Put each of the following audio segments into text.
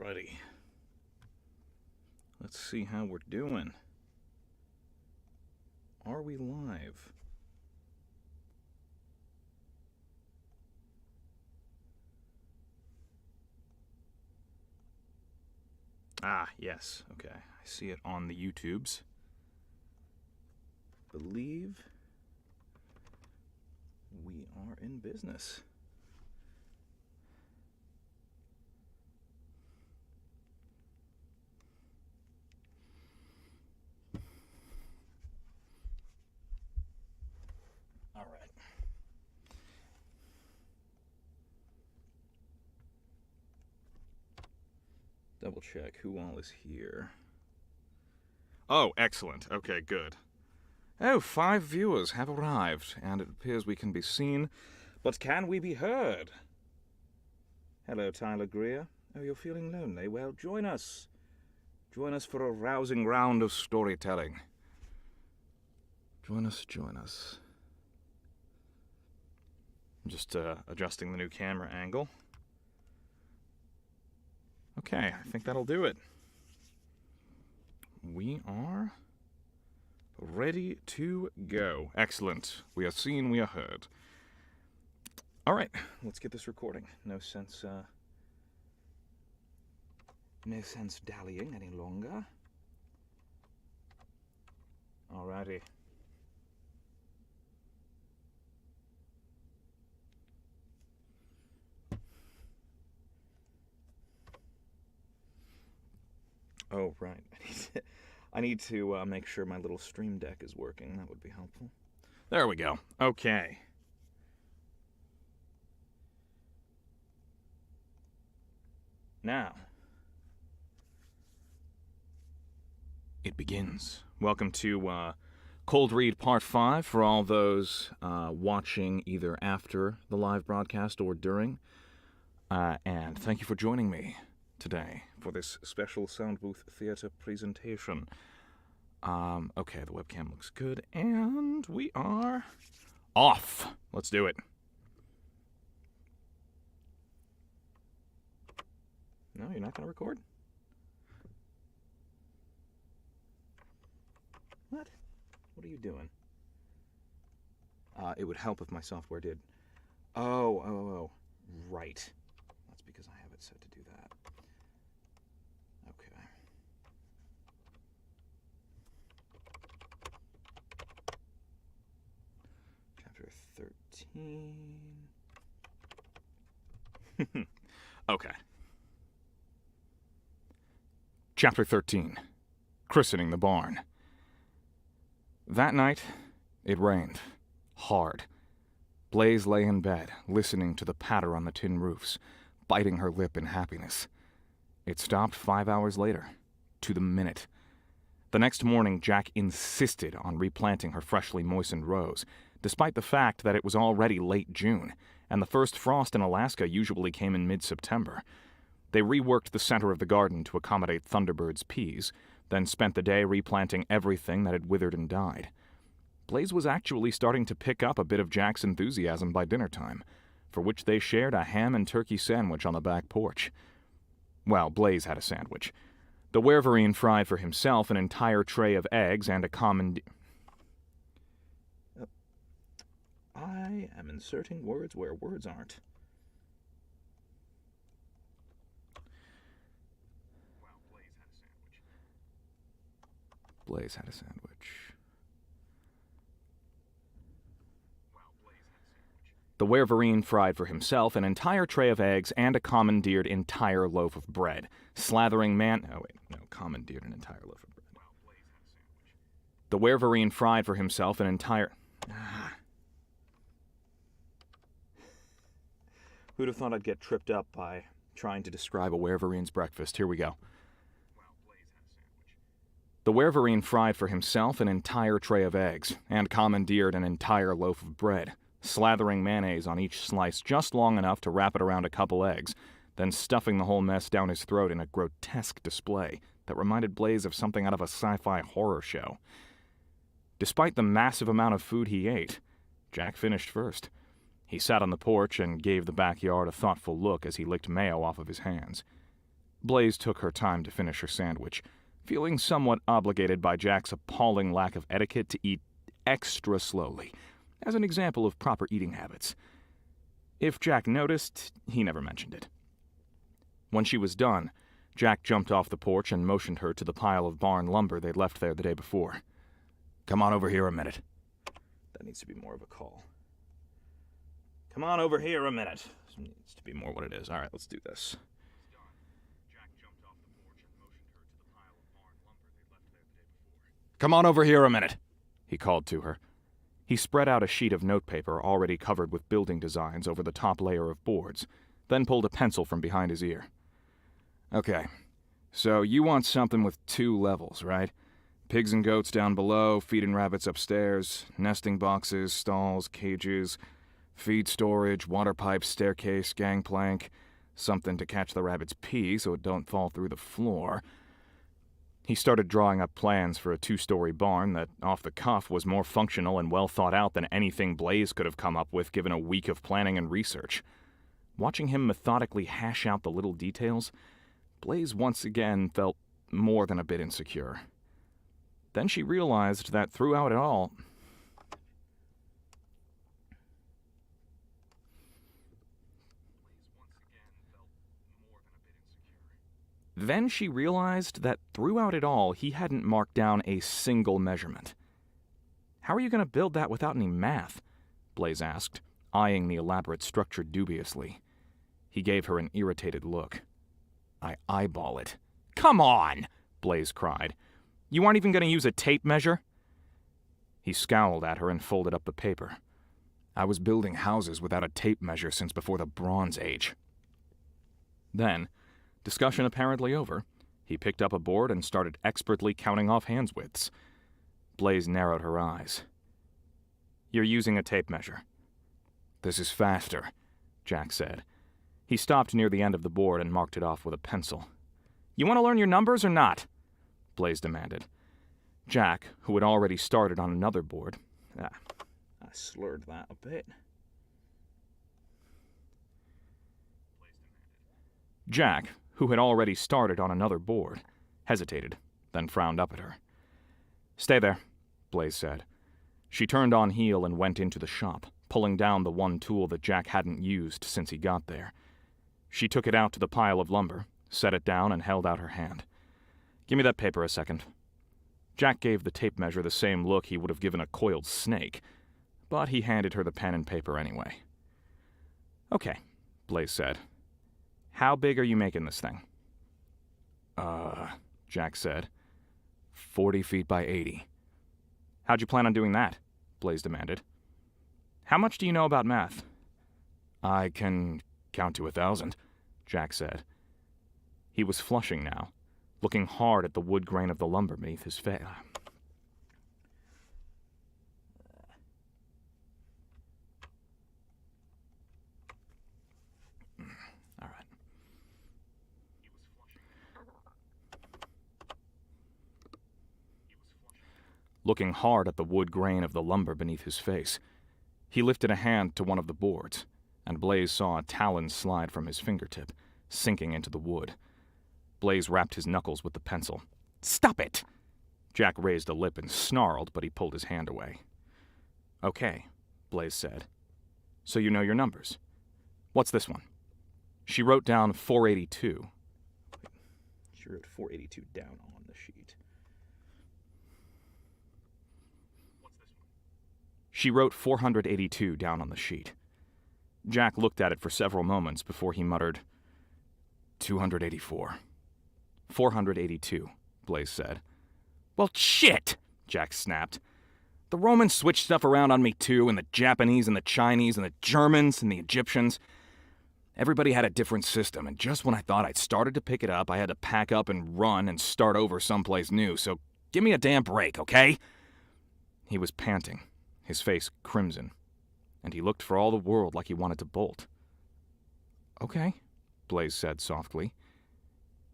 Alrighty. Let's see how we're doing. Are we live? Ah, yes. Okay. I see it on the YouTubes. Believe we are in business. All right. Double check who all is here. Oh, excellent. Okay, good. Oh, 5 viewers have arrived, and it appears we can be seen. But can we be heard? Hello, Tyler Greer. Oh, you're feeling lonely? Well, join us. Join us for a rousing round of storytelling. Join us, join us. I'm just adjusting the new camera angle. Okay, I think that'll do it. We are ready to go. Excellent. We are seen, we are heard. All right, let's get this recording. No sense dallying any longer. Alrighty. Oh, right. I need to make sure my little stream deck is working. That would be helpful. There we go. Okay. Now, it begins. Welcome to Cold Read Part 5 for all those watching either after the live broadcast or during. And thank you for joining me today for this special Sound Booth Theater presentation. Okay, the webcam looks good, and we are off. Let's do it. No, you're not going to record? What? What are you doing? It would help if my software did. Oh. Right. That's because I have it set to do that. Okay. Chapter 13. Okay. Chapter 13. Christening the Barn. That night, it rained. Hard. Blaze lay in bed, listening to the patter on the tin roofs, biting her lip in happiness. It stopped 5 hours later, to the minute. The next morning, Jack insisted on replanting her freshly moistened rows, despite the fact that it was already late June, and the first frost in Alaska usually came in mid-September. They reworked the center of the garden to accommodate Thunderbird's peas, then spent the day replanting everything that had withered and died. Blaze was actually starting to pick up a bit of Jack's enthusiasm by dinner time, for which they shared a ham and turkey sandwich on the back porch. Well, Blaze had a sandwich. The Werverine fried for himself an entire tray of eggs and a common... I am inserting words where words aren't. Blaze had a sandwich. The Werverine fried for himself an entire tray of eggs and a commandeered entire loaf of bread, commandeered an entire loaf of bread. The Werverine fried for himself an entire... Who'd have thought I'd get tripped up by trying to describe a Werverine's breakfast? Here we go. The Werverine fried for himself an entire tray of eggs and commandeered an entire loaf of bread, slathering mayonnaise on each slice just long enough to wrap it around a couple eggs, then stuffing the whole mess down his throat in a grotesque display that reminded Blaze of something out of a sci-fi horror show. Despite the massive amount of food he ate, Jack finished first. He sat on the porch and gave the backyard a thoughtful look as he licked mayo off of his hands. Blaze took her time to finish her sandwich, feeling somewhat obligated by Jack's appalling lack of etiquette to eat extra slowly, as an example of proper eating habits. If Jack noticed, he never mentioned it. When she was done, Jack jumped off the porch and motioned her to the pile of barn lumber they'd left there the day before. "Come on over here a minute." That needs to be more of a call. "Come on over here a minute." This needs to be more what it is. All right, let's do this. "Come on over here a minute," he called to her. He spread out a sheet of notepaper already covered with building designs over the top layer of boards, then pulled a pencil from behind his ear. "Okay, so you want something with 2 levels, right? Pigs and goats down below, feeding rabbits upstairs, nesting boxes, stalls, cages, feed storage, water pipes, staircase, gangplank, something to catch the rabbit's pee so it don't fall through the floor." He started drawing up plans for a 2-story barn that, off the cuff, was more functional and well thought out than anything Blaze could have come up with given a week of planning and research. Watching him methodically hash out the little details, Blaze once again felt more than a bit insecure. Then she realized that throughout it all, he hadn't marked down a single measurement. "How are you going to build that without any math?" Blaze asked, eyeing the elaborate structure dubiously. He gave her an irritated look. "I eyeball it." "Come on!" Blaze cried. "You aren't even going to use a tape measure?" He scowled at her and folded up the paper. "I was building houses without a tape measure since before the Bronze Age." Then, discussion apparently over, he picked up a board and started expertly counting off hands widths. Blaze narrowed her eyes. "You're using a tape measure." "This is faster," Jack said. He stopped near the end of the board and marked it off with a pencil. "You want to learn your numbers or not?" Blaze demanded. Jack, who had already started on another board... I slurred that a bit. Jack, who had already started on another board, hesitated, then frowned up at her. "Stay there," Blaze said. She turned on heel and went into the shop, pulling down the one tool that Jack hadn't used since he got there. She took it out to the pile of lumber, set it down, and held out her hand. "Give me that paper a second." Jack gave the tape measure the same look he would have given a coiled snake, but he handed her the pen and paper anyway. "Okay," Blaze said. "How big are you making this thing?" Jack said. 40 feet by 80. "How'd you plan on doing that?" Blaze demanded. "How much do you know about math?" "I can count to 1,000, Jack said. He was flushing now, looking hard at the wood grain of the lumber beneath his face. All right. Looking hard at the wood grain of the lumber beneath his face, he lifted a hand to one of the boards, and Blaze saw a talon slide from his fingertip, sinking into the wood. Blaze rapped his knuckles with the pencil. "Stop it!" Jack raised a lip and snarled, but he pulled his hand away. "Okay," Blaze said. "So you know your numbers. What's this one?" She wrote down 482. She wrote 482 down on the sheet. What's this one? She wrote 482 down on the sheet. Jack looked at it for several moments before he muttered, 284. 482, Blaze said. "Well, shit!" Jack snapped. "The Romans switched stuff around on me too, and the Japanese and the Chinese and the Germans and the Egyptians. Everybody had a different system, and just when I thought I'd started to pick it up, I had to pack up and run and start over someplace new, so give me a damn break, okay?" He was panting, his face crimson, and he looked for all the world like he wanted to bolt. "Okay," Blaze said softly.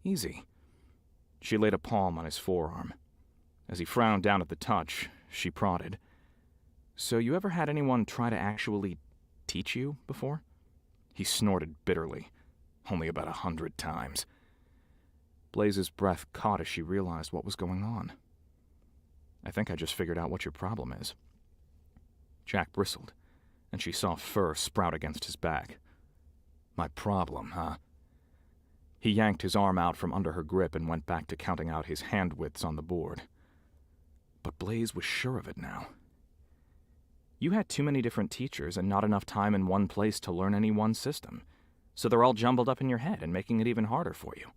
"Easy." She laid a palm on his forearm. As he frowned down at the touch, she prodded. "So you ever had anyone try to actually teach you before?" He snorted bitterly. "Only about 100 times. Blaze's breath caught as she realized what was going on. "I think I just figured out what your problem is." Jack bristled, and she saw fur sprout against his back. "My problem, huh?" He yanked his arm out from under her grip and went back to counting out his hand widths on the board. But Blaze was sure of it now. "You had too many different teachers and not enough time in one place to learn any one system, so they're all jumbled up in your head and making it even harder for you."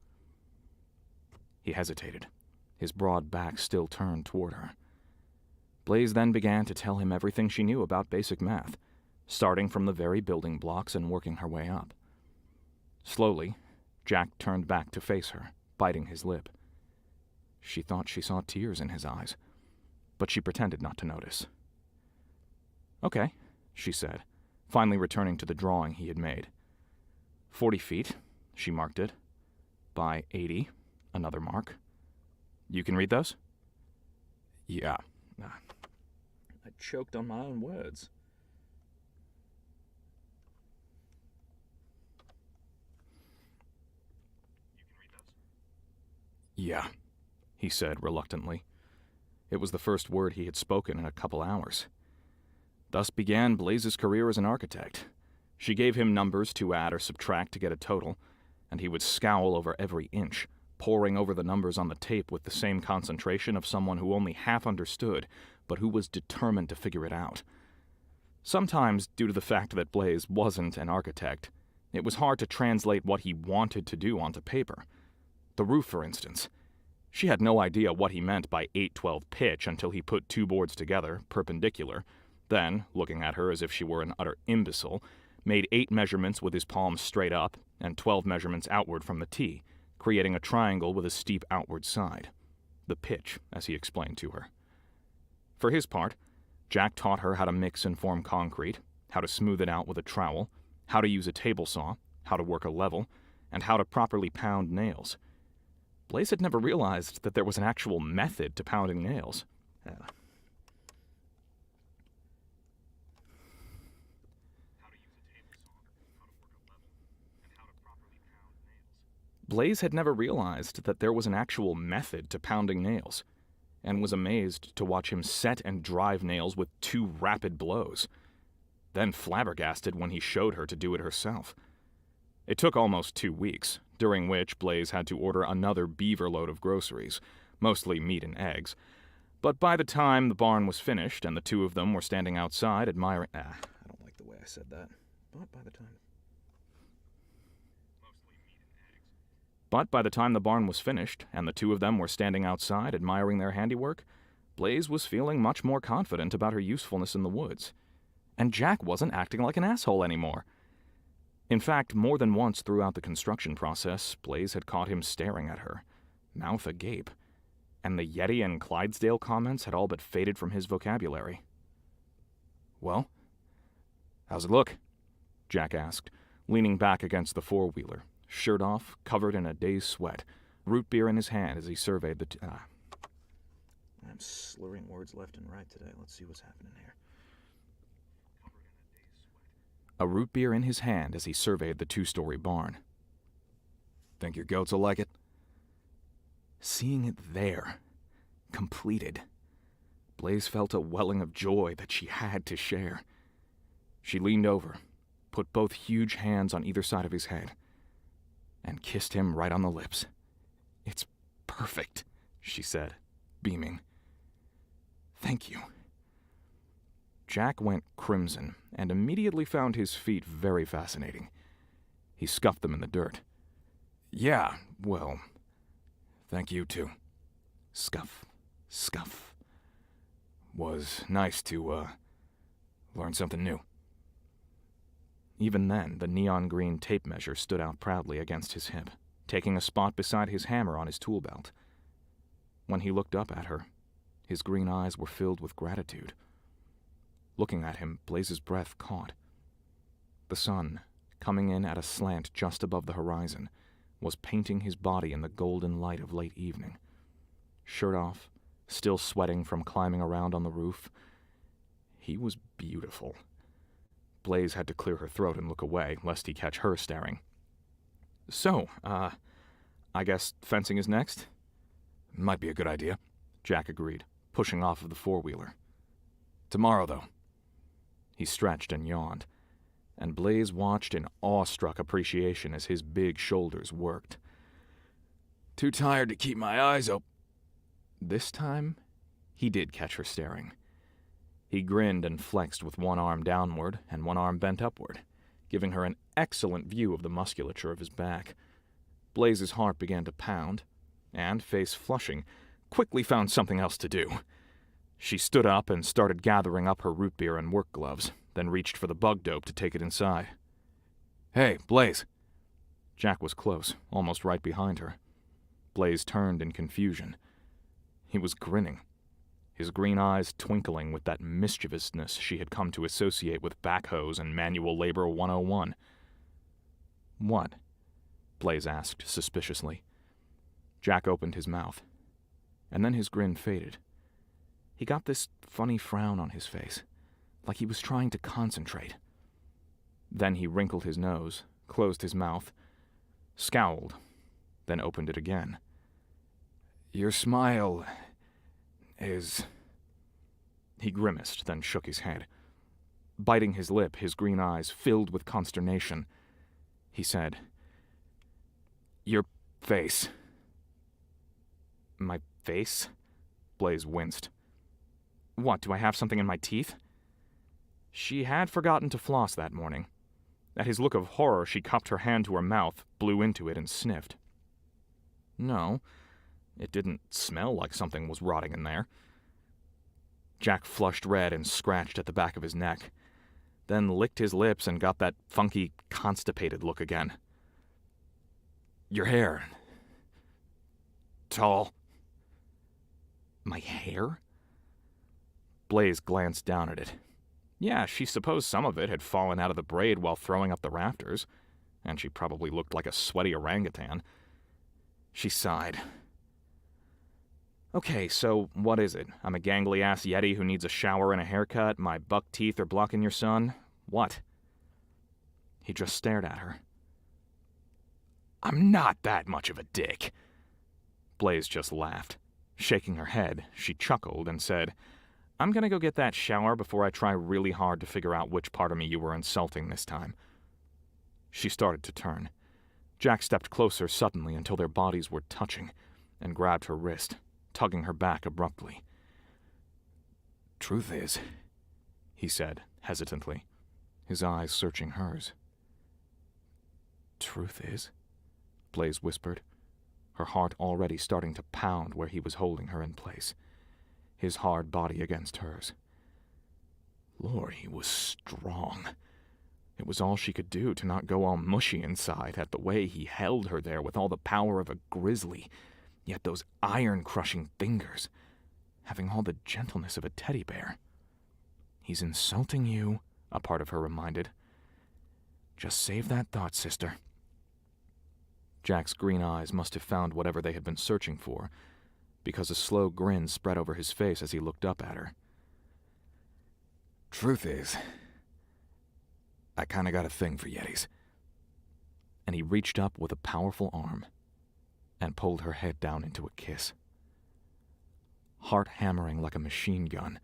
He hesitated, his broad back still turned toward her. Blaze then began to tell him everything she knew about basic math, starting from the very building blocks and working her way up. Slowly, Jack turned back to face her, biting his lip. She thought she saw tears in his eyes, but she pretended not to notice. "Okay," she said, finally returning to the drawing he had made. 40 feet, she marked it, by 80, another mark. "You can read those?" "Yeah." I choked on my own words. "You can read those?" "Yeah," he said reluctantly. It was the first word he had spoken in a couple hours. Thus began Blaze's career as an architect. She gave him numbers to add or subtract to get a total, and he would scowl over every inch, poring over the numbers on the tape with the same concentration of someone who only half understood, but who was determined to figure it out. Sometimes, due to the fact that Blaze wasn't an architect, it was hard to translate what he wanted to do onto paper. The roof, for instance. She had no idea what he meant by 8/12 pitch until he put two boards together, perpendicular, then, looking at her as if she were an utter imbecile, made 8 measurements with his palms straight up and 12 measurements outward from the tee, creating a triangle with a steep outward side. The pitch, as he explained to her. For his part, Jack taught her how to mix and form concrete, how to smooth it out with a trowel, how to use a table saw, how to work a level, and how to properly pound nails. Blaze had never realized that there was an actual method to pounding nails. Blaze had never realized that there was an actual method to pounding nails, and was amazed to watch him set and drive nails with 2 rapid blows, then flabbergasted when he showed her to do it herself. It took almost 2 weeks, during which Blaze had to order another beaver load of groceries, mostly meat and eggs, but by the time the barn was finished and the two of them were standing outside admiring— I don't like the way I said that. But by the time the barn was finished, and the two of them were standing outside admiring their handiwork, Blaze was feeling much more confident about her usefulness in the woods. And Jack wasn't acting like an asshole anymore. In fact, more than once throughout the construction process, Blaze had caught him staring at her, mouth agape, and the Yeti and Clydesdale comments had all but faded from his vocabulary. "Well, how's it look?" Jack asked, leaning back against the four-wheeler, shirt off, covered in a day's sweat, root beer in his hand as he surveyed the I'm slurring words left and right today. Let's see what's happening here. A root beer in his hand as he surveyed the 2-story barn. "Think your goats will like it?" Seeing it there, completed, Blaze felt a welling of joy that she had to share. She leaned over, put both huge hands on either side of his head, and kissed him right on the lips. "It's perfect," she said, beaming. "Thank you." Jack went crimson and immediately found his feet very fascinating. He scuffed them in the dirt. "Yeah, well, thank you too." Scuff, scuff. "Was nice to, learn something new." Even then, the neon green tape measure stood out proudly against his hip, taking a spot beside his hammer on his tool belt. When he looked up at her, his green eyes were filled with gratitude. Looking at him, Blaze's breath caught. The sun, coming in at a slant just above the horizon, was painting his body in the golden light of late evening. Shirt off, still sweating from climbing around on the roof, he was beautiful. Blaze had to clear her throat and look away, lest he catch her staring. "So, I guess fencing is next? Might be a good idea, Jack agreed, pushing off of the four-wheeler. Tomorrow, though. He stretched and yawned, and Blaze watched in awestruck appreciation as his big shoulders worked. Too tired to keep my eyes open. This time, he did catch her staring. He grinned and flexed with one arm downward and one arm bent upward, giving her an excellent view of the musculature of his back. Blaze's heart began to pound, and, face flushing, quickly found something else to do. She stood up and started gathering up her root beer and work gloves, then reached for the bug dope to take it inside. Hey, Blaze. Jack was close, almost right behind her. Blaze turned in confusion. He was grinning, his green eyes twinkling with that mischievousness she had come to associate with backhoes and manual labor 101. What? Blaze asked suspiciously. Jack opened his mouth, and then his grin faded. He got this funny frown on his face, like he was trying to concentrate. Then he wrinkled his nose, closed his mouth, scowled, then opened it again. Your smile is... He grimaced, then shook his head. Biting his lip, his green eyes filled with consternation, he said, Your face. My face? Blaze winced. What, do I have something in my teeth? She had forgotten to floss that morning. At his look of horror, she cupped her hand to her mouth, blew into it, and sniffed. No, it didn't smell like something was rotting in there. Jack flushed red and scratched at the back of his neck, then licked his lips and got that funky, constipated look again. Your hair. Tall. My hair? Blaze glanced down at it. Yeah, she supposed some of it had fallen out of the braid while throwing up the rafters, and she probably looked like a sweaty orangutan. She sighed. Okay, so what is it? I'm a gangly-ass yeti who needs a shower and a haircut, my buck teeth are blocking your sun? What? He just stared at her. I'm not that much of a dick. Blaze just laughed. Shaking her head, she chuckled and said, I'm gonna go get that shower before I try really hard to figure out which part of me you were insulting this time. She started to turn. Jack stepped closer suddenly until their bodies were touching, and grabbed her wrist, tugging her back abruptly. Truth is, he said, hesitantly, his eyes searching hers. Truth is? Blaze whispered, her heart already starting to pound where he was holding her in place, his hard body against hers. Lord, he was strong. It was all she could do to not go all mushy inside at the way he held her there with all the power of a grizzly, yet those iron-crushing fingers, having all the gentleness of a teddy bear. He's insulting you, a part of her reminded. Just save that thought, sister. Jack's green eyes must have found whatever they had been searching for, because a slow grin spread over his face as he looked up at her. Truth is, I kinda got a thing for yetis. And he reached up with a powerful arm and pulled her head down into a kiss. Heart hammering like a machine gun,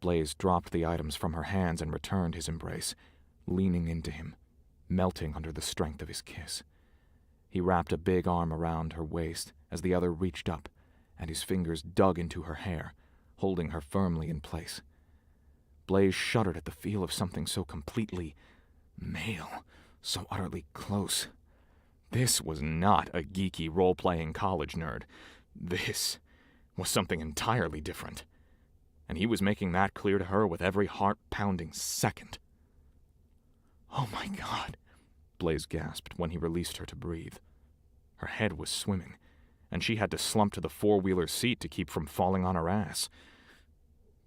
Blaze dropped the items from her hands and returned his embrace, leaning into him, melting under the strength of his kiss. He wrapped a big arm around her waist as the other reached up, and his fingers dug into her hair, holding her firmly in place. Blaze shuddered at the feel of something so completely male, so utterly close. This was not a geeky role-playing college nerd. This was something entirely different. And he was making that clear to her with every heart-pounding second. Oh my God, Blaze gasped when he released her to breathe. Her head was swimming, and she had to slump to the four-wheeler seat to keep from falling on her ass.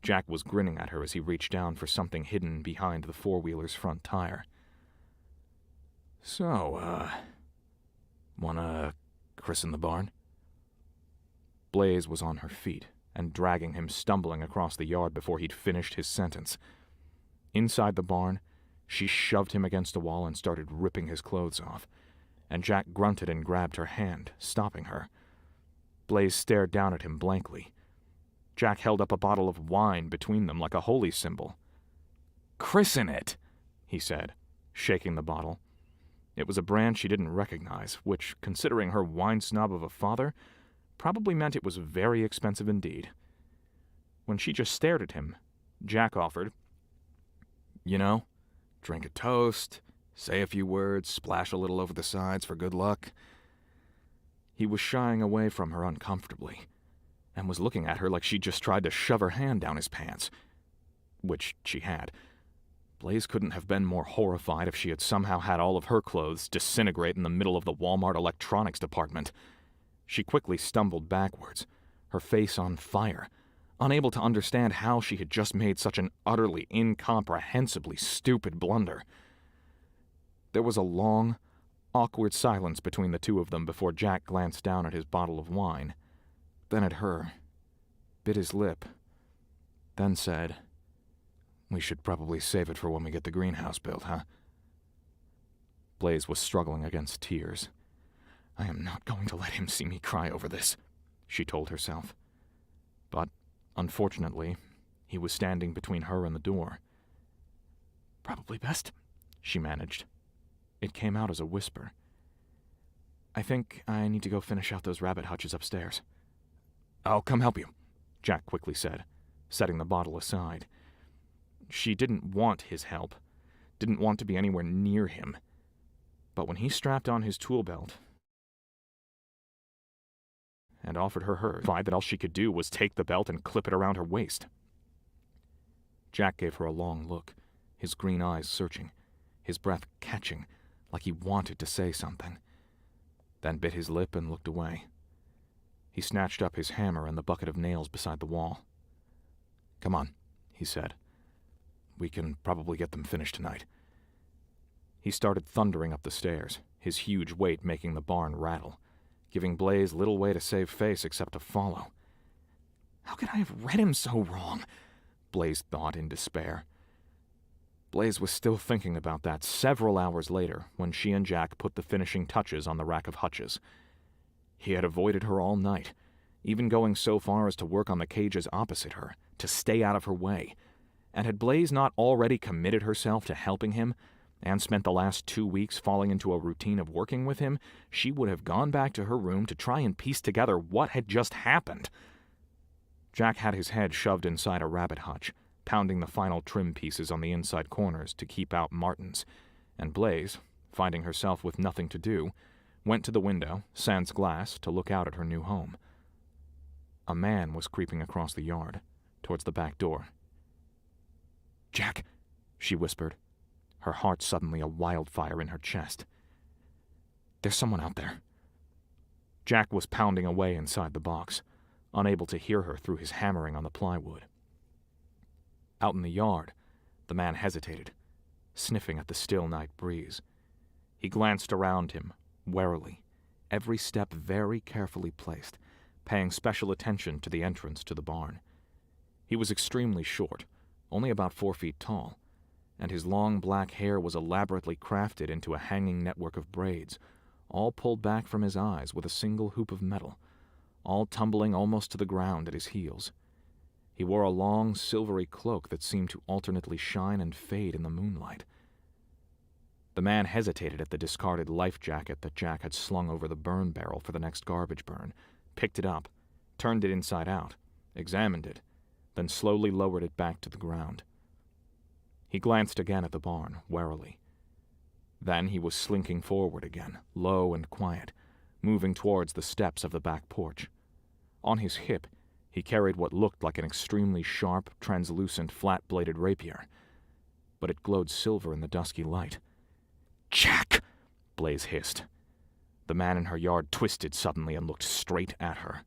Jack was grinning at her as he reached down for something hidden behind the four-wheeler's front tire. So, wanna christen the barn? Blaze was on her feet and dragging him stumbling across the yard before he'd finished his sentence. Inside the barn, she shoved him against a wall and started ripping his clothes off, and Jack grunted and grabbed her hand, stopping her. Blaze stared down at him blankly. Jack held up a bottle of wine between them like a holy symbol. "Christen it," he said, shaking the bottle. It was a brand she didn't recognize, which, considering her wine snob of a father, probably meant it was very expensive indeed. When she just stared at him, Jack offered, You know, drink a toast, say a few words, splash a little over the sides for good luck. He was shying away from her uncomfortably, and was looking at her like she'd just tried to shove her hand down his pants. Which she had. Blaze couldn't have been more horrified if she had somehow had all of her clothes disintegrate in the middle of the Walmart electronics department. She quickly stumbled backwards, her face on fire, unable to understand how she had just made such an utterly incomprehensibly stupid blunder. There was a long, awkward silence between the two of them before Jack glanced down at his bottle of wine, then at her, bit his lip, then said, We should probably save it for when we get the greenhouse built, huh? Blaze was struggling against tears. "I am not going to let him see me cry over this," she told herself. But, unfortunately, he was standing between her and the door. "Probably best," she managed. It came out as a whisper. "I think I need to go finish out those rabbit hutches upstairs." "I'll come help you," Jack quickly said, setting the bottle aside. She didn't want his help, didn't want to be anywhere near him. But when he strapped on his tool belt and offered her hers, that all she could do was take the belt and clip it around her waist. Jack gave her a long look, his green eyes searching, his breath catching, like he wanted to say something, then bit his lip and looked away. He snatched up his hammer and the bucket of nails beside the wall. "Come on," he said. "We can probably get them finished tonight." He started thundering up the stairs, his huge weight making the barn rattle, giving Blaze little way to save face except to follow. How could I have read him so wrong? Blaze thought in despair. Blaze was still thinking about that several hours later when she and Jack put the finishing touches on the rack of hutches. He had avoided her all night, even going so far as to work on the cages opposite her, to stay out of her way. And had Blaze not already committed herself to helping him, and spent the last 2 weeks falling into a routine of working with him, she would have gone back to her room to try and piece together what had just happened. Jack had his head shoved inside a rabbit hutch, pounding the final trim pieces on the inside corners to keep out martins, and Blaze, finding herself with nothing to do, went to the window, sans glass, to look out at her new home. A man was creeping across the yard, towards the back door. "Jack," she whispered, her heart suddenly a wildfire in her chest. "There's someone out there." Jack was pounding away inside the box, unable to hear her through his hammering on the plywood. Out in the yard, the man hesitated, sniffing at the still night breeze. He glanced around him, warily, every step very carefully placed, paying special attention to the entrance to the barn. He was extremely short, only about 4 feet tall, and his long black hair was elaborately crafted into a hanging network of braids, all pulled back from his eyes with a single hoop of metal, all tumbling almost to the ground at his heels. He wore a long, silvery cloak that seemed to alternately shine and fade in the moonlight. The man hesitated at the discarded life jacket that Jack had slung over the burn barrel for the next garbage burn, picked it up, turned it inside out, examined it, then slowly lowered it back to the ground. He glanced again at the barn, warily. Then he was slinking forward again, low and quiet, moving towards the steps of the back porch. On his hip, he carried what looked like an extremely sharp, translucent, flat-bladed rapier, but it glowed silver in the dusky light. "Jack!" Blaze hissed. The man in her yard twisted suddenly and looked straight at her.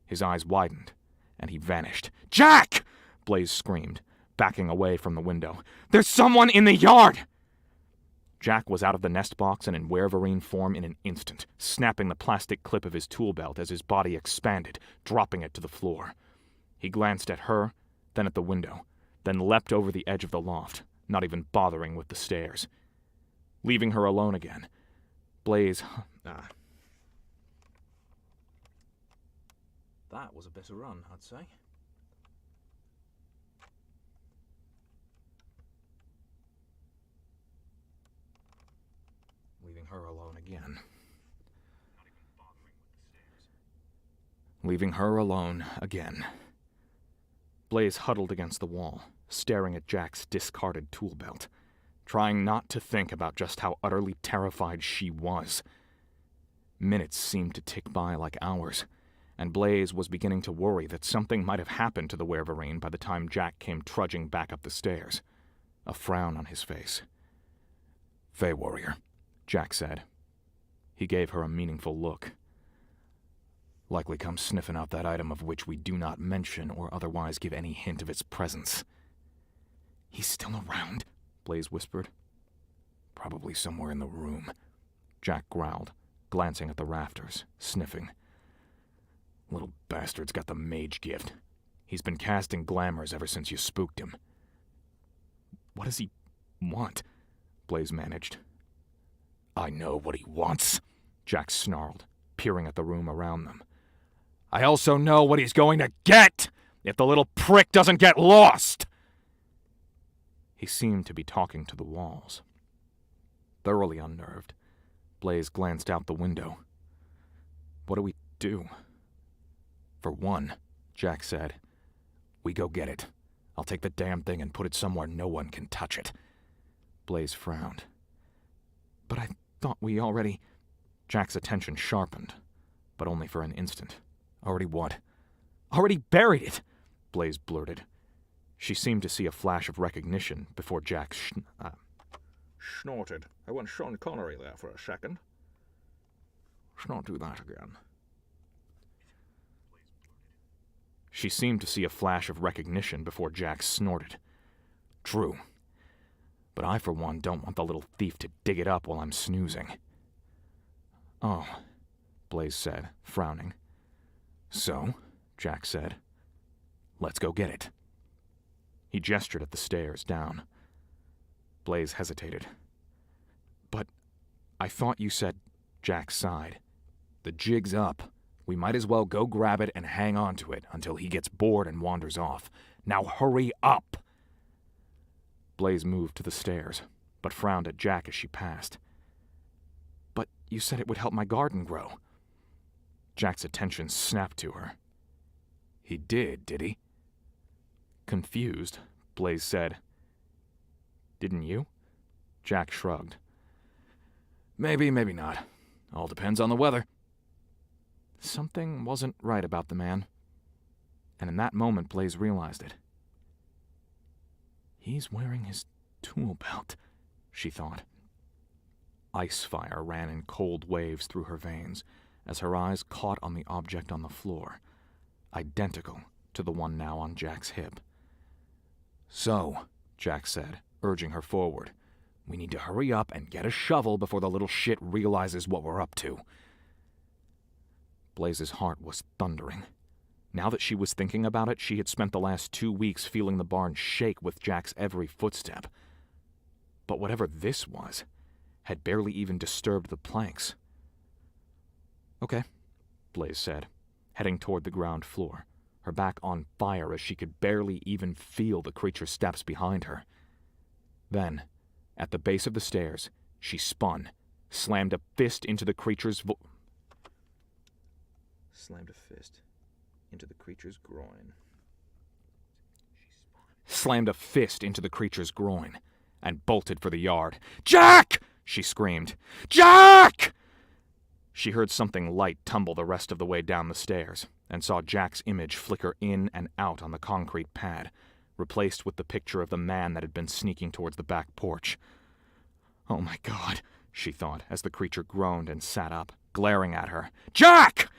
His eyes widened, and he vanished. "Jack!" Blaze screamed, backing away from the window. "There's someone in the yard!" Jack was out of the nest box and in werewolverine form in an instant, snapping the plastic clip of his tool belt as his body expanded, dropping it to the floor. He glanced at her, then at the window, then leapt over the edge of the loft, not even bothering with the stairs. Leaving her alone again, Blaze... That was a bit of run, I'd say. Leaving her alone again. Leaving her alone again. Blaze huddled against the wall, staring at Jack's discarded tool belt, trying not to think about just how utterly terrified she was. Minutes seemed to tick by like hours, and Blaze was beginning to worry that something might have happened to the Werverine by the time Jack came trudging back up the stairs, a frown on his face. "Fey warrior," Jack said. He gave her a meaningful look. "Likely come sniffing out that item of which we do not mention or otherwise give any hint of its presence." "He's still around?" Blaze whispered. "Probably somewhere in the room," Jack growled, glancing at the rafters, sniffing. "Little bastard's got the mage gift. He's been casting glamours ever since you spooked him." "What does he want?" Blaze managed. "I know what he wants," Jack snarled, peering at the room around them. "I also know what he's going to get if the little prick doesn't get lost!" He seemed to be talking to the walls. Thoroughly unnerved, Blaze glanced out the window. "What do we do?" "For one," Jack said, "we go get it. I'll take the damn thing and put it somewhere no one can touch it." Blaze frowned. "But I thought we already..." Jack's attention sharpened, but only for an instant. "Already what?" "Already buried it!" Blaze blurted. She seemed to see a flash of recognition before Jack Snorted. I went Sean Connery there for a second. Let's not do that again. She seemed to see a flash of recognition before Jack snorted. "True. But I, for one, don't want the little thief to dig it up while I'm snoozing." "Oh," Blaze said, frowning. "So," Jack said, "let's go get it." He gestured at the stairs down. Blaze hesitated. "But I thought you said..." Jack sighed. "The jig's up. We might as well go grab it and hang on to it until he gets bored and wanders off. Now hurry up!" Blaze moved to the stairs, but frowned at Jack as she passed. "But you said it would help my garden grow." Jack's attention snapped to her. "He did he?" Confused, Blaze said, "Didn't you?" Jack shrugged. "Maybe, maybe not. All depends on the weather." Something wasn't right about the man, and in that moment Blaze realized it. "He's wearing his tool belt," she thought. Ice fire ran in cold waves through her veins as her eyes caught on the object on the floor, identical to the one now on Jack's hip. "So," Jack said, urging her forward, "we need to hurry up and get a shovel before the little shit realizes what we're up to." Blaze's heart was thundering. Now that she was thinking about it, she had spent the last 2 weeks feeling the barn shake with Jack's every footstep. But whatever this was, had barely even disturbed the planks. "Okay," Blaze said, heading toward the ground floor, her back on fire as she could barely even feel the creature's steps behind her. Then, at the base of the stairs, she spun, slammed a fist into the creature's Slammed a fist into the creature's groin. Slammed a fist into the creature's groin, and bolted for the yard. "Jack!" she screamed. "Jack!" She heard something light tumble the rest of the way down the stairs, and saw Jack's image flicker in and out on the concrete pad, replaced with the picture of the man that had been sneaking towards the back porch. "Oh my God," she thought, as the creature groaned and sat up, glaring at her. "Jack!"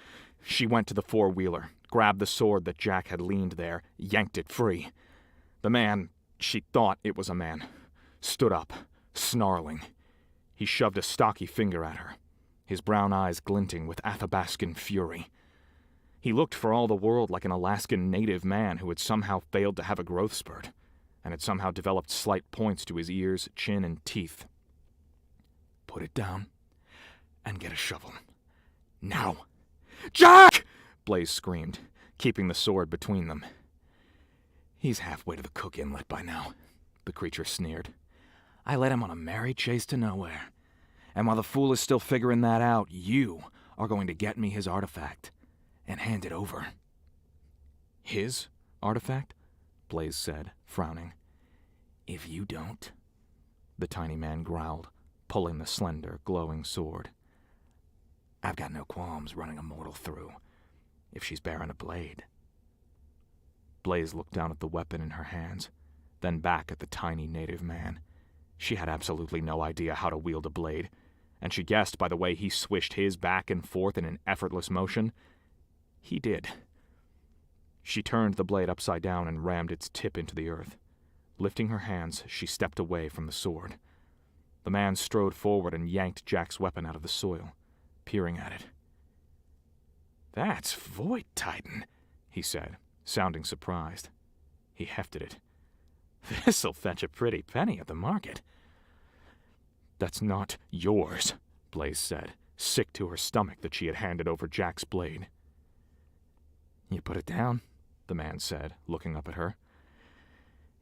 She went to the four-wheeler, grabbed the sword that Jack had leaned there, yanked it free. The man, she thought it was a man, stood up, snarling. He shoved a stocky finger at her, his brown eyes glinting with Athabascan fury. He looked for all the world like an Alaskan native man who had somehow failed to have a growth spurt, and had somehow developed slight points to his ears, chin, and teeth. "Put it down, and get a shovel. Now." "Jack!" Blaze screamed, keeping the sword between them. "He's halfway to the cook inlet by now," the creature sneered. "I led him on a merry chase to nowhere. And while the fool is still figuring that out, you are going to get me his artifact and hand it over." "His artifact?" Blaze said, frowning. "If you don't," the tiny man growled, pulling the slender, glowing sword. "I've got no qualms running a mortal through, if she's bearing a blade." Blaze looked down at the weapon in her hands, then back at the tiny native man. She had absolutely no idea how to wield a blade, and she guessed by the way he swished his back and forth in an effortless motion. He did. She turned the blade upside down and rammed its tip into the earth. Lifting her hands, she stepped away from the sword. The man strode forward and yanked Jack's weapon out of the soil, peering at it. "That's Void Titan," he said, sounding surprised. He hefted it. "This'll fetch a pretty penny at the market." "That's not yours," Blaze said, sick to her stomach that she had handed over Jack's blade. "You put it down," the man said, looking up at her.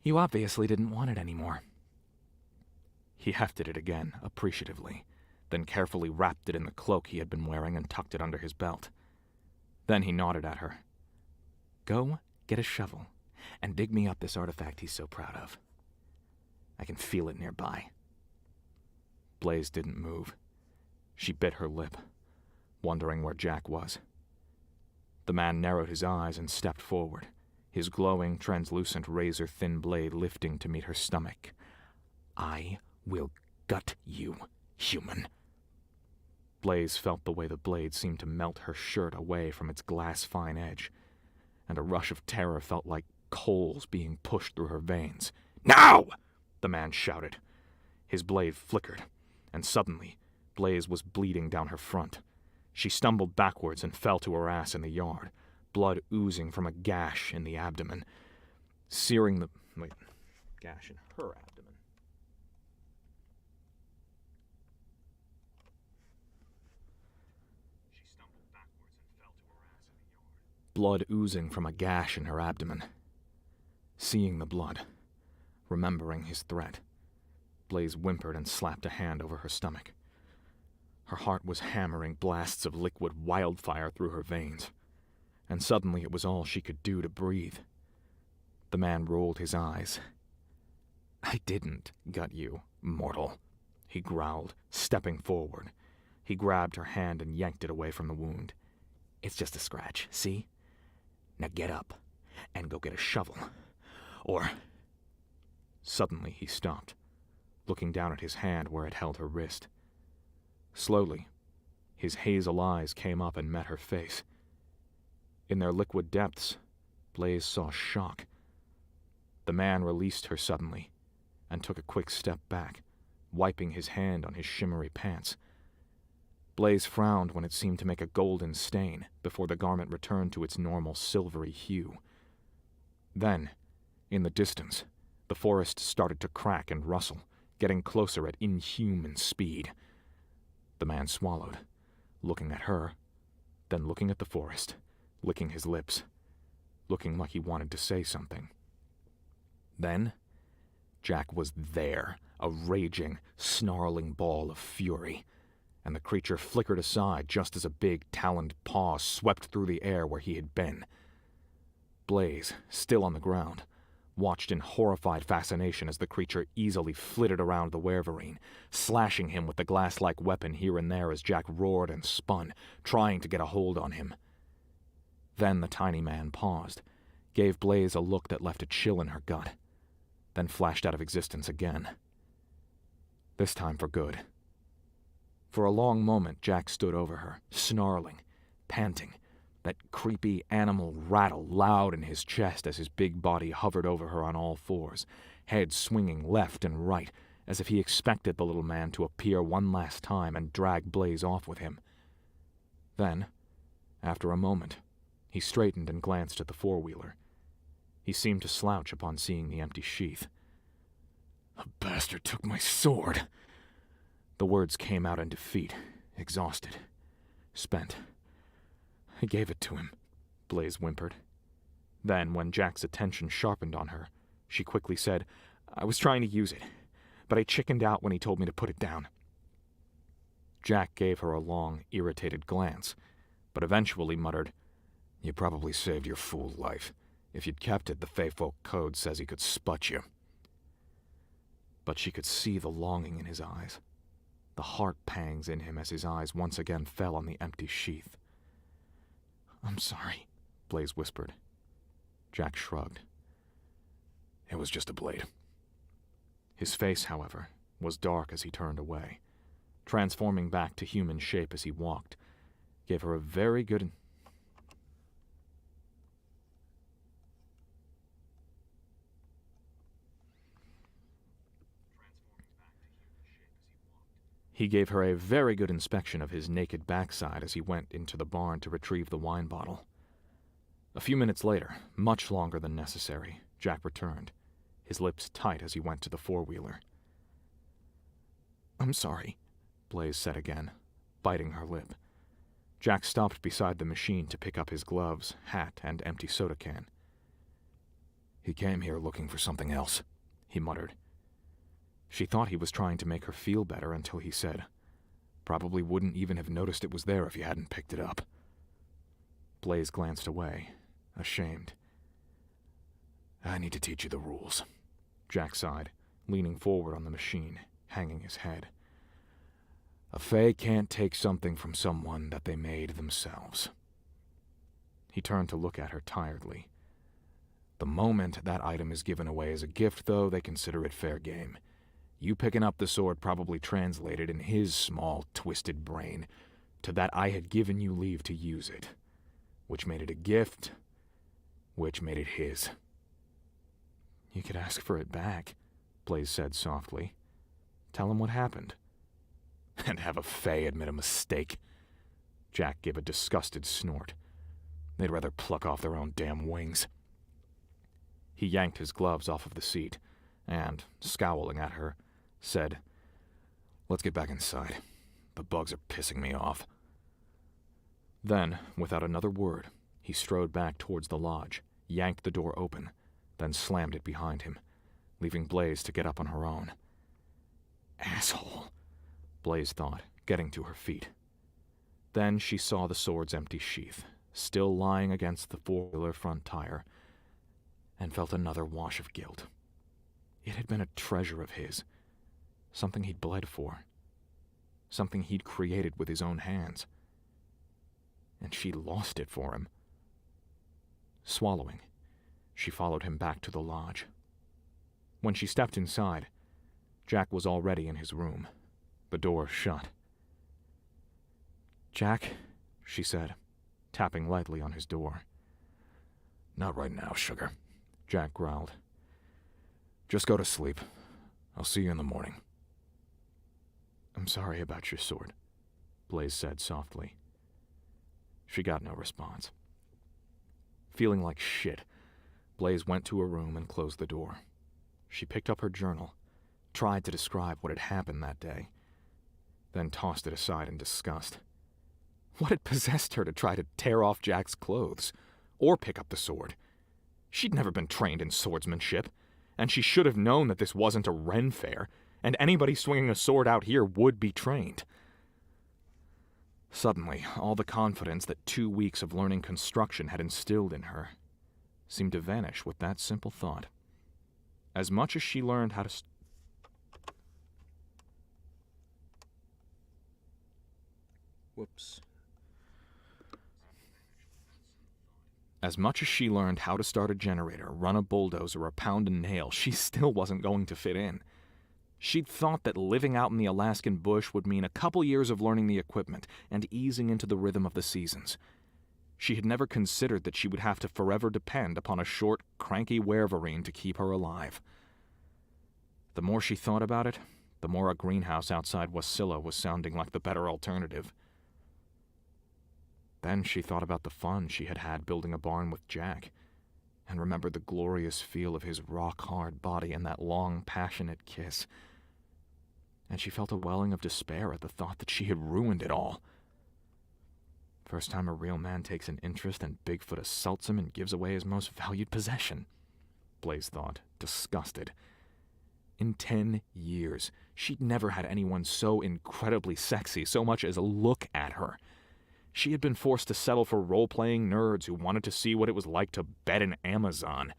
"You obviously didn't want it anymore." He hefted it again, appreciatively, then carefully wrapped it in the cloak he had been wearing and tucked it under his belt. Then he nodded at her. "Go get a shovel and dig me up this artifact he's so proud of. I can feel it nearby." Blaze didn't move. She bit her lip, wondering where Jack was. The man narrowed his eyes and stepped forward, his glowing, translucent, razor-thin blade lifting to meet her stomach. "I will gut you, human." Blaze felt the way the blade seemed to melt her shirt away from its glass-fine edge, and a rush of terror felt like coals being pushed through her veins. "Now!" the man shouted. His blade flickered, and suddenly, Blaze was bleeding down her front. She stumbled backwards and fell to her ass in the yard, blood oozing from a gash in the abdomen, searing the... gash in her abdomen. She stumbled backwards and fell to her ass in the yard. Blood oozing from a gash in her abdomen. Seeing the blood, remembering his threat, Blaze whimpered and slapped a hand over her stomach. Her heart was hammering blasts of liquid wildfire through her veins, and suddenly it was all she could do to breathe. The man rolled his eyes. "I didn't gut you, mortal," he growled, stepping forward. He grabbed her hand and yanked it away from the wound. "It's just a scratch, see? Now get up and go get a shovel. Or..." Suddenly he stopped, looking down at his hand where it held her wrist. Slowly, his hazel eyes came up and met her face. In their liquid depths, Blaze saw shock. The man released her suddenly and took a quick step back, wiping his hand on his shimmery pants. Blaze frowned when it seemed to make a golden stain before the garment returned to its normal silvery hue. Then, in the distance, the forest started to crack and rustle, getting closer at inhuman speed. The man swallowed, looking at her, then looking at the forest, licking his lips, looking like he wanted to say something. Then, Jack was there, a raging, snarling ball of fury, and the creature flickered aside just as a big, taloned paw swept through the air where he had been. Blaze, still on the ground, watched in horrified fascination as the creature easily flitted around the werverine, slashing him with the glass-like weapon here and there as Jack roared and spun, trying to get a hold on him. Then the tiny man paused, gave Blaze a look that left a chill in her gut, then flashed out of existence again. This time for good. For a long moment, Jack stood over her, snarling, panting, that creepy animal rattle loud in his chest as his big body hovered over her on all fours, head swinging left and right, as if he expected the little man to appear one last time and drag Blaze off with him. Then, after a moment, he straightened and glanced at the four-wheeler. He seemed to slouch upon seeing the empty sheath. "The bastard took my sword." The words came out in defeat, exhausted, spent. I gave it to him, Blaze whimpered. Then, when Jack's attention sharpened on her, she quickly said, I was trying to use it, but I chickened out when he told me to put it down. Jack gave her a long, irritated glance, but eventually muttered, You probably saved your fool life. If you'd kept it, the Feyfolk Code says he could sput you. But she could see the longing in his eyes, the heart pangs in him as his eyes once again fell on the empty sheath. I'm sorry, Blaze whispered. Jack shrugged. It was just a blade. His face, however, was dark as he turned away, transforming back to human shape as he walked, gave her a very good... He gave her a very good inspection of his naked backside as he went into the barn to retrieve the wine bottle. A few minutes later, much longer than necessary, Jack returned, his lips tight as he went to the four-wheeler. I'm sorry, Blaze said again, biting her lip. Jack stopped beside the machine to pick up his gloves, hat, and empty soda can. He came here looking for something else, he muttered. She thought he was trying to make her feel better until he said, Probably wouldn't even have noticed it was there if you hadn't picked it up. Blaze glanced away, ashamed. I need to teach you the rules, Jack sighed, leaning forward on the machine, hanging his head. A Fae can't take something from someone that they made themselves. He turned to look at her tiredly. The moment that item is given away as a gift, though, they consider it fair game. You picking up the sword probably translated in his small, twisted brain to that I had given you leave to use it, which made it a gift, which made it his. You could ask for it back, Blaze said softly. Tell him what happened. And have a Fae admit a mistake. Jack gave a disgusted snort. They'd rather pluck off their own damn wings. He yanked his gloves off of the seat and, scowling at her, said, Let's get back inside. The bugs are pissing me off. Then, without another word, he strode back towards the lodge, yanked the door open, then slammed it behind him, leaving Blaze to get up on her own. Asshole, Blaze thought, getting to her feet. Then she saw the sword's empty sheath, still lying against the four-wheeler front tire, and felt another wash of guilt. It had been a treasure of his, something he'd bled for, something he'd created with his own hands. And she lost it for him. Swallowing, she followed him back to the lodge. When she stepped inside, Jack was already in his room, the door shut. Jack, she said, tapping lightly on his door. Not right now, sugar, Jack growled. Just go to sleep. I'll see you in the morning. I'm sorry about your sword, Blaze said softly. She got no response. Feeling like shit, Blaze went to her room and closed the door. She picked up her journal, tried to describe what had happened that day, then tossed it aside in disgust. What had possessed her to try to tear off Jack's clothes, or pick up the sword? She'd never been trained in swordsmanship, and she should have known that this wasn't a Ren fair, and anybody swinging a sword out here would be trained. Suddenly, all the confidence that 2 weeks of learning construction had instilled in her seemed to vanish with that simple thought. As much as she learned how to... As much as she learned how to start a generator, run a bulldozer, or pound a nail, she still wasn't going to fit in. She'd thought that living out in the Alaskan bush would mean a couple years of learning the equipment and easing into the rhythm of the seasons. She had never considered that she would have to forever depend upon a short, cranky werverine to keep her alive. The more she thought about it, the more a greenhouse outside Wasilla was sounding like the better alternative. Then she thought about the fun she had had building a barn with Jack, and remembered the glorious feel of his rock-hard body and that long, passionate kiss. and she felt a welling of despair at the thought that she had ruined it all. First time a real man takes an interest and Bigfoot assaults him and gives away his most valued possession, Blaze thought, disgusted. In 10 years, she'd never had anyone so incredibly sexy so much as look at her. She had been forced to settle for role-playing nerds who wanted to see what it was like to bed in Amazon.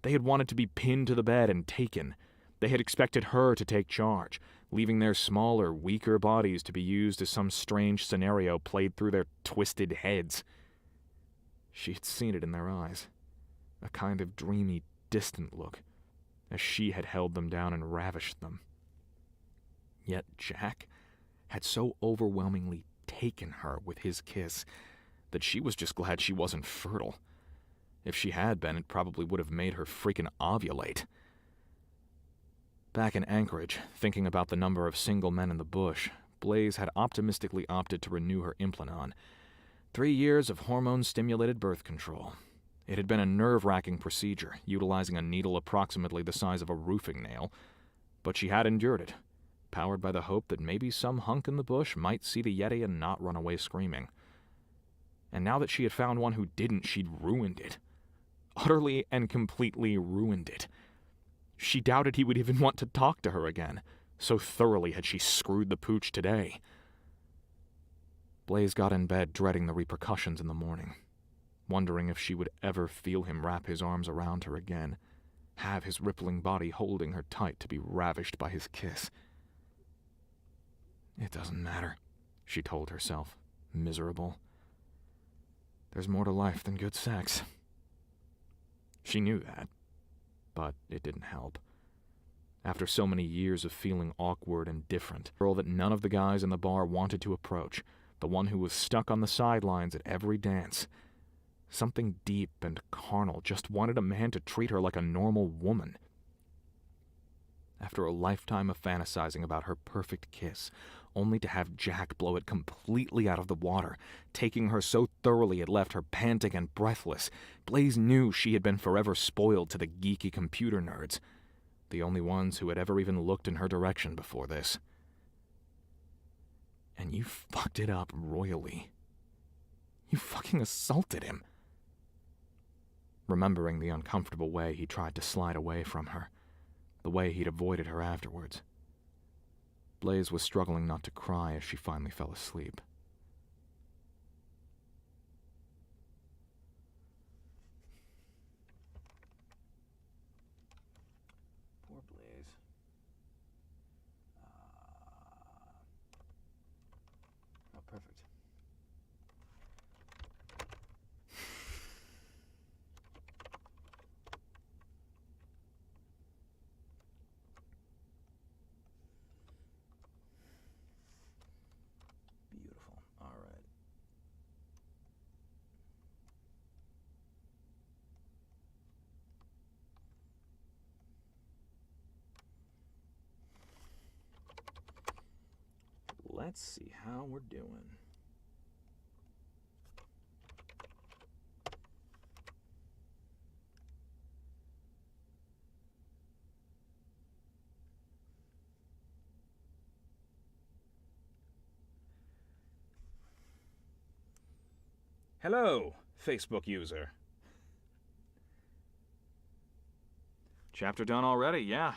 They had wanted to be pinned to the bed and taken. They had expected her to take charge, leaving their smaller, weaker bodies to be used as some strange scenario played through their twisted heads. She had seen it in their eyes, a kind of dreamy, distant look, as she had held them down and ravished them. Yet Jack had so overwhelmingly taken her with his kiss that she was just glad she wasn't fertile. If she had been, it probably would have made her freaking ovulate. Back in Anchorage, thinking about the number of single men in the bush, Blaze had optimistically opted to renew her Implanon. 3 years of hormone-stimulated birth control. It had been a nerve-wracking procedure, utilizing a needle approximately the size of a roofing nail, but she had endured it, powered by the hope that maybe some hunk in the bush might see the Yeti and not run away screaming. And now that she had found one who didn't, she'd ruined it. Utterly and completely ruined it. She doubted he would even want to talk to her again, so thoroughly had she screwed the pooch today. Blaze got in bed dreading the repercussions in the morning, wondering if she would ever feel him wrap his arms around her again, have his rippling body holding her tight to be ravished by his kiss. It doesn't matter, she told herself, miserable. There's more to life than good sex. She knew that, but it didn't help. After so many years of feeling awkward and different, the girl that none of the guys in the bar wanted to approach, the one who was stuck on the sidelines at every dance, something deep and carnal just wanted a man to treat her like a normal woman. After a lifetime of fantasizing about her perfect kiss, only to have Jack blow it completely out of the water, taking her so thoroughly it left her panting and breathless, Blaze knew she had been forever spoiled to the geeky computer nerds, the only ones who had ever even looked in her direction before this. And you fucked it up royally. You fucking assaulted him. Remembering the uncomfortable way he tried to slide away from her, the way he'd avoided her afterwards, Blaze was struggling not to cry as she finally fell asleep. Poor Blaze. Oh, perfect. Beautiful. All right. Let's see how we're doing. Hello, Facebook user. Chapter done already, yeah.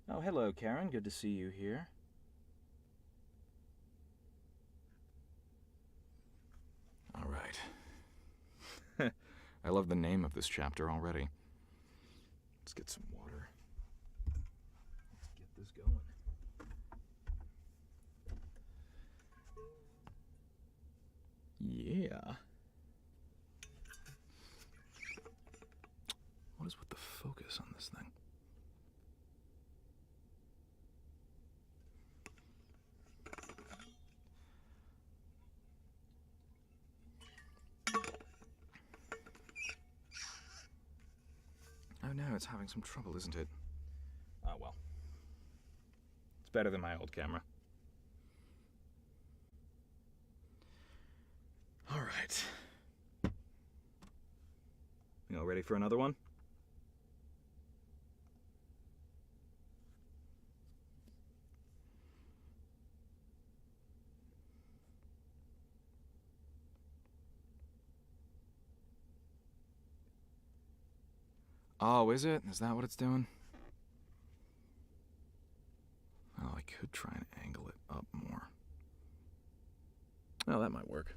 Oh, hello, Karen. Good to see you here. All right. I love the name of this chapter already. Let's get some water. Let's get this going. Yeah. What is with the focus on this thing? Oh no, it's having some trouble, isn't it? Oh well. It's better than my old camera. Ready for another one? Oh, is it? Is that what it's doing? Oh, I could try and angle it up more. Oh, that might work.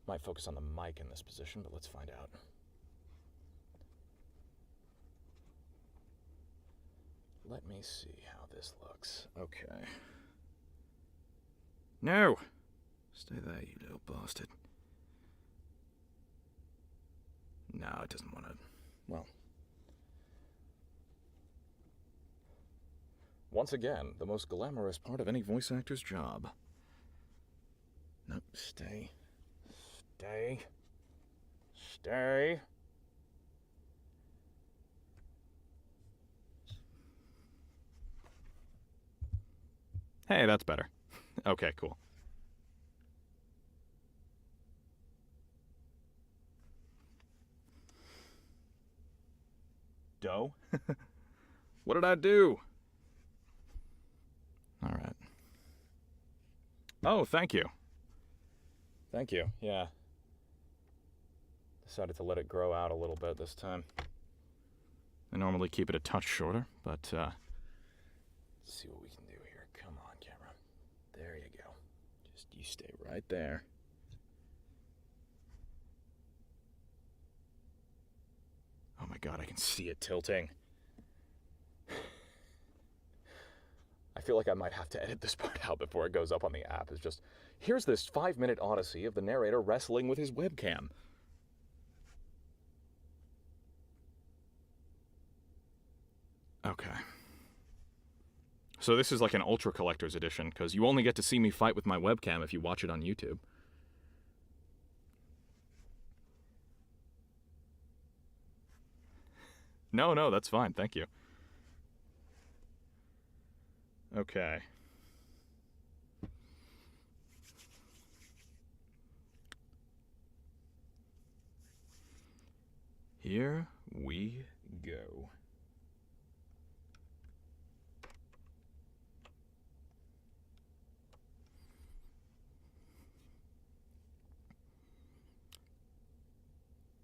Might focus on the mic in this position, but let's find out. Let me see how this looks. Okay. No! Stay there, you little bastard. No, it doesn't want to. Well. Once again, the most glamorous part of any voice actor's job. Nope, stay. Stay. Stay. Hey, that's better. Okay, cool. Dough? What did I do? All right. Oh, thank you. Thank you, yeah. Decided to let it grow out a little bit this time. I normally keep it a touch shorter, but, let's see what we can do here. Come on, camera. There you go. Just, you stay right there. Oh my god, I can see it tilting. I feel like I might have to edit this part out before it goes up on the app. It's just, here's this 5-minute odyssey of the narrator wrestling with his webcam. Okay. So this is like an ultra collector's edition, because you only get to see me fight with my webcam if you watch it on YouTube. No, that's fine, thank you. Okay. Here we go.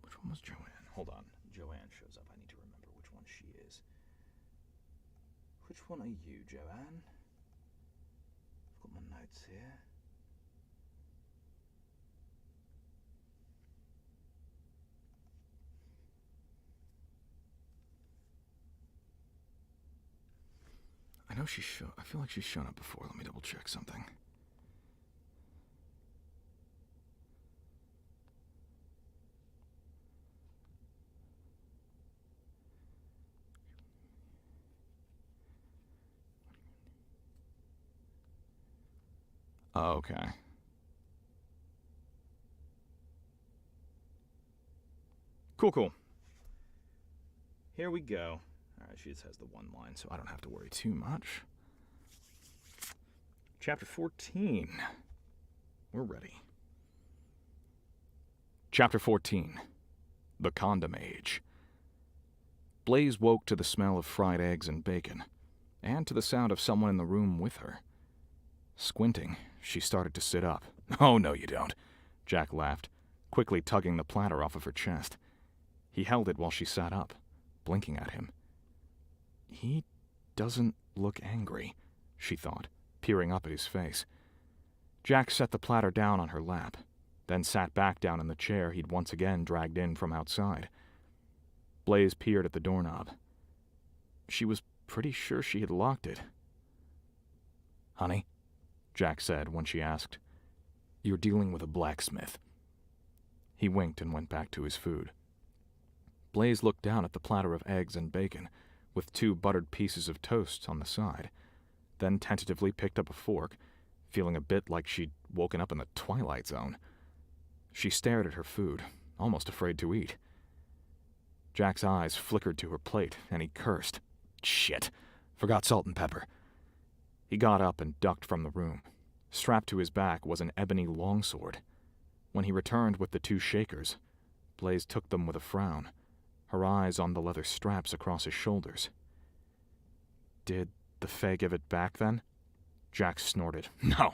Which one was Joanne? Hold on. Joanne shows up. I need to remember which one she is. Which one are you, Joanne? I've got my notes here. I know I feel like she's shown up before. Let me double check something. Oh, okay. Cool. Here we go. Alright, she just has the one line, so I don't have to worry too much. Chapter 14. We're ready. Chapter 14. The Condom Age. Blaze woke to the smell of fried eggs and bacon, and to the sound of someone in the room with her. Squinting, she started to sit up. Oh, no you don't, Jack laughed, quickly tugging the platter off of her chest. He held it while she sat up, blinking at him. He doesn't look angry, she thought, peering up at his face. Jack set the platter down on her lap, then sat back down in the chair he'd once again dragged in from outside. Blaze peered at the doorknob. She was pretty sure she had locked it. Honey? Jack said when she asked. You're dealing with a blacksmith. He winked and went back to his food. Blaze looked down at the platter of eggs and bacon, with 2 buttered pieces of toast on the side, then tentatively picked up a fork, feeling a bit like she'd woken up in the Twilight Zone. She stared at her food, almost afraid to eat. Jack's eyes flickered to her plate, and he cursed. Shit! Forgot salt and pepper. He got up and ducked from the room. Strapped to his back was an ebony longsword. When he returned with the 2 shakers, Blaze took them with a frown, her eyes on the leather straps across his shoulders. Did the Fae give it back then? Jack snorted. No.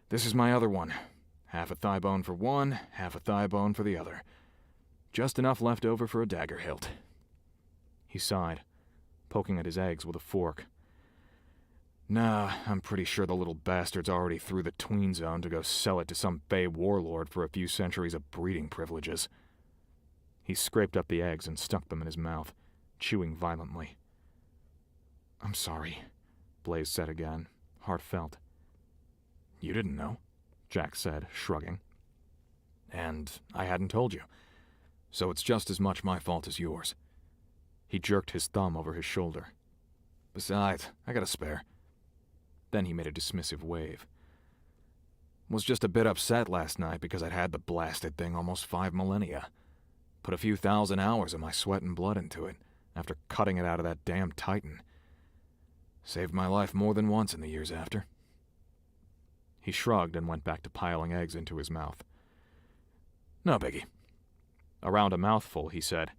This is my other one. Half a thigh bone for one, half a thigh bone for the other. Just enough left over for a dagger hilt. He sighed, poking at his eggs with a fork. Nah, I'm pretty sure the little bastard's already through the tween zone to go sell it to some Fae warlord for a few centuries of breeding privileges. He scraped up the eggs and stuck them in his mouth, chewing violently. I'm sorry, Blaze said again, heartfelt. You didn't know, Jack said, shrugging. And I hadn't told you, so it's just as much my fault as yours. He jerked his thumb over his shoulder. Besides, I got a spare. Then he made a dismissive wave. Was just a bit upset last night because I'd had the blasted thing almost 5 millennia. Put a few thousand hours of my sweat and blood into it, after cutting it out of that damn Titan. Saved my life more than once in the years after. He shrugged and went back to piling eggs into his mouth. No biggie. Around a mouthful, he said,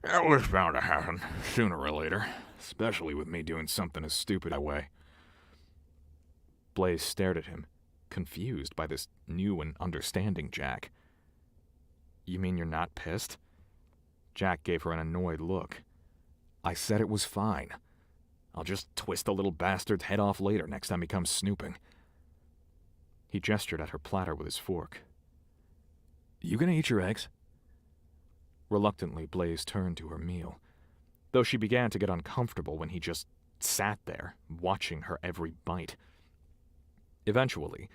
It was bound to happen, sooner or later, especially with me doing something as stupid that way. Blaze stared at him, confused by this new and understanding Jack. You mean you're not pissed? Jack gave her an annoyed look. I said it was fine. I'll just twist the little bastard's head off later next time he comes snooping. He gestured at her platter with his fork. You gonna eat your eggs? Reluctantly, Blaze turned to her meal, though she began to get uncomfortable when he just sat there, watching her every bite. Eventually,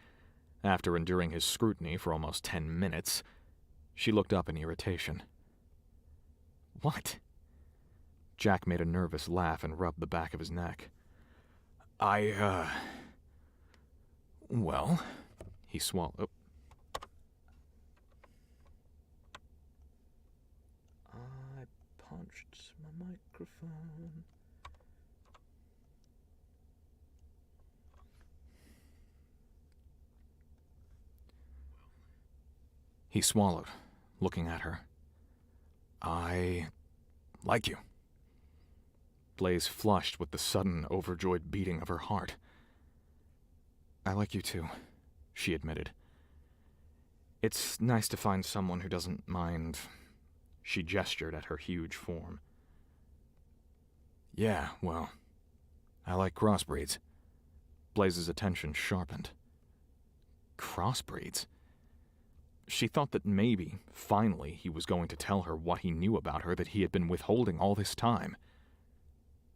after enduring his scrutiny for almost 10 minutes, she looked up in irritation. What? Jack made a nervous laugh and rubbed the back of his neck. Well, he swallowed. Oh. I punched my microphone. He swallowed, looking at her. I like you. Blaze flushed with the sudden, overjoyed beating of her heart. I like you too, she admitted. It's nice to find someone who doesn't mind. She gestured at her huge form. Yeah, well, I like crossbreeds. Blaze's attention sharpened. Crossbreeds? She thought that maybe, finally, he was going to tell her what he knew about her that he had been withholding all this time.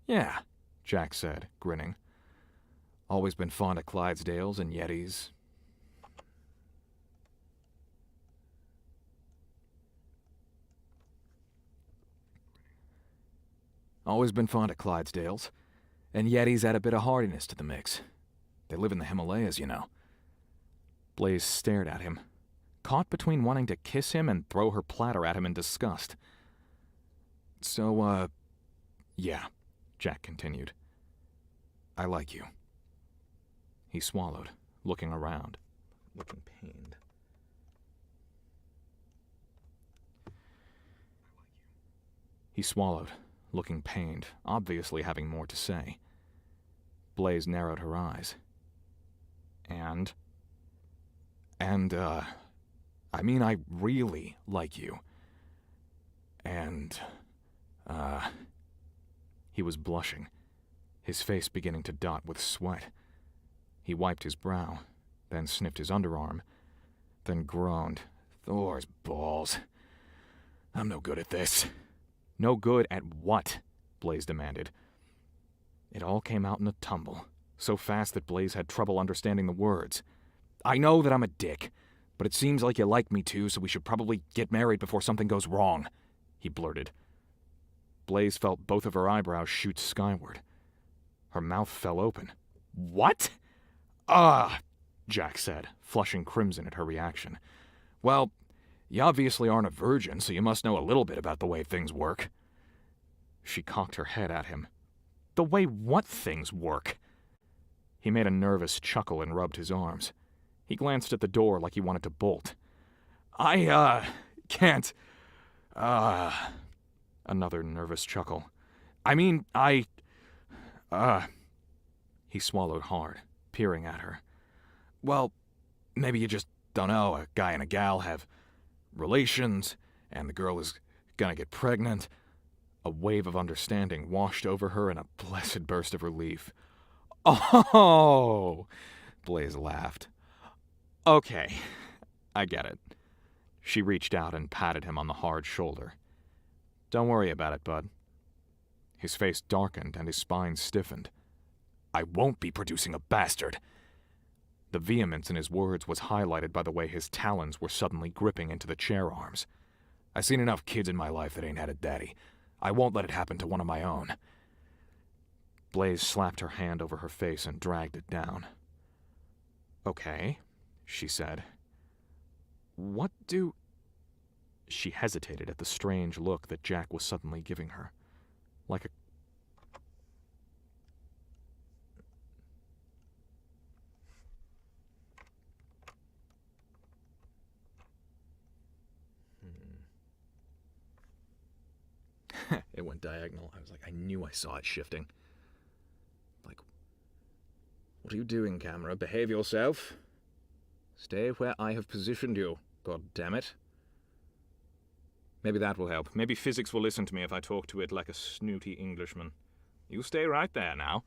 Yeah, Jack said, grinning. Always been fond of Clydesdales and Yetis. Always been fond of Clydesdales, and Yetis add a bit of hardiness to the mix. They live in the Himalayas, you know. Blaze stared at him, caught between wanting to kiss him and throw her platter at him in disgust. So, yeah, Jack continued. I like you. He swallowed, looking around, looking pained. He swallowed, looking pained, obviously having more to say. Blaze narrowed her eyes. I mean, I really like you. He was blushing, his face beginning to dot with sweat. He wiped his brow, then sniffed his underarm, then groaned. Thor's balls. I'm no good at this. No good at what? Blaze demanded. It all came out in a tumble, so fast that Blaze had trouble understanding the words. I know that I'm a dick, but it seems like you like me too, so we should probably get married before something goes wrong, he blurted. Blaze felt both of her eyebrows shoot skyward. Her mouth fell open. What? Jack said, flushing crimson at her reaction. Well, you obviously aren't a virgin, so you must know a little bit about the way things work. She cocked her head at him. The way what things work? He made a nervous chuckle and rubbed his arms. He glanced at the door like he wanted to bolt. I can't. Another nervous chuckle. I mean, He swallowed hard, peering at her. Well, maybe you just don't know. A guy and a gal have relations, and the girl is gonna get pregnant. A wave of understanding washed over her in a blessed burst of relief. Oh! Blaze laughed. Okay, I get it. She reached out and patted him on the hard shoulder. Don't worry about it, bud. His face darkened and his spine stiffened. I won't be producing a bastard. The vehemence in his words was highlighted by the way his talons were suddenly gripping into the chair arms. I've seen enough kids in my life that ain't had a daddy. I won't let it happen to one of my own. Blaze slapped her hand over her face and dragged it down. Okay, she said. What do... She hesitated at the strange look that Jack was suddenly giving her. Like a... It went diagonal. I was like, I knew I saw it shifting. Like, what are you doing, camera? Behave yourself. Stay where I have positioned you, God damn it. Maybe that will help. Maybe physics will listen to me if I talk to it like a snooty Englishman. You stay right there now.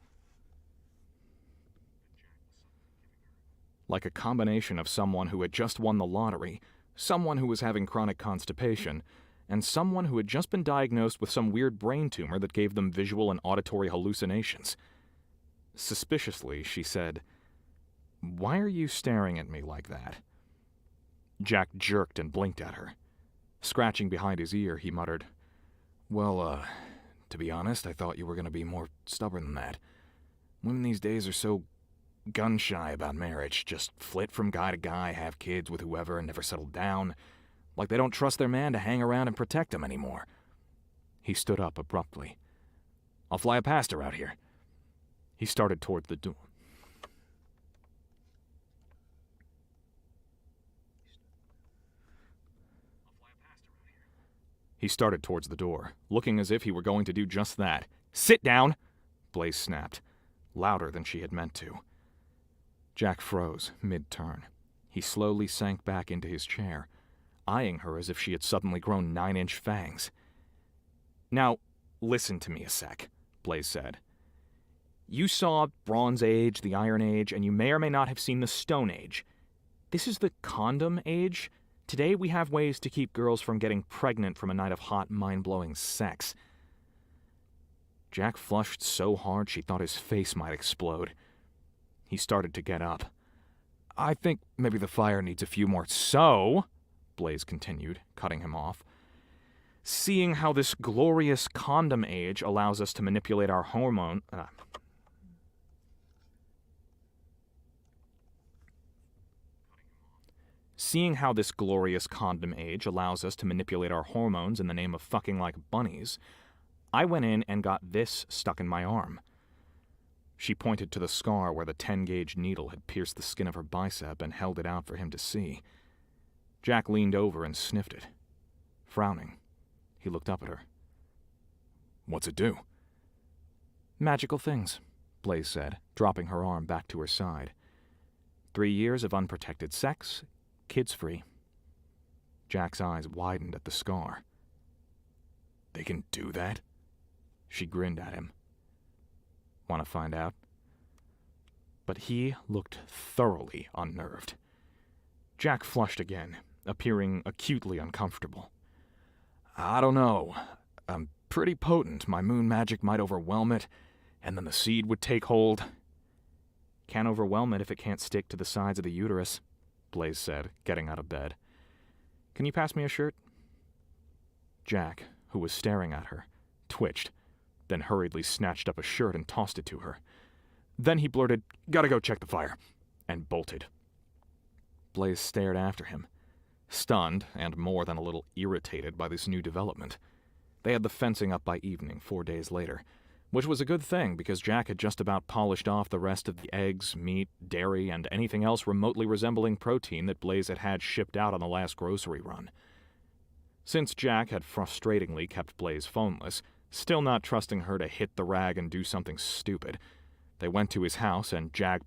Like a combination of someone who had just won the lottery, someone who was having chronic constipation, and someone who had just been diagnosed with some weird brain tumor that gave them visual and auditory hallucinations. Suspiciously, she said, "Why are you staring at me like that?" Jack jerked and blinked at her. Scratching behind his ear, he muttered, Well, to be honest, I thought you were going to be more stubborn than that. Women these days are so gun-shy about marriage, just flit from guy to guy, have kids with whoever, and never settle down. Like they don't trust their man to hang around and protect them anymore. He stood up abruptly. I'll fly a pastor out here. He started toward the door. He started towards the door, looking as if he were going to do just that. Sit down! Blaze snapped, louder than she had meant to. Jack froze, mid-turn. He slowly sank back into his chair, eyeing her as if she had suddenly grown 9-inch fangs. Now, listen to me a sec, Blaze said. You saw Bronze Age, the Iron Age, and you may or may not have seen the Stone Age. This is the condom age. Today we have ways to keep girls from getting pregnant from a night of hot, mind-blowing sex. Jack flushed so hard she thought his face might explode. He started to get up. I think maybe the fire needs a few more. So, Blaze continued, cutting him off, seeing how this glorious condom age allows us to manipulate our hormone... Seeing how this glorious condom age allows us to manipulate our hormones in the name of fucking like bunnies, I went in and got this stuck in my arm. She pointed to the scar where the 10-gauge needle had pierced the skin of her bicep and held it out for him to see. Jack leaned over and sniffed it. Frowning, he looked up at her. What's it do? Magical things, Blaze said, dropping her arm back to her side. 3 years of unprotected sex, kids free. Jack's eyes widened at the scar. They can do that? She grinned at him. Want to find out? But he looked thoroughly unnerved. Jack flushed again, appearing acutely uncomfortable. I don't know. I'm pretty potent. My moon magic might overwhelm it, and then the seed would take hold. Can't overwhelm it if it can't stick to the sides of the uterus, Blaze said, getting out of bed. Can you pass me a shirt? Jack, who was staring at her, twitched, then hurriedly snatched up a shirt and tossed it to her. Then he blurted, Gotta go check the fire, and bolted. Blaze stared after him, stunned and more than a little irritated by this new development. They had the fencing up by evening 4 days later, which was a good thing because Jack had just about polished off the rest of the eggs, meat, dairy, and anything else remotely resembling protein that Blaze had had shipped out on the last grocery run. Since Jack had frustratingly kept Blaze phoneless, still not trusting her to hit the rag and do something stupid, they went to his house and Jack.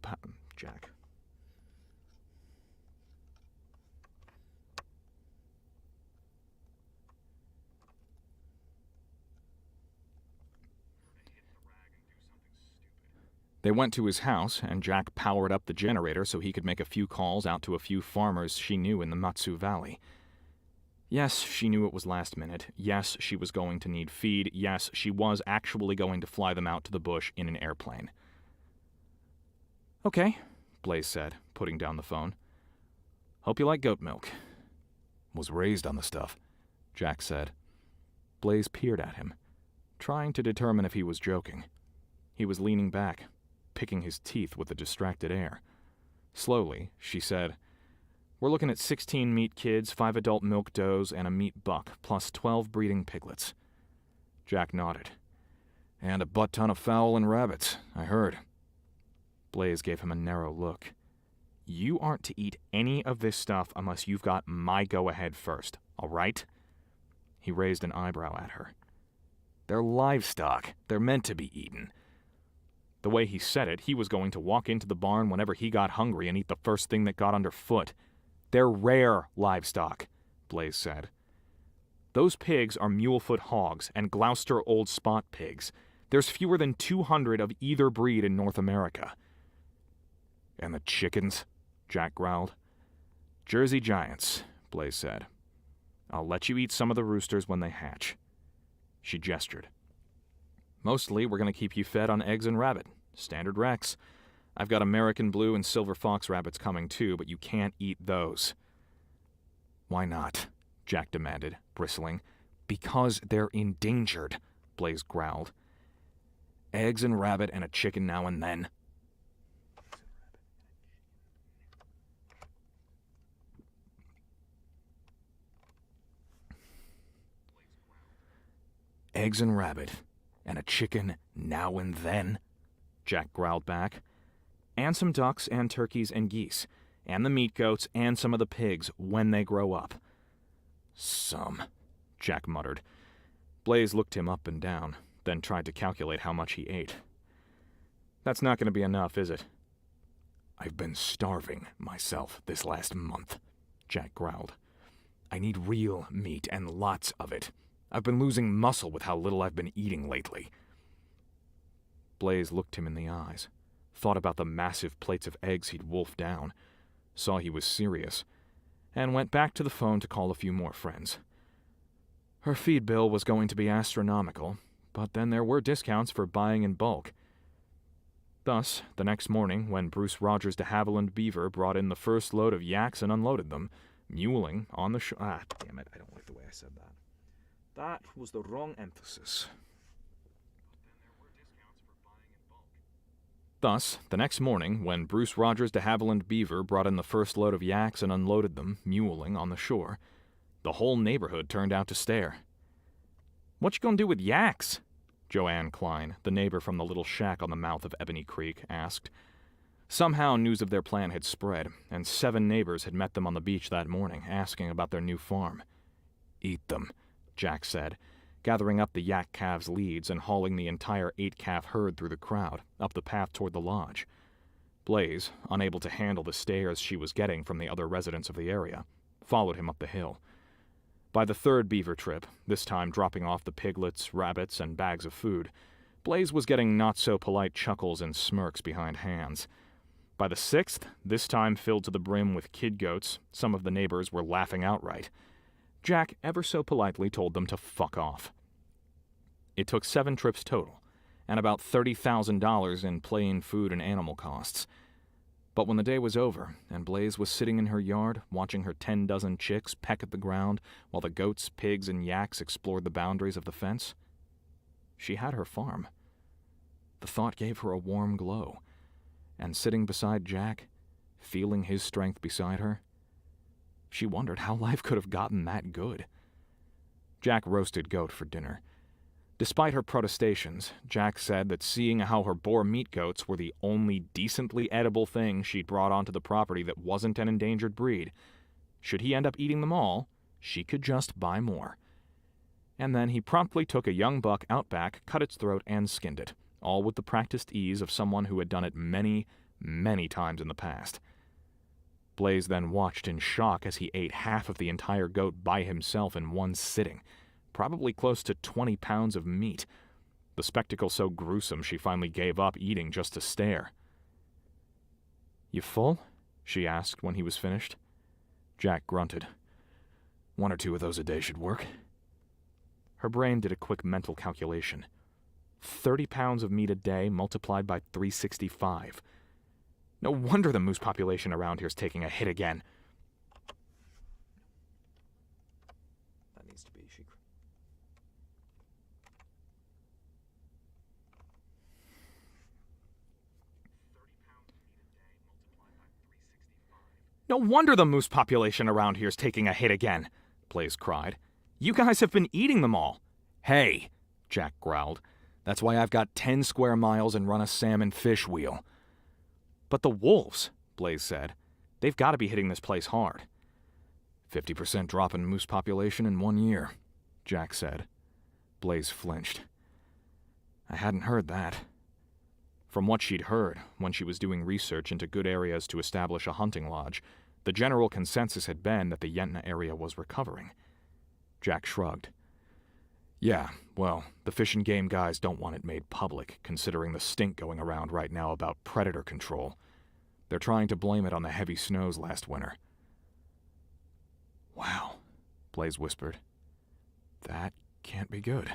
They went to his house, and Jack powered up the generator so he could make a few calls out to a few farmers she knew in the Matsu Valley. Yes, she knew it was last minute. Yes, she was going to need feed. Yes, she was actually going to fly them out to the bush in an airplane. "Okay," Blaze said, putting down the phone. "Hope you like goat milk." "Was raised on the stuff," Jack said. Blaze peered at him, trying to determine if he was joking. He was leaning back, picking his teeth with a distracted air. Slowly, she said, "We're looking at 16 meat kids, 5 adult milk does, and a meat buck, plus 12 breeding piglets." Jack nodded. "And a butt-ton of fowl and rabbits, I heard." Blaze gave him a narrow look. "You aren't to eat any of this stuff unless you've got my go-ahead first, all right?" He raised an eyebrow at her. "They're livestock. They're meant to be eaten." The way he said it, he was going to walk into the barn whenever he got hungry and eat the first thing that got underfoot. "They're rare livestock," Blaze said. "Those pigs are Mulefoot hogs and Gloucester Old Spot pigs. There's fewer than 200 of either breed in North America." "And the chickens?" Jack growled. "Jersey Giants," Blaze said. "I'll let you eat some of the roosters when they hatch." She gestured. "Mostly, we're going to keep you fed on eggs and rabbit. Standard Rex. I've got American blue and silver fox rabbits coming too, but you can't eat those." "Why not?" Jack demanded, bristling. "Because they're endangered," Blaze growled. "Eggs and rabbit and a chicken now and then." "Eggs and rabbit and a chicken now and then," Jack growled back. "And some ducks and turkeys and geese, and the meat goats and some of the pigs when they grow up." "Some," Jack muttered. Blaze looked him up and down, then tried to calculate how much he ate. "That's not going to be enough, is it?" "I've been starving myself this last month," Jack growled. "I need real meat and lots of it. I've been losing muscle with how little I've been eating lately." Blaze looked him in the eyes, thought about the massive plates of eggs he'd wolfed down, saw he was serious, and went back to the phone to call a few more friends. Her feed bill was going to be astronomical, but then there were discounts for buying in bulk. Thus, the next morning, when Bruce Rogers de Havilland Beaver brought in the first load of yaks and unloaded them, muling on the damn it, I don't like the way I said that. That was the wrong emphasis. Thus, the next morning, when Bruce Rogers de Havilland Beaver brought in the first load of yaks and unloaded them, muling on the shore, the whole neighborhood turned out to stare. "What you gonna do with yaks?" Joanne Klein, the neighbor from the little shack on the mouth of Ebony Creek, asked. Somehow news of their plan had spread, and 7 neighbors had met them on the beach that morning, asking about their new farm. "Eat them," Jack said, gathering up the yak calves' leads and hauling the entire 8-calf herd through the crowd, up the path toward the lodge. Blaze, unable to handle the stares she was getting from the other residents of the area, followed him up the hill. By the 3rd beaver trip, this time dropping off the piglets, rabbits, and bags of food, Blaze was getting not-so-polite chuckles and smirks behind hands. By the 6th, this time filled to the brim with kid goats, some of the neighbors were laughing outright. Jack ever so politely told them to fuck off. It took 7 trips total, and about $30,000 in plain food and animal costs. But when the day was over, and Blaze was sitting in her yard, watching her 10 dozen chicks peck at the ground while the goats, pigs, and yaks explored the boundaries of the fence, she had her farm. The thought gave her a warm glow, and sitting beside Jack, feeling his strength beside her, she wondered how life could have gotten that good. Jack roasted goat for dinner. Despite her protestations, Jack said that seeing how her boar meat goats were the only decently edible thing she'd brought onto the property that wasn't an endangered breed, should he end up eating them all, she could just buy more. And then he promptly took a young buck out back, cut its throat, and skinned it, all with the practiced ease of someone who had done it many, many times in the past. Blaze then watched in shock as he ate half of the entire goat by himself in one sitting, probably close to 20 pounds of meat. The spectacle so gruesome she finally gave up eating just to stare. "You full?" she asked when he was finished. Jack grunted. "1 or 2 of those a day should work." Her brain did a quick mental calculation. 30 pounds of meat a day multiplied by 365. No wonder the moose population around here is taking a hit again. That needs to be secret. No wonder the moose population around here is taking a hit again, Blaze cried. You guys have been eating them all. Hey, Jack growled. That's why I've got 10 square miles and run a salmon fish wheel. But the wolves, Blaze said. They've got to be hitting this place hard. 50% drop in moose population in 1 year, Jack said. Blaze flinched. I hadn't heard that. From what she'd heard when she was doing research into good areas to establish a hunting lodge, the general consensus had been that the Yentna area was recovering. Jack shrugged. Yeah, well, the Fish and Game guys don't want it made public, considering the stink going around right now about predator control. They're trying to blame it on the heavy snows last winter. Wow, Blaze whispered. That can't be good.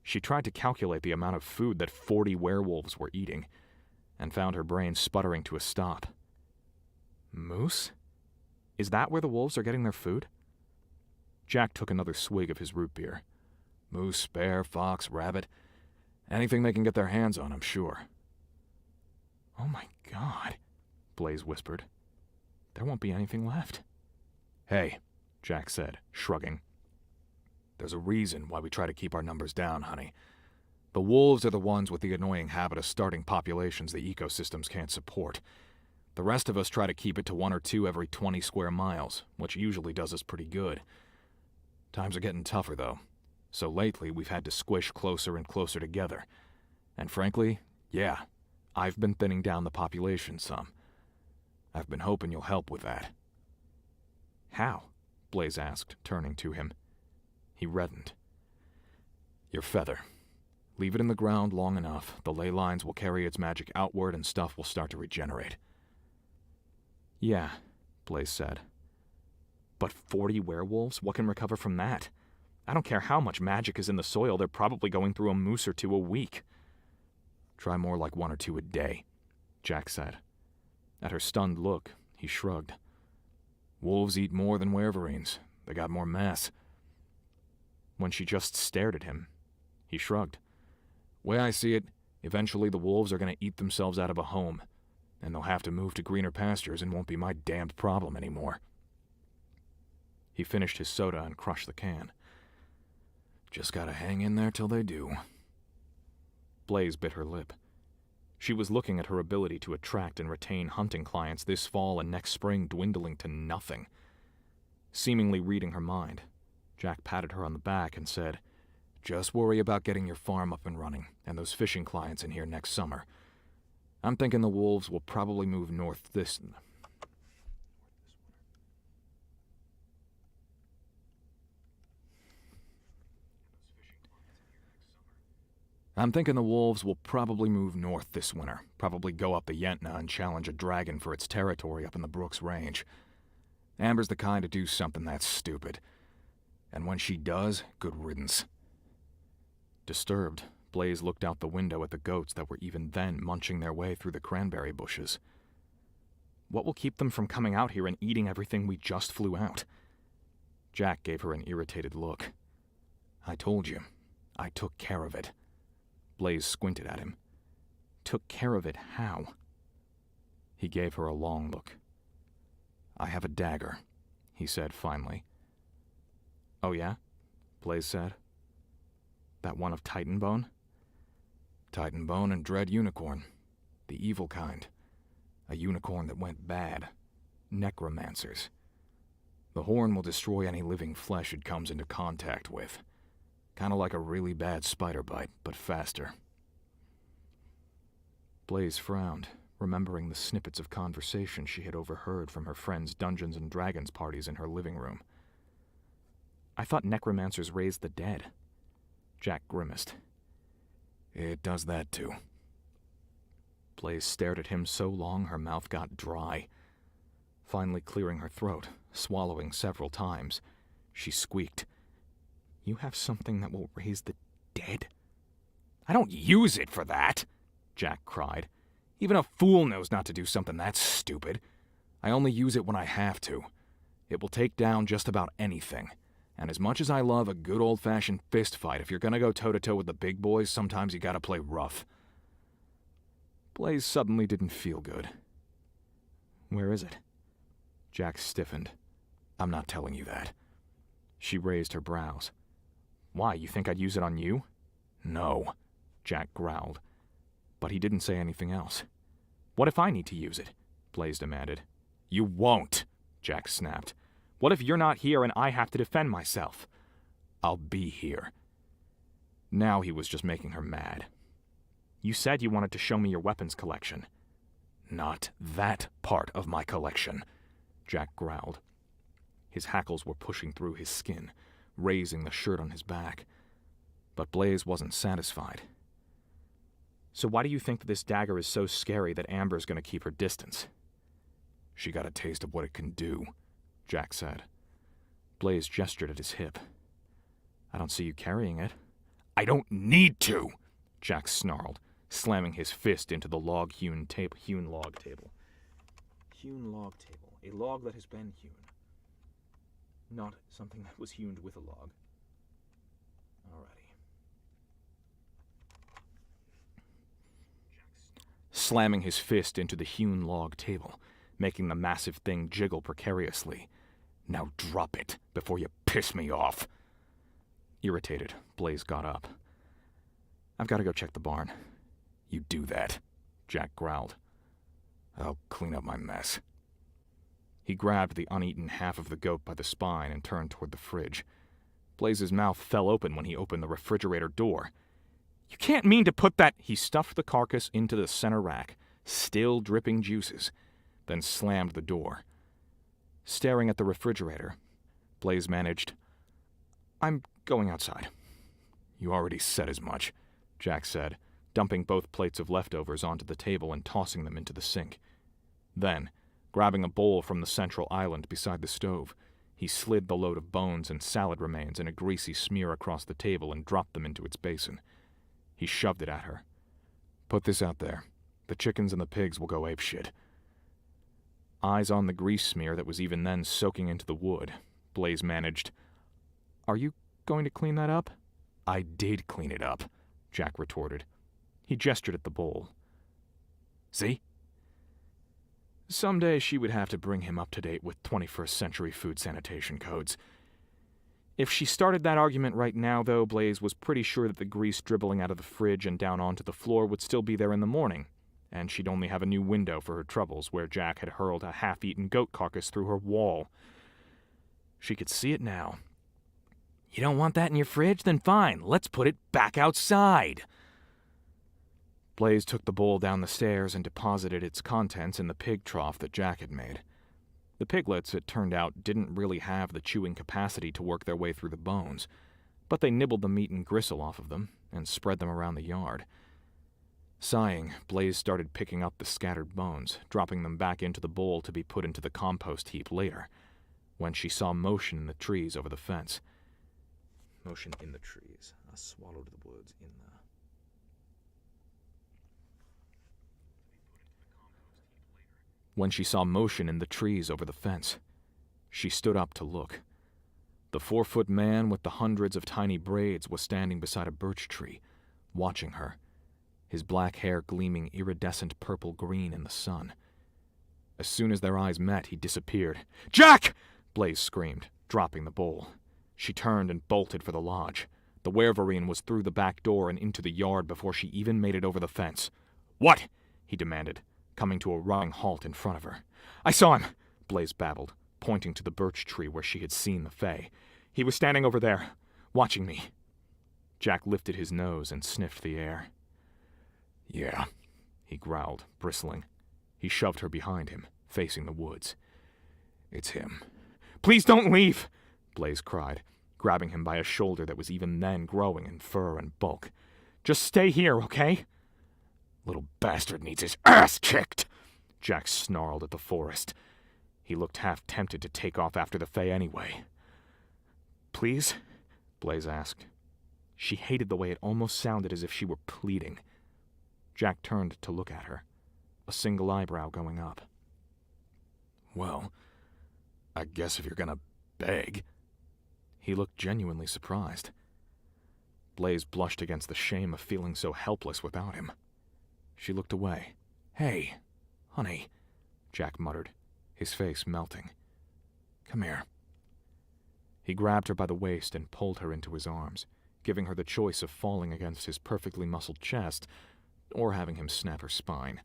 She tried to calculate the amount of food that 40 werewolves were eating, and found her brain sputtering to a stop. Moose? Is that where the wolves are getting their food? Jack took another swig of his root beer. Moose, bear, fox, rabbit. Anything they can get their hands on, I'm sure. Oh my God, Blaze whispered. There won't be anything left. Hey, Jack said, shrugging. There's a reason why we try to keep our numbers down, honey. The wolves are the ones with the annoying habit of starting populations the ecosystems can't support. The rest of us try to keep it to 1 or 2 every 20 square miles, which usually does us pretty good. Times are getting tougher, though. So lately, we've had to squish closer and closer together. And frankly, yeah, I've been thinning down the population some. I've been hoping you'll help with that. How? Blaze asked, turning to him. He reddened. Your feather. Leave it in the ground long enough, the ley lines will carry its magic outward and stuff will start to regenerate. Yeah, Blaze said. But 40 werewolves? What can recover from that? I don't care how much magic is in the soil, they're probably going through a moose or 2 a week. Try more like 1 or 2 a day, Jack said. At her stunned look, he shrugged. Wolves eat more than werverines. They got more mass. When she just stared at him, he shrugged. Way I see it, eventually the wolves are going to eat themselves out of a home, and they'll have to move to greener pastures and won't be my damned problem anymore. He finished his soda and crushed the can. Just gotta hang in there till they do. Blaze bit her lip. She was looking at her ability to attract and retain hunting clients this fall and next spring dwindling to nothing. Seemingly reading her mind, Jack patted her on the back and said, Just worry about getting your farm up and running, and those fishing clients in here next summer. I'm thinking the wolves will probably move north this... I'm thinking the wolves will probably move north this winter, probably go up the Yentna and challenge a dragon for its territory up in the Brooks Range. Amber's the kind to do something that stupid. And when she does, good riddance. Disturbed, Blaze looked out the window at the goats that were even then munching their way through the cranberry bushes. What will keep them from coming out here and eating everything we just flew out? Jack gave her an irritated look. I told you, I took care of it. Blaze squinted at him. Took care of it how? He gave her a long look. I have a dagger, he said finally. Oh yeah? Blaze said. That one of Titan Bone? Titan Bone and Dread Unicorn. The evil kind. A unicorn that went bad. Necromancers. The horn will destroy any living flesh it comes into contact with. Kind of like a really bad spider bite, but faster. Blaze frowned, remembering the snippets of conversation she had overheard from her friends' Dungeons and Dragons parties in her living room. I thought necromancers raised the dead. Jack grimaced. It does that too. Blaze stared at him so long her mouth got dry. Finally clearing her throat, swallowing several times, she squeaked. You have something that will raise the dead? I don't use it for that, Jack cried. Even a fool knows not to do something that stupid. I only use it when I have to. It will take down just about anything. And as much as I love a good old-fashioned fist fight, if you're gonna go toe-to-toe with the big boys, sometimes you gotta play rough. Blaze suddenly didn't feel good. Where is it? Jack stiffened. I'm not telling you that. She raised her brows. Why, you think I'd use it on you? No, Jack growled. But he didn't say anything else. What if I need to use it? Blaze demanded. You won't, Jack snapped. What if you're not here and I have to defend myself? I'll be here. Now he was just making her mad. You said you wanted to show me your weapons collection. Not that part of my collection, Jack growled. His hackles were pushing through his skin, raising the shirt on his back. But Blaze wasn't satisfied. So why do you think that this dagger is so scary that Amber's going to keep her distance? She got a taste of what it can do, Jack said. Blaze gestured at his hip. I don't see you carrying it. I don't need to, Jack snarled, slamming his fist into the hewn log table. Hewn log table. A log that has been hewn. Not something that was hewn with a log. Alrighty. Slamming his fist into the hewn log table, making the massive thing jiggle precariously. Now drop it before you piss me off. Irritated, Blaze got up. I've got to go check the barn. You do that, Jack growled. I'll clean up my mess. He grabbed the uneaten half of the goat by the spine and turned toward the fridge. Blaze's mouth fell open when he opened the refrigerator door. You can't mean to put that... He stuffed the carcass into the center rack, still dripping juices, then slammed the door. Staring at the refrigerator, Blaze managed, I'm going outside. You already said as much, Jack said, dumping both plates of leftovers onto the table and tossing them into the sink. Then, grabbing a bowl from the central island beside the stove, he slid the load of bones and salad remains in a greasy smear across the table and dropped them into its basin. He shoved it at her. Put this out there. The chickens and the pigs will go apeshit. Eyes on the grease smear that was even then soaking into the wood, Blaze managed, Are you going to clean that up? I did clean it up, Jack retorted. He gestured at the bowl. See? Someday she would have to bring him up to date with 21st century food sanitation codes. If she started that argument right now, though, Blaze was pretty sure that the grease dribbling out of the fridge and down onto the floor would still be there in the morning, and she'd only have a new window for her troubles where Jack had hurled a half-eaten goat carcass through her wall. She could see it now. You don't want that in your fridge? Then fine, let's put it back outside. Blaze took the bowl down the stairs and deposited its contents in the pig trough that Jack had made. The piglets, it turned out, didn't really have the chewing capacity to work their way through the bones, but they nibbled the meat and gristle off of them and spread them around the yard. Sighing, Blaze started picking up the scattered bones, dropping them back into the bowl to be put into the compost heap later, when she saw motion in the trees over the fence. Motion in the trees. I swallowed the words in the... When she saw motion in the trees over the fence, she stood up to look. The 4-foot man with the hundreds of tiny braids was standing beside a birch tree, watching her, his black hair gleaming iridescent purple-green in the sun. As soon as their eyes met, he disappeared. Jack! Blaze screamed, dropping the bowl. She turned and bolted for the lodge. The werewolf was through the back door and into the yard before she even made it over the fence. What? He demanded, coming to a running halt in front of her. I saw him, Blaze babbled, pointing to the birch tree where she had seen the Fae. "He was standing over there, watching me." Jack lifted his nose and sniffed the air. "Yeah," he growled, bristling. He shoved her behind him, facing the woods. "It's him." "Please don't leave!" Blaze cried, grabbing him by a shoulder that was even then growing in fur and bulk. "Just stay here, okay?" "Little bastard needs his ass kicked!" Jack snarled at the forest. He looked half tempted to take off after the Fae anyway. "Please?" Blaze asked. She hated the way it almost sounded as if she were pleading. Jack turned to look at her, a single eyebrow going up. "Well, I guess if you're gonna beg." He looked genuinely surprised. Blaze blushed against the shame of feeling so helpless without him. She looked away. "Hey, honey," Jack muttered, his face melting. "Come here." He grabbed her by the waist and pulled her into his arms, giving her the choice of falling against his perfectly muscled chest or having him snap her spine.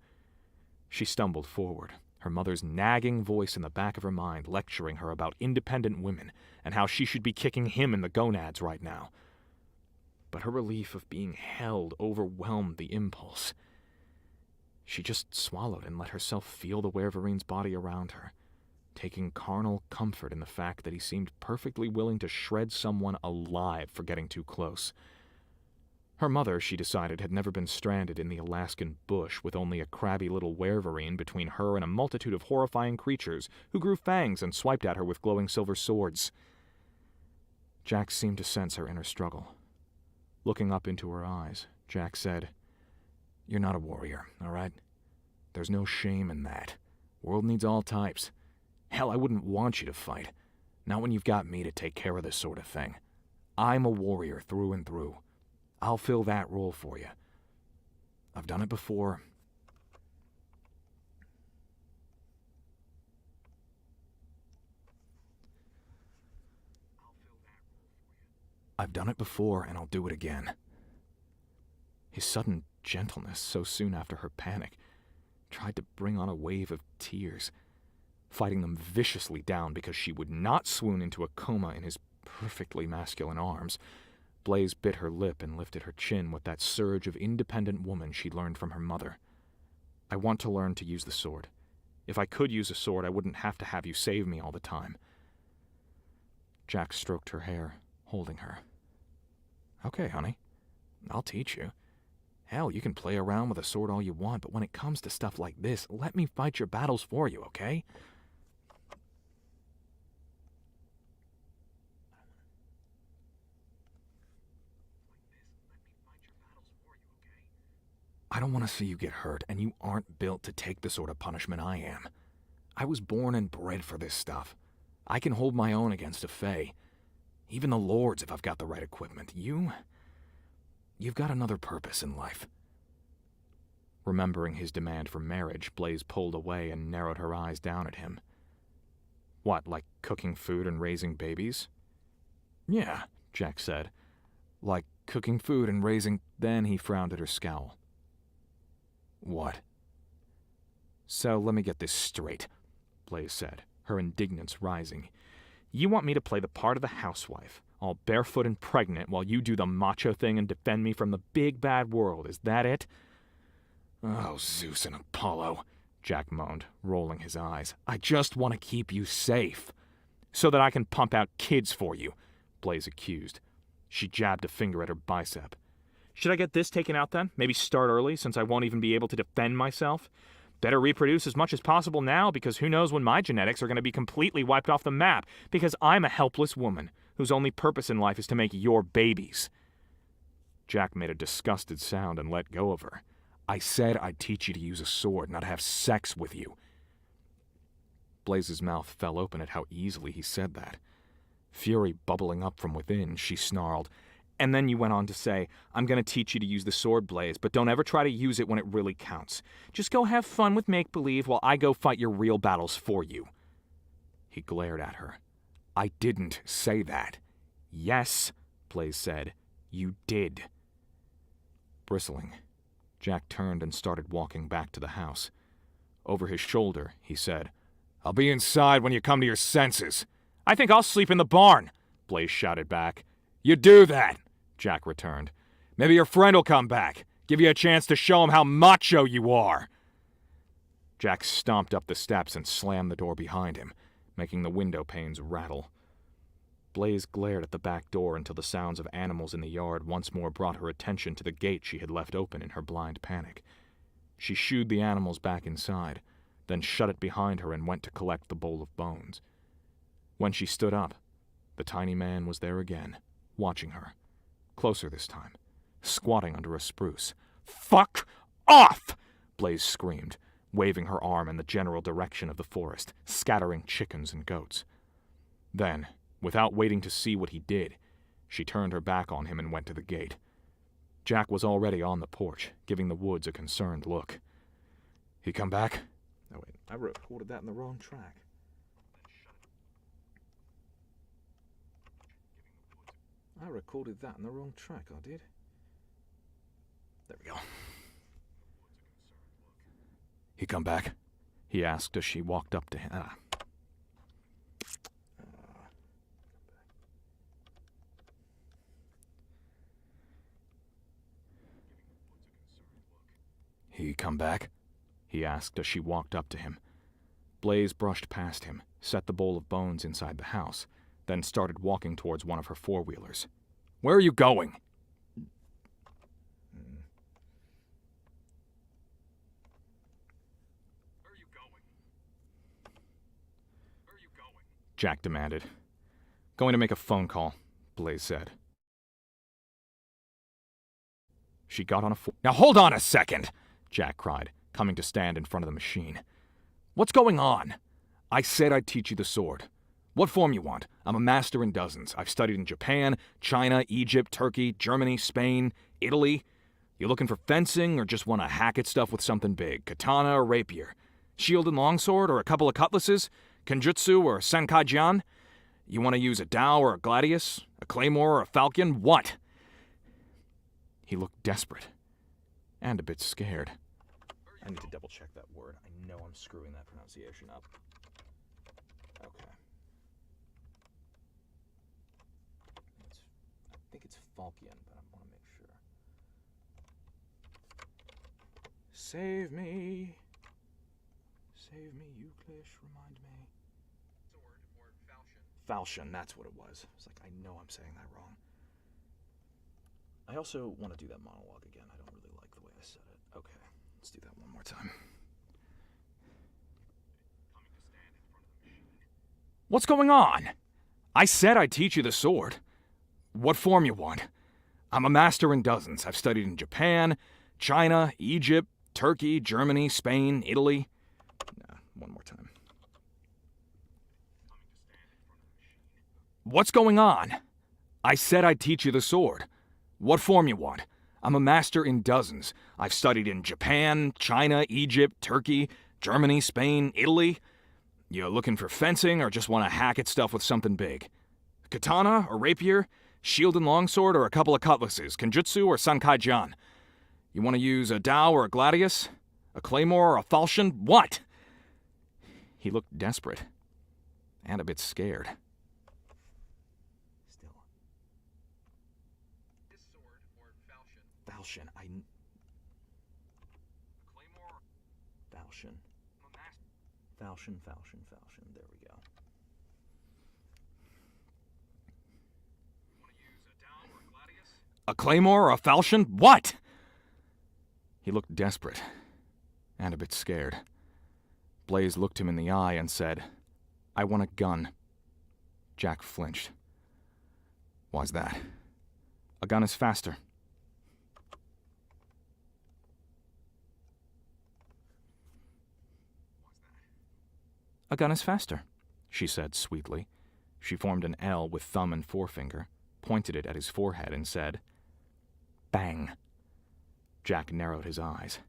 She stumbled forward, her mother's nagging voice in the back of her mind lecturing her about independent women and how she should be kicking him in the gonads right now. But her relief of being held overwhelmed the impulse. She just swallowed and let herself feel the Wereverine's body around her, taking carnal comfort in the fact that he seemed perfectly willing to shred someone alive for getting too close. Her mother, she decided, had never been stranded in the Alaskan bush with only a crabby little Wereverine between her and a multitude of horrifying creatures who grew fangs and swiped at her with glowing silver swords. Jack seemed to sense her inner struggle. Looking up into her eyes, Jack said, "You're not a warrior, all right? There's no shame in that. World needs all types. Hell, I wouldn't want you to fight. Not when you've got me to take care of this sort of thing. I'm a warrior through and through. I'll fill that role for you. I've done it before. And I'll do it again." His sudden gentleness, so soon after her panic, tried to bring on a wave of tears, fighting them viciously down because she would not swoon into a coma in his perfectly masculine arms. Blaze bit her lip and lifted her chin with that surge of independent woman she'd learned from her mother. "I want to learn to use the sword. If I could use a sword, I wouldn't have to have you save me all the time." Jack stroked her hair, holding her. "Okay, honey. I'll teach you. Hell, you can play around with a sword all you want, but when it comes to stuff like this, let me fight your battles for you, okay?" "I don't want to see you get hurt, and you aren't built to take the sort of punishment I am. I was born and bred for this stuff. I can hold my own against a Fae. Even the Lords if I've got the right equipment. You've got another purpose in life." Remembering his demand for marriage, Blaze pulled away and narrowed her eyes down at him. "What, like cooking food and raising babies?" "Yeah," Jack said. "Like cooking food and raising—" Then he frowned at her scowl. "What?" "So let me get this straight," Blaze said, her indignance rising. "You want me to play the part of the housewife, all barefoot and pregnant, while you do the macho thing and defend me from the big bad world, is that it?" "Oh, Zeus and Apollo," Jack moaned, rolling his eyes. "I just want to keep you safe." "So that I can pump out kids for you," Blaze accused. She jabbed a finger at her bicep. "Should I get this taken out then? Maybe start early, since I won't even be able to defend myself? Better reproduce as much as possible now, because who knows when my genetics are going to be completely wiped off the map, because I'm a helpless woman, whose only purpose in life is to make your babies." Jack made a disgusted sound and let go of her. "I said I'd teach you to use a sword, not have sex with you." Blaze's mouth fell open at how easily he said that. Fury bubbling up from within, she snarled, "And then you went on to say, 'I'm going to teach you to use the sword, Blaze, but don't ever try to use it when it really counts. Just go have fun with make-believe while I go fight your real battles for you.'" He glared at her. "I didn't say that." "Yes," Blaze said. "You did." Bristling, Jack turned and started walking back to the house. Over his shoulder, he said, I'll be inside when you come to your senses. I think I'll sleep in the barn, Blaze shouted back. You do that, Jack returned. Maybe your friend will come back, give you a chance to show him how macho you are. Jack stomped up the steps and slammed the door behind him, making the window panes rattle. Blaze glared at the back door until the sounds of animals in the yard once more brought her attention to the gate she had left open in her blind panic. She shooed the animals back inside, then shut it behind her and went to collect the bowl of bones. When she stood up, the tiny man was there again, watching her. Closer this time, squatting under a spruce. "Fuck off!" Blaze screamed, waving her arm in the general direction of the forest, scattering chickens and goats. Then, without waiting to see what he did, she turned her back on him and went to the gate. Jack was already on the porch, giving the woods a concerned look. He come back? Oh wait, I recorded that in the wrong track. I recorded that in the wrong track, I did. There we go. He come back? He asked as she walked up to him. He come back? He asked as she walked up to him. Blaze brushed past him, set the bowl of bones inside the house, then started walking towards one of her four-wheelers. Where are you going? Jack demanded. Going to make a phone call, Blaze said. She got on a Now hold on a second, Jack cried, coming to stand in front of the machine. What's going on? I said I'd teach you the sword. What form you want? I'm a master in dozens. I've studied in Japan, China, Egypt, Turkey, Germany, Spain, Italy. You looking for fencing or just want to hack at stuff with something big? Katana or rapier? Shield and longsword or a couple of cutlasses? Kenjutsu or Senkaijian? You want to use a dao or a gladius? A claymore or a falcon? What? He looked desperate and a bit scared. I need to double check that word. I know I'm screwing that pronunciation up. Okay. I think it's Falkian, but I want to make sure. Save me. Save me, Euclid, remind me. Sword or falchion. Falchion, that's what it was. It's like, I know I'm saying that wrong. I also want to do that monologue again. I don't really like the way I said it. Okay, let's do that one more time. What's going on? I said I'd teach you the sword. What form you want? I'm a master in dozens. I've studied in Japan, China, Egypt, Turkey, Germany, Spain, Italy. One more time. What's going on? I said I'd teach you the sword. What form you want? I'm a master in dozens. I've studied in Japan, China, Egypt, Turkey, Germany, Spain, Italy. You looking for fencing or just want to hack at stuff with something big? Katana or rapier? Shield and longsword or a couple of cutlasses? Kenjutsu or Senkaijian? You want to use a dao or a gladius? A claymore or a falchion? What? He looked desperate and a bit scared. Still. This sword or falchion? Falchion. Claymore. Falchion. Falchion. There we go. Want to use a dao or a gladius? A claymore or a falchion? What? He looked desperate and a bit scared. Blaze looked him in the eye and said, I want a gun. Jack flinched. Why's that? A gun is faster. A gun is faster, she said sweetly. She formed an L with thumb and forefinger, pointed it at his forehead, and said, Bang. Jack narrowed his eyes.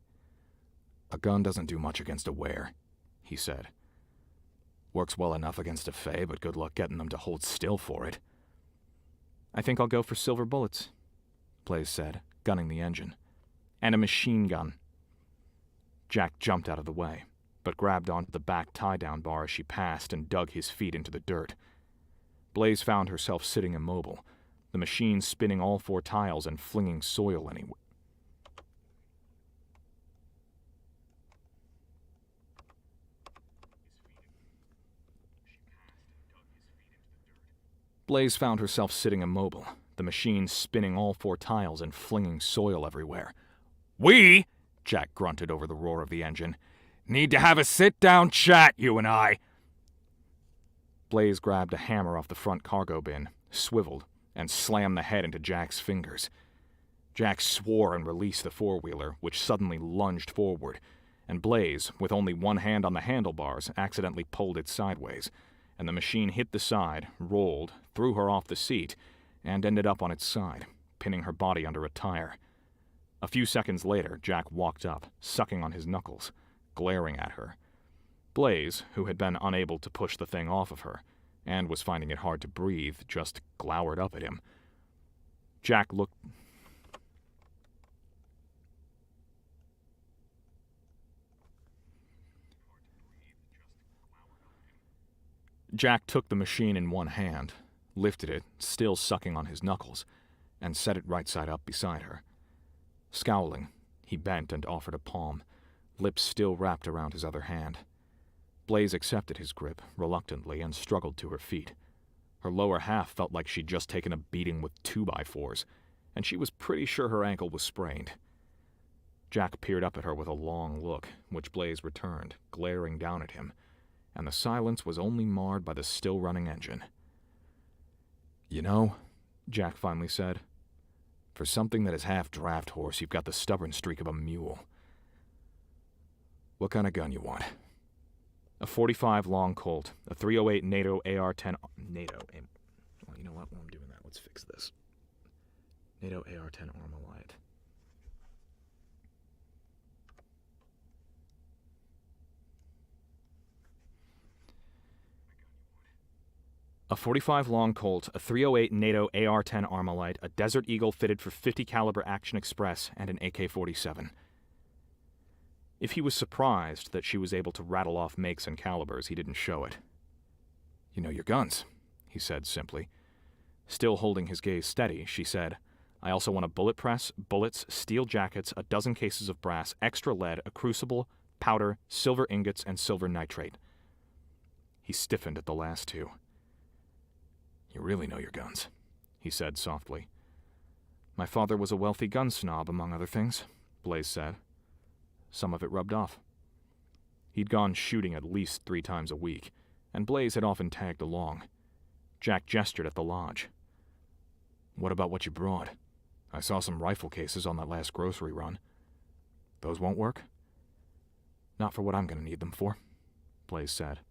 A gun doesn't do much against a were, he said. Works well enough against a fae, but good luck getting them to hold still for it. I think I'll go for silver bullets, Blaze said, gunning the engine. And a machine gun. Jack jumped out of the way, but grabbed onto the back tie-down bar as she passed and dug his feet into the dirt. Blaze found herself sitting immobile, the machine spinning all 4 tiles and flinging soil anywhere. Blaze found herself sitting immobile, the machine spinning all 4 tiles and flinging soil everywhere. "We," Jack grunted over the roar of the engine, "need to have a sit-down chat, you and I." Blaze grabbed a hammer off the front cargo bin, swiveled, and slammed the head into Jack's fingers. Jack swore and released the four-wheeler, which suddenly lunged forward, and Blaze, with only one hand on the handlebars, accidentally pulled it sideways, and the machine hit the side, rolled, threw her off the seat, and ended up on its side, pinning her body under a tire. A few seconds later, Jack walked up, sucking on his knuckles, glaring at her. Blaze, who had been unable to push the thing off of her, and was finding it hard to breathe, just glowered up at him. Jack took the machine in one hand, lifted it, still sucking on his knuckles, and set it right side up beside her. Scowling, he bent and offered a palm, lips still wrapped around his other hand. Blaze accepted his grip, reluctantly, and struggled to her feet. Her lower half felt like she'd just taken a beating with 2x4s, and she was pretty sure her ankle was sprained. Jack peered up at her with a long look, which Blaze returned, glaring down at him, and the silence was only marred by the still-running engine. "You know," Jack finally said, "for something that is half draft horse, you've got the stubborn streak of a mule. What kind of gun you want?" "A .45 long Colt, a .308 NATO AR-10... Well, you know what? While I'm doing that, let's fix this. NATO AR-10 Armalite. A .45 long Colt, a .308 NATO AR-10 Armalite, a Desert Eagle fitted for .50 caliber Action Express, and an AK-47. If he was surprised that she was able to rattle off makes and calibers, he didn't show it. "You know your guns," he said simply. Still holding his gaze steady, she said, "I also want a bullet press, bullets, steel jackets, a dozen cases of brass, extra lead, a crucible, powder, silver ingots, and silver nitrate." He stiffened at the last 2. "You really know your guns," he said softly. "My father was a wealthy gun snob, among other things," Blaze said. Some of it rubbed off. He'd gone shooting at least 3 times a week, and Blaze had often tagged along. Jack gestured at the lodge. "What about what you brought? I saw some rifle cases on that last grocery run. Those won't work?" "Not for what I'm going to need them for," Blaze said.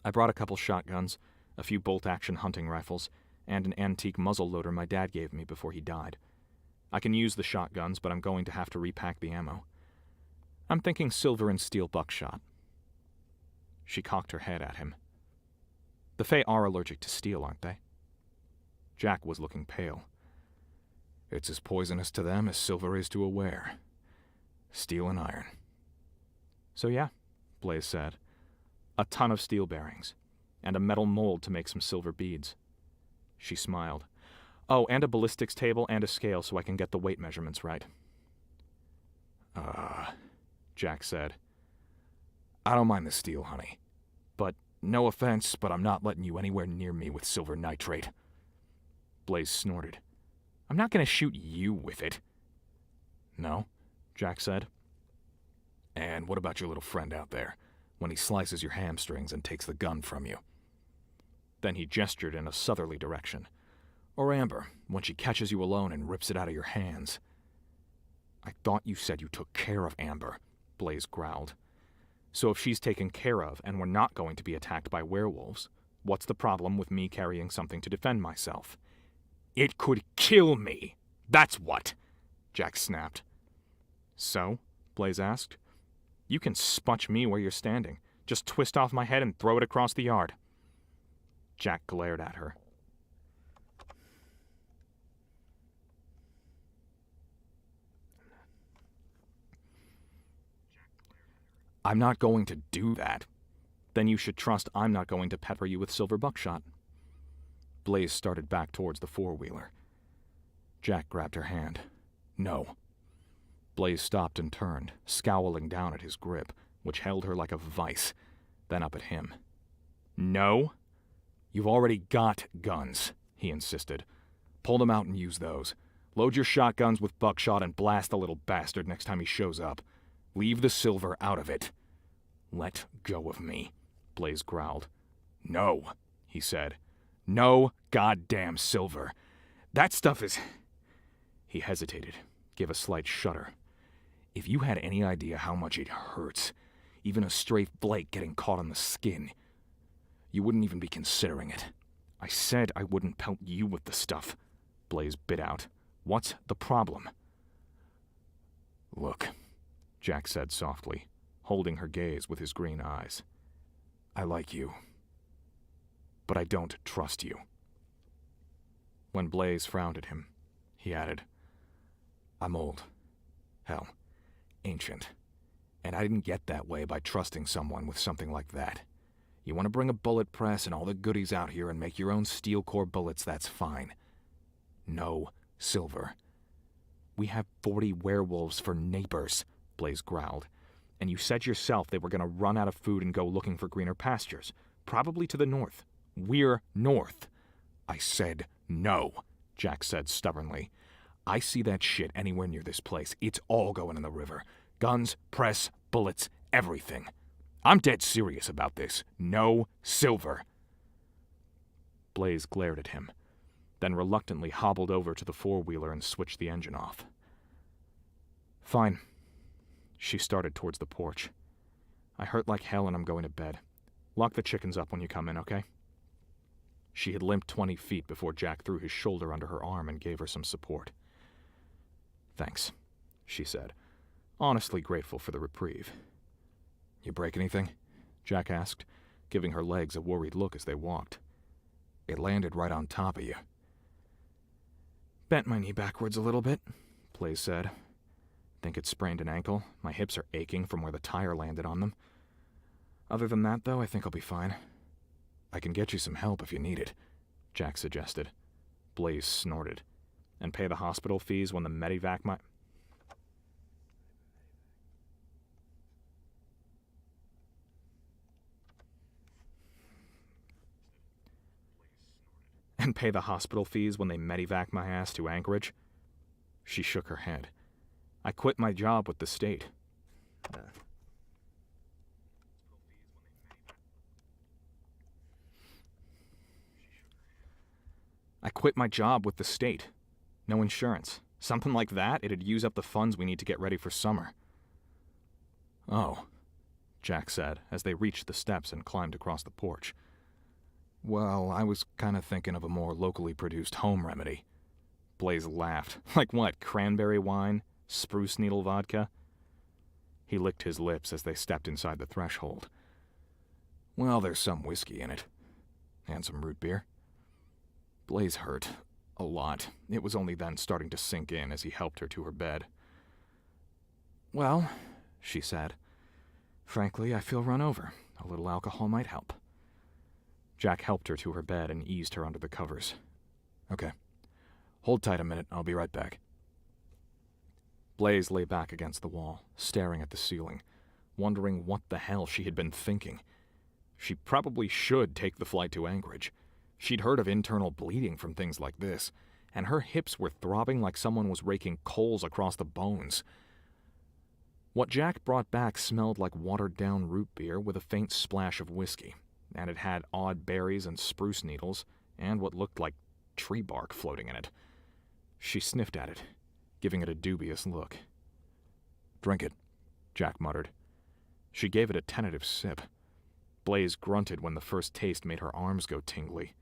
"I brought a couple shotguns, a few bolt-action hunting rifles, and an antique muzzle-loader my dad gave me before he died. I can use the shotguns, but I'm going to have to repack the ammo. I'm thinking silver and steel buckshot." She cocked her head at him. "The Fae are allergic to steel, aren't they?" Jack was looking pale. "It's as poisonous to them as silver is to a were. Steel and iron." "So yeah," Blaze said. "A ton of steel bearings, and a metal mold to make some silver beads." She smiled. "Oh, and a ballistics table and a scale so I can get the weight measurements right." Jack said. "I don't mind the steel, honey. But, no offense, but I'm not letting you anywhere near me with silver nitrate." Blaze snorted. "I'm not going to shoot you with it." "No," Jack said. "And what about your little friend out there, when he slices your hamstrings and takes the gun from you?" Then he gestured in a southerly direction. "Or Amber, when she catches you alone and rips it out of your hands." "I thought you said you took care of Amber," Blaze growled. "So if she's taken care of and we're not going to be attacked by werewolves, what's the problem with me carrying something to defend myself?" "It could kill me, that's what," Jack snapped. "So?" Blaze asked. "You can spunch me where you're standing. Just twist off my head and throw it across the yard." Jack glared at her. I'm not going to do that. Then you should trust I'm not going to pepper you with silver buckshot. Blaze started back towards the four-wheeler. Jack grabbed her hand. No. Blaze stopped and turned, scowling down at his grip, which held her like a vice, then up at him. No? You've already got guns, he insisted. Pull them out and use those. Load your shotguns with buckshot and blast the little bastard next time he shows up. Leave the silver out of it. Let go of me, Blaze growled. No, he said. No goddamn silver. That stuff is... He hesitated, gave a slight shudder. If you had any idea how much it hurts, even a stray flake getting caught on the skin, you wouldn't even be considering it. I said I wouldn't pelt you with the stuff, Blaze bit out. What's the problem? Look, Jack said softly, holding her gaze with his green eyes. I like you, but I don't trust you. When Blaze frowned at him, he added, I'm old. Hell, ancient. And I didn't get that way by trusting someone with something like that. You want to bring a bullet press and all the goodies out here and make your own steel core bullets, that's fine. No silver. We have 40 werewolves for neighbors, Blaze growled. And you said yourself they were going to run out of food and go looking for greener pastures. Probably to the north. We're north. I said no, Jack said stubbornly. I see that shit anywhere near this place. It's all going in the river. Guns, press, bullets, everything. I'm dead serious about this. No silver. Blaze glared at him, then reluctantly hobbled over to the four-wheeler and switched the engine off. Fine. She started towards the porch. I hurt like hell and I'm going to bed. Lock the chickens up when you come in, okay? She had limped 20 feet before Jack threw his shoulder under her arm and gave her some support. Thanks, she said, honestly grateful for the reprieve. You break anything? Jack asked, giving her legs a worried look as they walked. It landed right on top of you. Bent my knee backwards a little bit, Blaze said. Think it sprained an ankle. My hips are aching from where the tire landed on them. Other than that, though, I think I'll be fine. I can get you some help if you need it, Jack suggested. Blaze snorted. And pay the hospital fees when the medevac might... And pay the hospital fees when they medevac my ass to Anchorage? She shook her head. I quit my job with the state. I quit my job with the state. No insurance. Something like that, it'd use up the funds we need to get ready for summer. Oh, Jack said, as they reached the steps and climbed across the porch. Well, I was kind of thinking of a more locally produced home remedy. Blaze laughed. Like what, cranberry wine? Spruce needle vodka? He licked his lips as they stepped inside the threshold. Well, there's some whiskey in it. And some root beer. Blaze hurt. A lot. It was only then starting to sink in as he helped her to her bed. Well, she said. Frankly, I feel run over. A little alcohol might help. Jack helped her to her bed and eased her under the covers. Okay. Hold tight a minute. I'll be right back. Blaze lay back against the wall, staring at the ceiling, wondering what the hell she had been thinking. She probably should take the flight to Anchorage. She'd heard of internal bleeding from things like this, and her hips were throbbing like someone was raking coals across the bones. What Jack brought back smelled like watered-down root beer with a faint splash of whiskey, and it had odd berries and spruce needles, and what looked like tree bark floating in it. She sniffed at it, giving it a dubious look. Drink it, Jack muttered. She gave it a tentative sip. Blaze grunted when the first taste made her arms go tingly.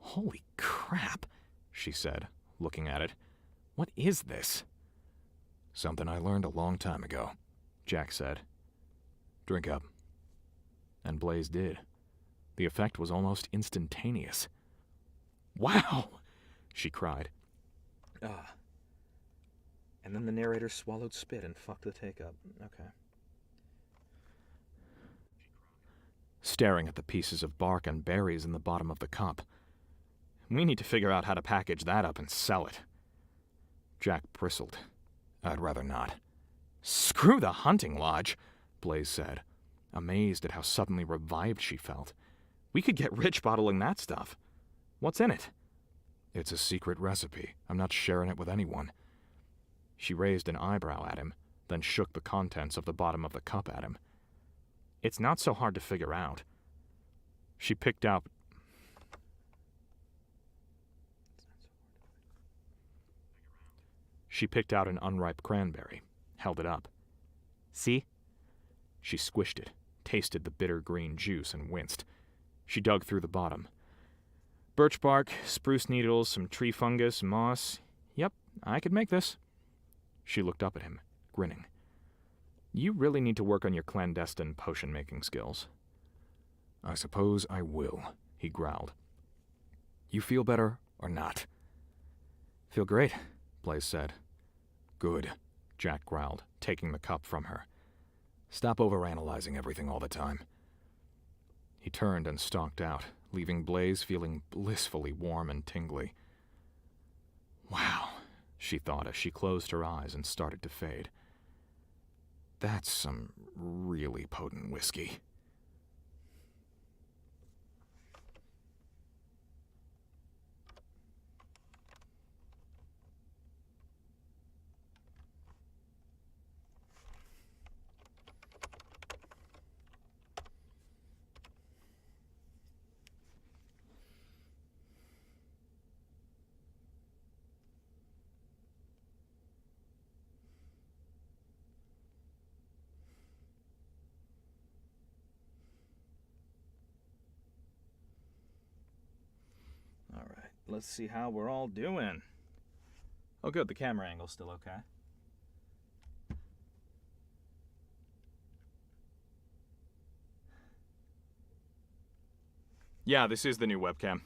Holy crap, she said, looking at it. What is this? Something I learned a long time ago, Jack said. Drink up. And Blaze did. The effect was almost instantaneous. Wow, she cried. And then the narrator swallowed spit and fucked the take up. Okay. staring at the pieces of bark and berries in the bottom of the cup. We need to figure out how to package that up and sell it. Jack bristled. I'd rather not. Screw the hunting lodge, Blaze said, amazed at how suddenly revived she felt. We could get rich bottling that stuff. What's in it? It's a secret recipe. I'm not sharing it with anyone. She raised an eyebrow at him, then shook the contents of the bottom of the cup at him. It's not so hard to figure out. She picked out... She picked out an unripe cranberry, held it up. See? She squished it, tasted the bitter green juice, and winced. She dug through the bottom. Birch bark, spruce needles, some tree fungus, moss. Yep, I could make this. She looked up at him, grinning. You really need to work on your clandestine potion-making skills. I suppose I will, he growled. You feel better or not? Feel great, Blaze said. Good, Jack growled, taking the cup from her. Stop overanalyzing everything all the time. He turned and stalked out, leaving Blaze feeling blissfully warm and tingly. Wow, she thought as she closed her eyes and started to fade. That's some really potent whiskey. Alright, let's see how we're all doing. Oh good, the camera angle's still okay. Yeah, this is the new webcam.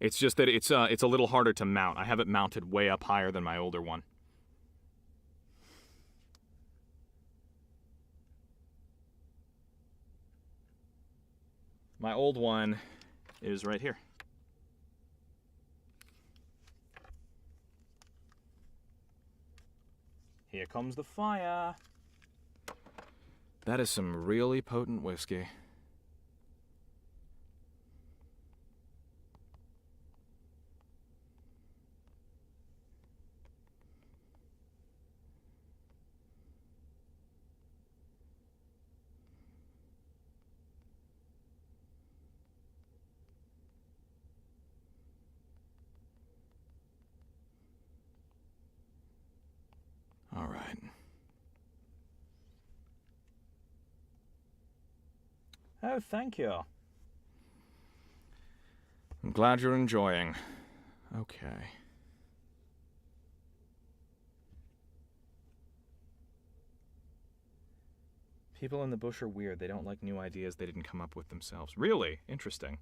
It's just that it's a little harder to mount. I have it mounted way up higher than my older one. My old one is right here. Here comes the fire. That is some really potent whiskey. All right. Oh, thank you. I'm glad you're enjoying. Okay. People in the bush are weird. They don't like new ideas they didn't come up with themselves. Really? Interesting.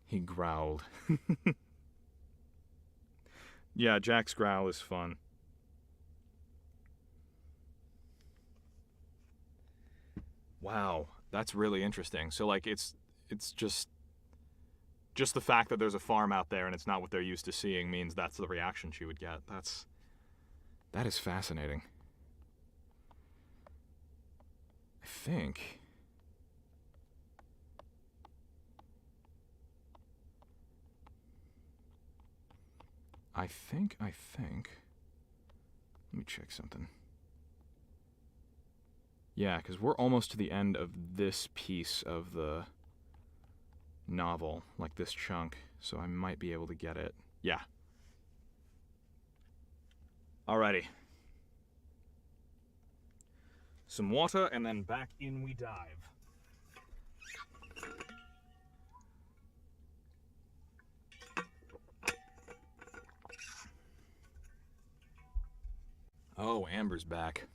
He growled. Yeah, Jack's growl is fun. Wow, that's really interesting. So like it's just the fact that there's a farm out there and it's not what they're used to seeing means that's the reaction she would get. That is fascinating. I think let me check something. Yeah, because we're almost to the end of this piece of the novel, like this chunk, so I might be able to get it. Yeah. Alrighty. Some water, and then back in we dive. Oh, Amber's back.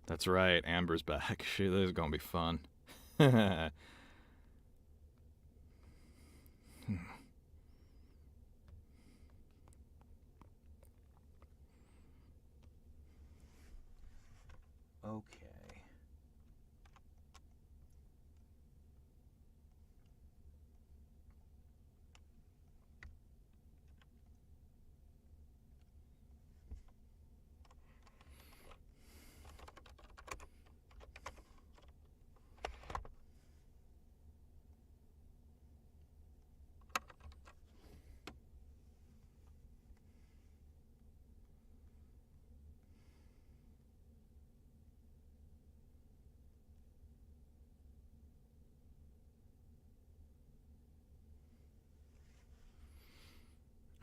That's right, Amber's back. Shit, this is gonna be fun. Okay.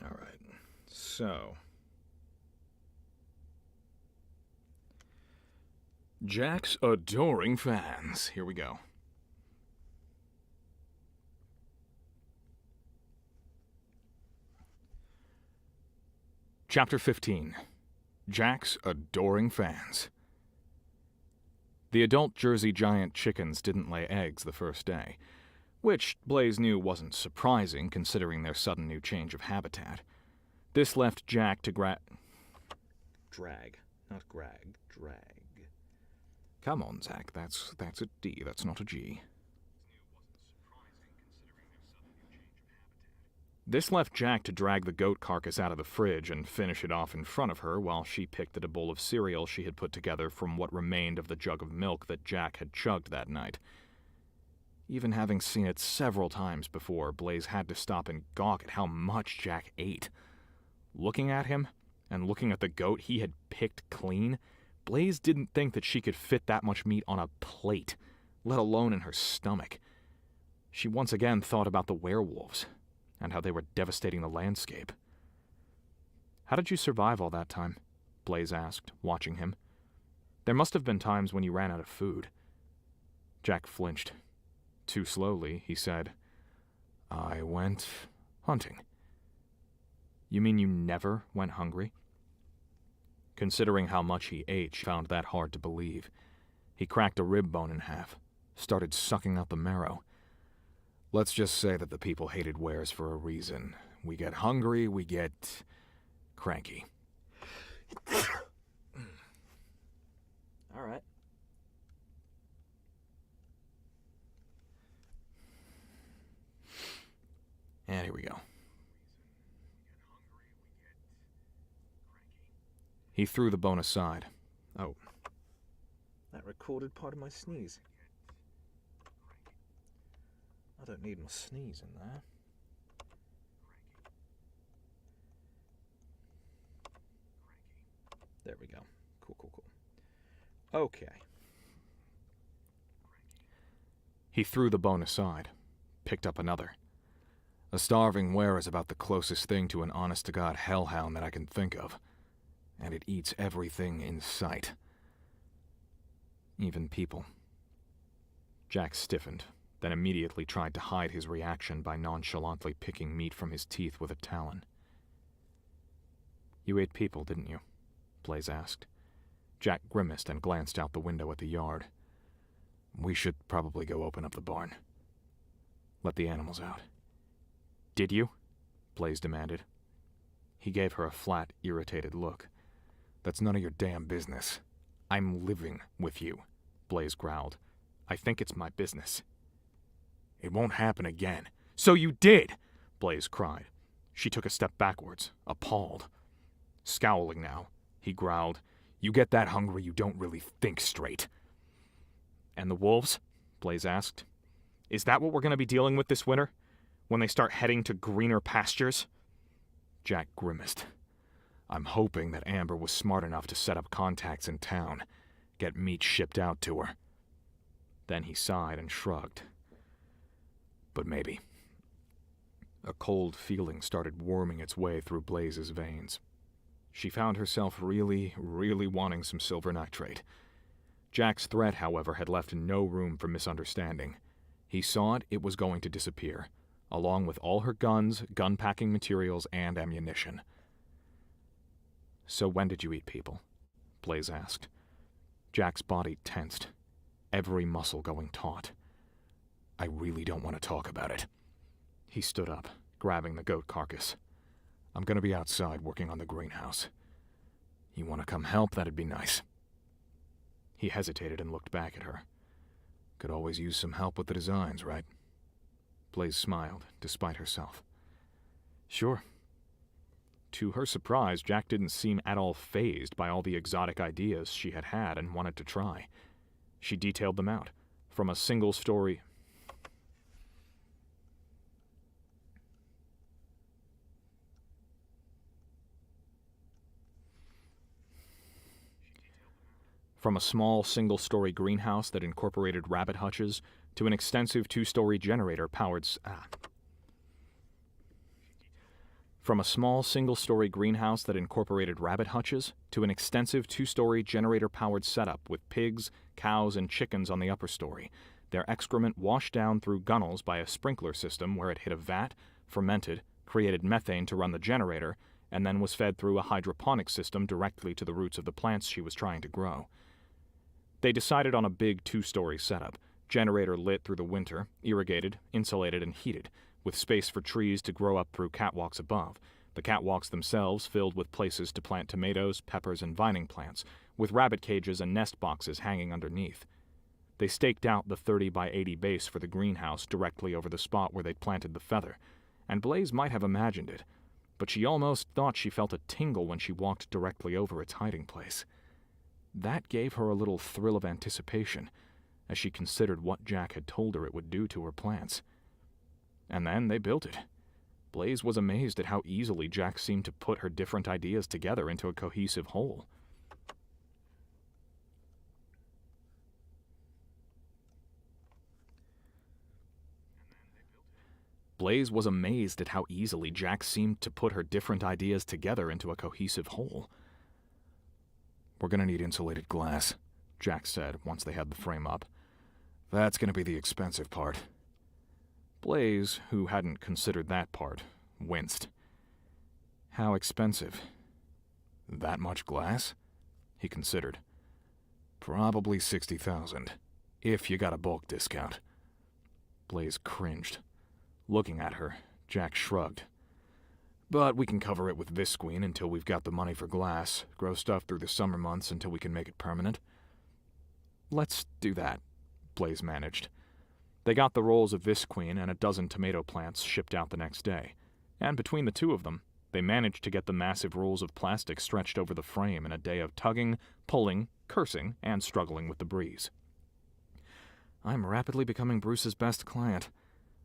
All right, so Jack's adoring fans. Here we go. Chapter 15. Jack's adoring fans. The adult Jersey Giant chickens didn't lay eggs the first day, which Blaze knew wasn't surprising considering their sudden new change of habitat. This left Jack to drag. Come on, Zach, that's a D, that's not a G. This left Jack to drag the goat carcass out of the fridge and finish it off in front of her while she picked at a bowl of cereal she had put together from what remained of the jug of milk that Jack had chugged that night. Even having seen it several times before, Blaze had to stop and gawk at how much Jack ate. Looking at him, and looking at the goat he had picked clean, Blaze didn't think that she could fit that much meat on a plate, let alone in her stomach. She once again thought about the werewolves, and how they were devastating the landscape. "How did you survive all that time?" Blaze asked, watching him. "There must have been times when you ran out of food." Jack flinched. Too slowly, he said, "I went hunting." "You mean you never went hungry?" Considering how much he ate, she found that hard to believe. He cracked a rib bone in half, started sucking out the marrow. "Let's just say that the people hated wares for a reason. We get hungry, we get cranky." All right. And here we go. He threw the bone aside. Oh. That recorded part of my sneeze. I don't need my sneeze in there. There we go. Cool. Okay. He threw the bone aside, picked up another. "A starving were is about the closest thing to an honest-to-God hellhound that I can think of. And it eats everything in sight. Even people." Jack stiffened, then immediately tried to hide his reaction by nonchalantly picking meat from his teeth with a talon. "You ate people, didn't you?" Blaze asked. Jack grimaced and glanced out the window at the yard. "We should probably go open up the barn. Let the animals out." "Did you?" Blaze demanded. He gave her a flat, irritated look. "That's none of your damn business." "I'm living with you," Blaze growled. "I think it's my business." "It won't happen again." "So you did!" Blaze cried. She took a step backwards, appalled. Scowling now, he growled, "You get that hungry, you don't really think straight." "And the wolves?" Blaze asked. "Is that what we're going to be dealing with this winter? When they start heading to greener pastures?" Jack grimaced. "I'm hoping that Amber was smart enough to set up contacts in town, get meat shipped out to her." Then he sighed and shrugged. "But maybe." A cold feeling started worming its way through Blaze's veins. She found herself really wanting some silver nitrate. Jack's threat, however, had left no room for misunderstanding. He saw it was going to disappear, along with all her guns, gun-packing materials, and ammunition. "So when did you eat people?" Blaze asked. Jack's body tensed, every muscle going taut. I really don't want to talk about it. He stood up, grabbing the goat carcass. I'm going to be outside working on the greenhouse. You want to come help? That'd be nice. He hesitated and looked back at her. Could always use some help with the designs, right? Blaze smiled, despite herself. Sure. To her surprise, Jack didn't seem at all fazed by all the exotic ideas she had had and wanted to try. She detailed them out, from a single story... From a small single-story greenhouse that incorporated rabbit hutches to an extensive two-story generator-powered... From a small single-story greenhouse that incorporated rabbit hutches to an extensive two-story generator-powered setup with pigs, cows, and chickens on the upper story, their excrement washed down through gunnels by a sprinkler system where it hit a vat, fermented, created methane to run the generator, and then was fed through a hydroponic system directly to the roots of the plants she was trying to grow. They decided on a big two-story setup, generator lit through the winter, irrigated, insulated, and heated, with space for trees to grow up through catwalks above, the catwalks themselves filled with places to plant tomatoes, peppers, and vining plants, with rabbit cages and nest boxes hanging underneath. They staked out the 30 by 80 base for the greenhouse directly over the spot where they'd planted the feather, and Blaze might have imagined it, but she almost thought she felt a tingle when she walked directly over its hiding place. That gave her a little thrill of anticipation, as she considered what Jack had told her it would do to her plants. And then they built it. Blaze was amazed at how easily Jack seemed to put her different ideas together into a cohesive whole. Blaze was amazed at how easily Jack seemed to put her different ideas together into a cohesive whole. We're going to need insulated glass, Jack said once they had the frame up. That's going to be the expensive part. Blaze, who hadn't considered that part, winced. How expensive? That much glass? He considered. Probably 60,000, if you got a bulk discount. Blaze cringed. Looking at her, Jack shrugged. But we can cover it with visqueen until we've got the money for glass, grow stuff through the summer months until we can make it permanent. Let's do that, Blaze managed. They got the rolls of visqueen and a dozen tomato plants shipped out the next day, and between the two of them, they managed to get the massive rolls of plastic stretched over the frame in a day of tugging, pulling, cursing, and struggling with the breeze. I'm rapidly becoming Bruce's best client,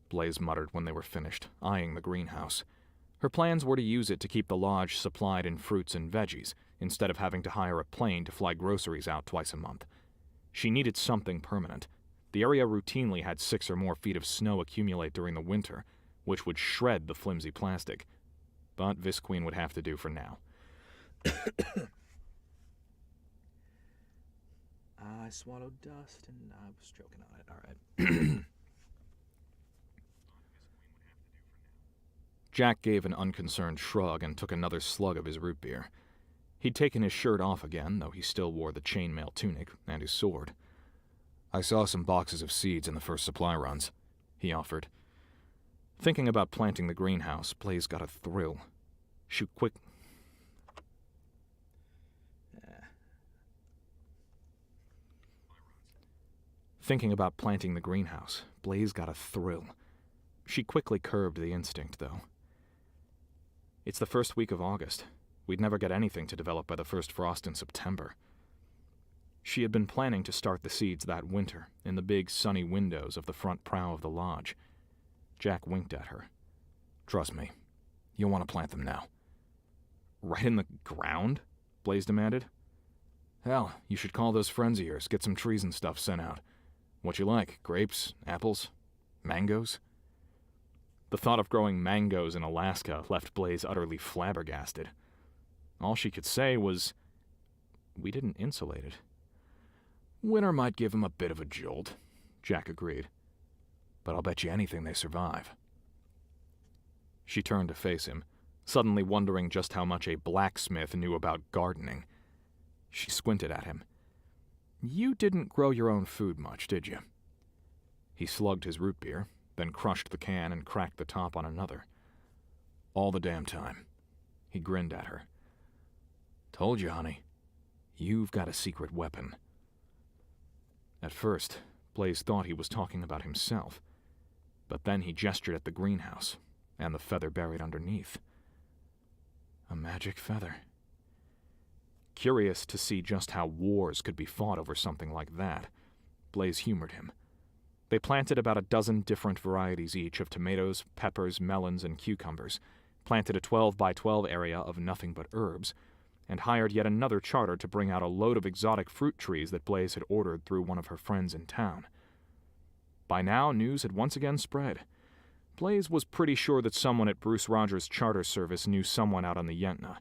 Blaze muttered when they were finished, eyeing the greenhouse. Her plans were to use it to keep the lodge supplied in fruits and veggies, instead of having to hire a plane to fly groceries out twice a month. She needed something permanent. The area routinely had 6 or more feet of snow accumulate during the winter, which would shred the flimsy plastic. But visqueen would have to do for now. I swallowed dust and I was choking on it. All right. Jack gave an unconcerned shrug and took another slug of his root beer. He'd taken his shirt off again, though he still wore the chainmail tunic and his sword. I saw some boxes of seeds in the first supply runs, he offered. Thinking about planting the greenhouse, Blaze got a thrill. Thinking about planting the greenhouse, Blaze got a thrill. She quickly curbed the instinct, though. It's the first week of August. We'd never get anything to develop by the first frost in September. She had been planning to start the seeds that winter, in the big sunny windows of the front prow of the lodge. Jack winked at her. Trust me, you'll want to plant them now. Right in the ground? Blaze demanded. Hell, you should call those friends of yours, get some trees and stuff sent out. What you like, grapes, apples, mangoes? The thought of growing mangoes in Alaska left Blaze utterly flabbergasted. All she could say was, we didn't insulate it. Winter might give them a bit of a jolt, Jack agreed. But I'll bet you anything they survive. She turned to face him, suddenly wondering just how much a blacksmith knew about gardening. She squinted at him. You didn't grow your own food much, did you? He slugged his root beer, then crushed the can and cracked the top on another. All the damn time. He grinned at her. Told you, honey. You've got a secret weapon. At first, Blaze thought he was talking about himself, but then he gestured at the greenhouse and the feather buried underneath. A magic feather. Curious to see just how wars could be fought over something like that, Blaze humored him. They planted about a dozen different varieties each of tomatoes, peppers, melons, and cucumbers, planted a 12-by-12 area of nothing but herbs, and hired yet another charter to bring out a load of exotic fruit trees that Blaze had ordered through one of her friends in town. By now, news had once again spread. Blaze was pretty sure that someone at Bruce Rogers' charter service knew someone out on the Yentna,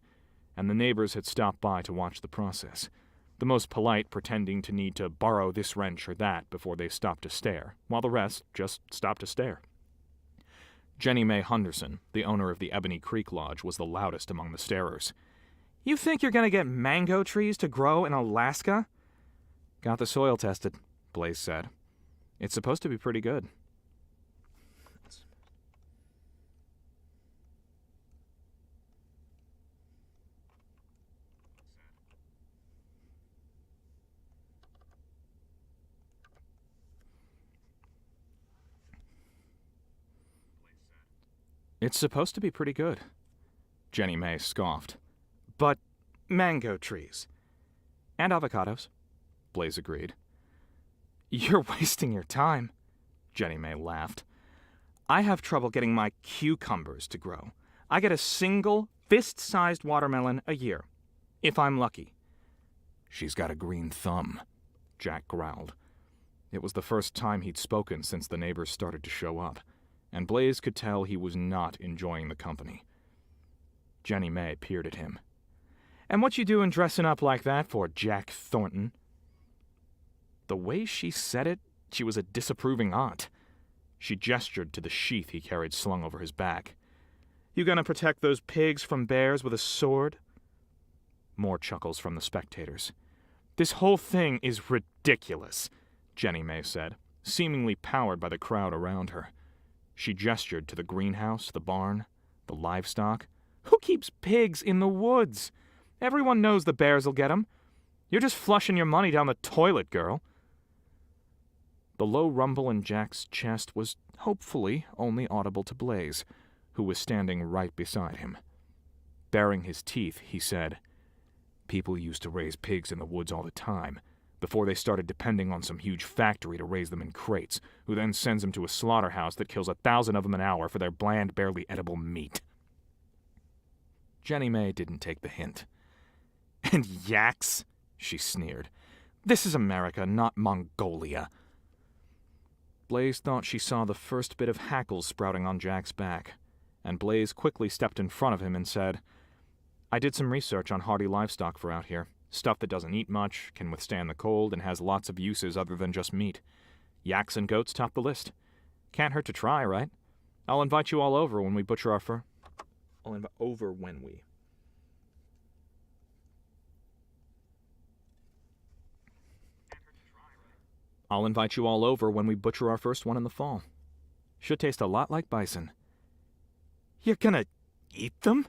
and the neighbors had stopped by to watch the process, the most polite pretending to need to borrow this wrench or that before they stopped to stare, while the rest just stopped to stare. Jenny Mae Henderson, the owner of the Ebony Creek Lodge, was the loudest among the starers. "You think you're going to get mango trees to grow in Alaska?" "Got the soil tested," Blaze said. "It's supposed to be pretty good." "It's supposed to be pretty good," Jenny Mae scoffed. "But mango trees." "And avocados," Blaze agreed. "You're wasting your time," Jenny Mae laughed. "I have trouble getting my cucumbers to grow. I get a single fist-sized watermelon a year, if I'm lucky." "She's got a green thumb," Jack growled. It was the first time he'd spoken since the neighbors started to show up, and Blaze could tell he was not enjoying the company. Jenny Mae peered at him. "And what you doing dressing up like that for, Jack Thornton?" The way she said it, she was a disapproving aunt. She gestured to the sheath he carried slung over his back. "You gonna protect those pigs from bears with a sword?" More chuckles from the spectators. "This whole thing is ridiculous," Jenny Mae said, seemingly powered by the crowd around her. She gestured to the greenhouse, the barn, the livestock. "Who keeps pigs in the woods? Everyone knows the bears'll get 'em. You're just flushing your money down the toilet, girl." The low rumble in Jack's chest was hopefully only audible to Blaze, who was standing right beside him. Baring his teeth, he said, "People used to raise pigs in the woods all the time, before they started depending on some huge factory to raise them in crates, who then sends them to a slaughterhouse that kills 1,000 of them an hour for their bland, barely edible meat." Jenny Mae didn't take the hint. "And yaks?" she sneered. "This is America, not Mongolia." Blaze thought she saw the first bit of hackles sprouting on Jack's back, and Blaze quickly stepped in front of him and said, "I did some research on hardy livestock for out here. Stuff that doesn't eat much, can withstand the cold, and has lots of uses other than just meat. Yaks and goats top the list. Can't hurt to try, right? I'll invite you all over when we butcher our fur." I'll invite over when we. "I'll invite you all over when we butcher our first one in the fall. Should taste a lot like bison." "You're gonna eat them?"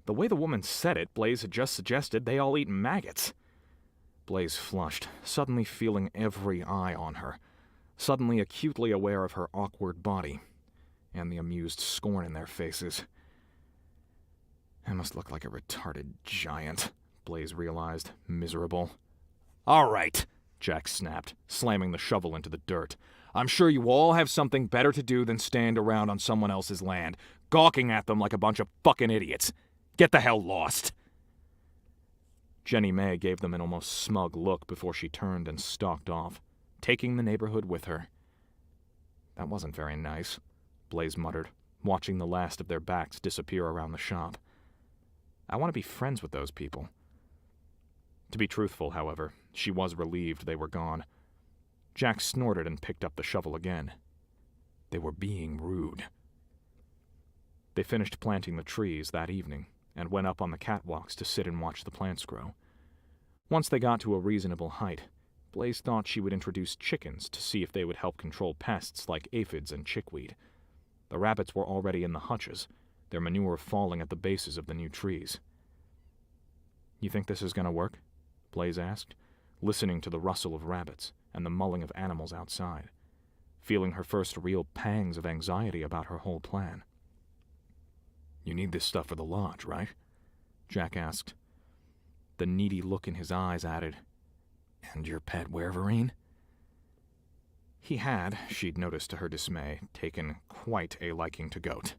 The way the woman said it, Blaze had just suggested they all eat maggots. Blaze flushed, suddenly feeling every eye on her, suddenly acutely aware of her awkward body, and the amused scorn in their faces. I must look like a retarded giant, Blaze realized, miserable. "All right," Jack snapped, slamming the shovel into the dirt. "I'm sure you all have something better to do than stand around on someone else's land, gawking at them like a bunch of fucking idiots. Get the hell lost." Jenny Mae gave them an almost smug look before she turned and stalked off, taking the neighborhood with her. "That wasn't very nice," Blaze muttered, watching the last of their backs disappear around the shop. "I want to be friends with those people." To be truthful, however, she was relieved they were gone. Jack snorted and picked up the shovel again. They were being rude. They finished planting the trees that evening and went up on the catwalks to sit and watch the plants grow. Once they got to a reasonable height, Blaze thought she would introduce chickens to see if they would help control pests like aphids and chickweed. The rabbits were already in the hutches, their manure falling at the bases of the new trees. "You think this is going to work?" Blaze asked, listening to the rustle of rabbits and the mulling of animals outside, feeling her first real pangs of anxiety about her whole plan. "You need this stuff for the lodge, right?" Jack asked. The needy look in his eyes added, "And your pet Werverine?" He had, she'd noticed to her dismay, taken quite a liking to goat.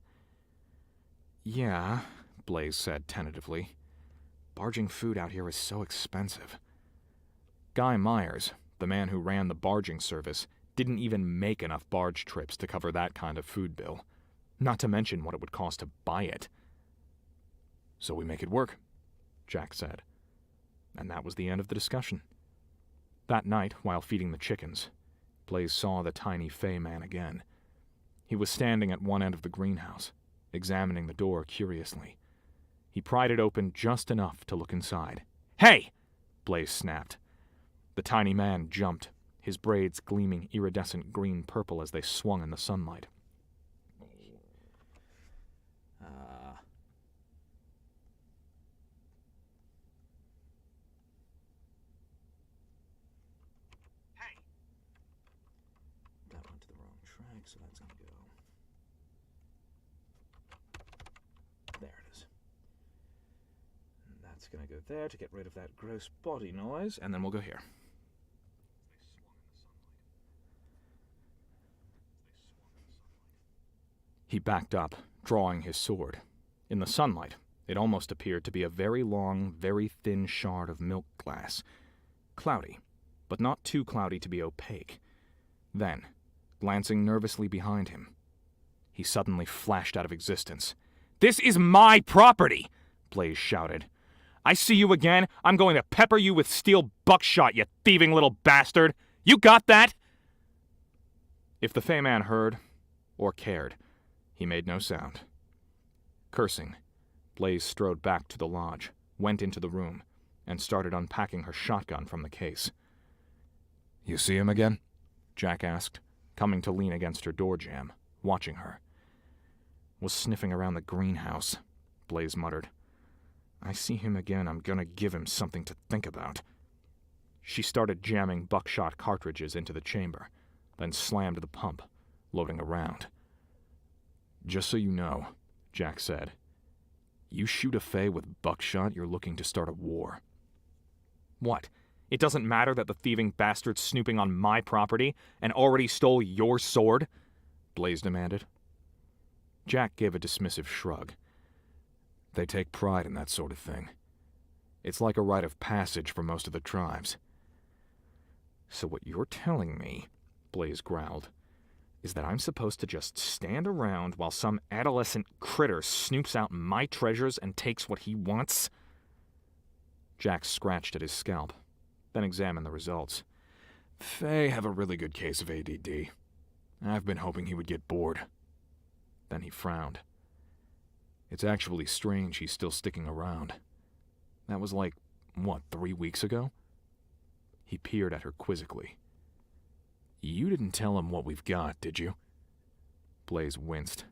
"Yeah," Blaze said tentatively. "Barging food out here is so expensive." Guy Myers, the man who ran the barging service, didn't even make enough barge trips to cover that kind of food bill, not to mention what it would cost to buy it. "So we make it work," Jack said. And that was the end of the discussion. That night, while feeding the chickens, Blaze saw the tiny Fey man again. He was standing at one end of the greenhouse, examining the door curiously. He pried it open just enough to look inside. "Hey!" Blaze snapped. The tiny man jumped, his braids gleaming iridescent green-purple as they swung in the sunlight. Hey! That went to the wrong track, so that's gonna go. There it is. And that's gonna go there to get rid of that gross body noise, and then we'll go here. He backed up, drawing his sword. In the sunlight, it almost appeared to be a very long, very thin shard of milk glass. Cloudy, but not too cloudy to be opaque. Then, glancing nervously behind him, he suddenly flashed out of existence. "This is my property!" Blaze shouted. "I see you again, I'm going to pepper you with steel buckshot, you thieving little bastard! You got that?" If the Fey man heard, or cared, he made no sound. Cursing, Blaze strode back to the lodge, went into the room, and started unpacking her shotgun from the case. "You see him again?" Jack asked, coming to lean against her door jamb, watching her. "Was sniffing around the greenhouse," Blaze muttered. "I see him again, I'm gonna give him something to think about." She started jamming buckshot cartridges into the chamber, then slammed the pump, loading a round. "Just so you know," Jack said, "you shoot a Fey with buckshot, you're looking to start a war." "What? It doesn't matter that the thieving bastard's snooping on my property and already stole your sword?" Blaze demanded. Jack gave a dismissive shrug. "They take pride in that sort of thing. It's like a rite of passage for most of the tribes." "So what you're telling me," Blaze growled, "is that I'm supposed to just stand around while some adolescent critter snoops out my treasures and takes what he wants?" Jack scratched at his scalp, then examined the results. "Fey have a really good case of ADD. I've been hoping he would get bored." Then he frowned. "It's actually strange he's still sticking around. That was like, 3 weeks ago?" He peered at her quizzically. "You didn't tell him what we've got, did you?" Blaze winced.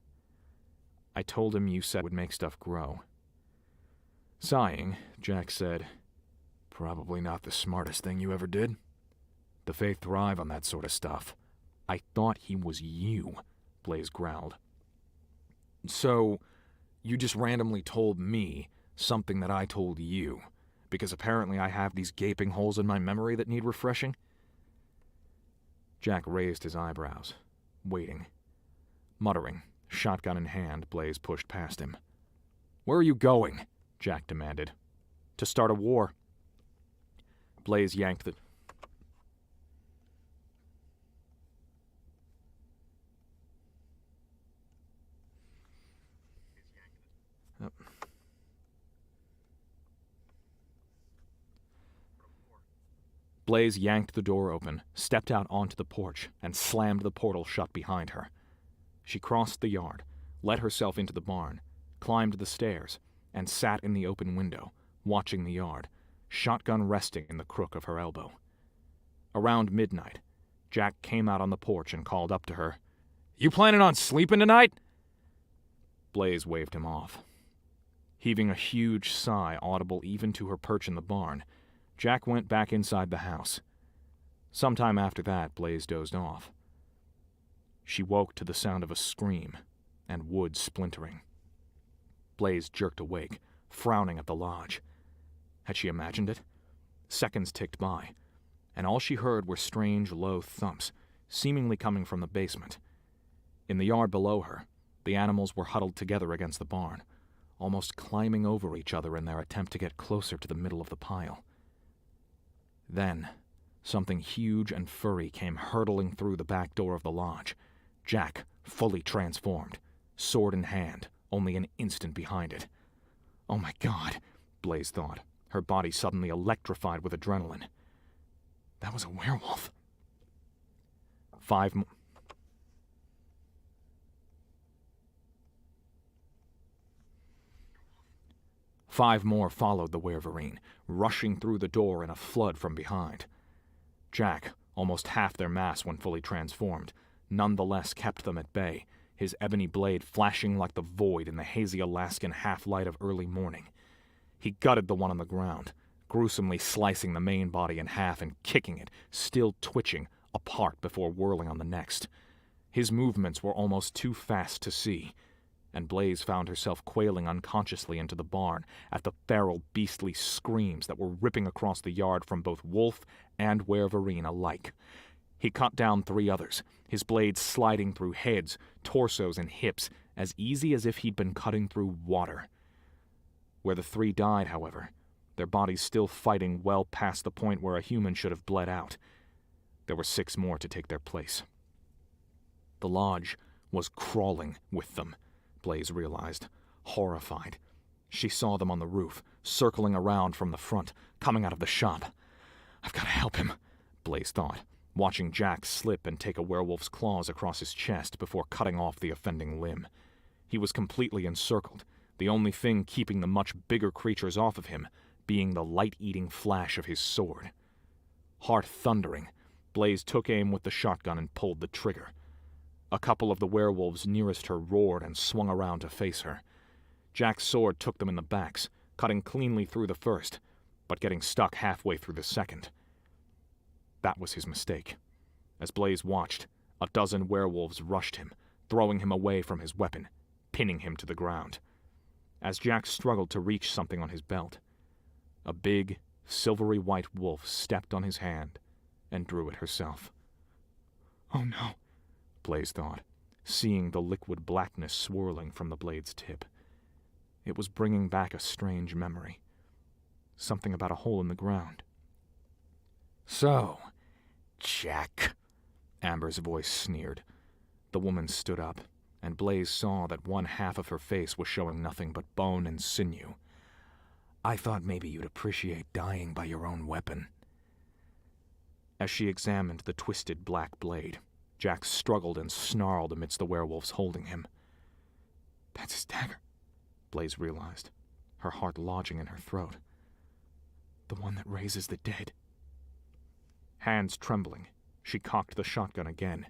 "I told him you said it would make stuff grow." Sighing, Jack said, "Probably not the smartest thing you ever did. The Fae thrive on that sort of stuff." "I thought he was you," Blaze growled. "So, you just randomly told me something that I told you, because apparently I have these gaping holes in my memory that need refreshing?" Jack raised his eyebrows, waiting. Muttering, shotgun in hand, Blaze pushed past him. "Where are you going?" Jack demanded. "To start a war." Blaze yanked the... Blaze yanked the door open, stepped out onto the porch, and slammed the portal shut behind her. She crossed the yard, let herself into the barn, climbed the stairs, and sat in the open window, watching the yard, shotgun resting in the crook of her elbow. Around midnight, Jack came out on the porch and called up to her, "You planning on sleeping tonight?" Blaze waved him off. Heaving a huge sigh audible even to her perch in the barn, Jack went back inside the house. Sometime after that, Blaze dozed off. She woke to the sound of a scream and wood splintering. Blaze jerked awake, frowning at the lodge. Had she imagined it? Seconds ticked by, and all she heard were strange, low thumps, seemingly coming from the basement. In the yard below her, the animals were huddled together against the barn, almost climbing over each other in their attempt to get closer to the middle of the pile. Then, something huge and furry came hurtling through the back door of the lodge, Jack fully transformed, sword in hand, only an instant behind it. Oh my God, Blaze thought, her body suddenly electrified with adrenaline. That was a werewolf. Five more followed the werewolf, rushing through the door in a flood from behind. Jack, almost half their mass when fully transformed, nonetheless kept them at bay, his ebony blade flashing like the void in the hazy Alaskan half-light of early morning. He gutted the one on the ground, gruesomely slicing the main body in half and kicking it, still twitching, apart before whirling on the next. His movements were almost too fast to see, and Blaze found herself quailing unconsciously into the barn at the feral, beastly screams that were ripping across the yard from both wolf and werewolf alike. He cut down 3 others, his blade sliding through heads, torsos, and hips, as easy as if he'd been cutting through water. Where the 3 died, however, their bodies still fighting well past the point where a human should have bled out. There were 6 more to take their place. The lodge was crawling with them, Blaze realized, horrified. She saw them on the roof, circling around from the front, coming out of the shop. "I've got to help him," Blaze thought, watching Jack slip and take a werewolf's claws across his chest before cutting off the offending limb. He was completely encircled, the only thing keeping the much bigger creatures off of him being the light-eating flash of his sword. Heart thundering, Blaze took aim with the shotgun and pulled the trigger. A couple of the werewolves nearest her roared and swung around to face her. Jack's sword took them in the backs, cutting cleanly through the first, but getting stuck halfway through the second. That was his mistake. As Blaze watched, a dozen werewolves rushed him, throwing him away from his weapon, pinning him to the ground. As Jack struggled to reach something on his belt, a big, silvery white wolf stepped on his hand and drew it herself. "Oh no," Blaze thought, seeing the liquid blackness swirling from the blade's tip. It was bringing back a strange memory. Something about a hole in the ground. "So, Jack," Amber's voice sneered. The woman stood up, and Blaze saw that one half of her face was showing nothing but bone and sinew. "I thought maybe you'd appreciate dying by your own weapon." As she examined the twisted black blade, Jack struggled and snarled amidst the werewolves holding him. "That's his dagger," Blaze realized, her heart lodging in her throat. "The one that raises the dead." Hands trembling, she cocked the shotgun again,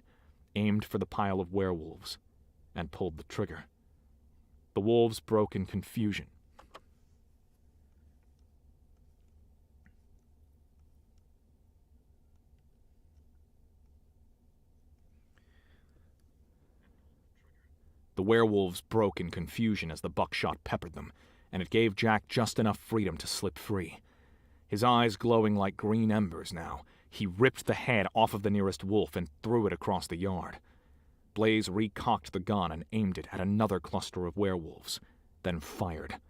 aimed for the pile of werewolves, and pulled the trigger. The wolves broke in confusion. The werewolves broke in confusion as the buckshot peppered them, and it gave Jack just enough freedom to slip free. His eyes glowing like green embers now, he ripped the head off of the nearest wolf and threw it across the yard. Blaze recocked the gun and aimed it at another cluster of werewolves, then fired.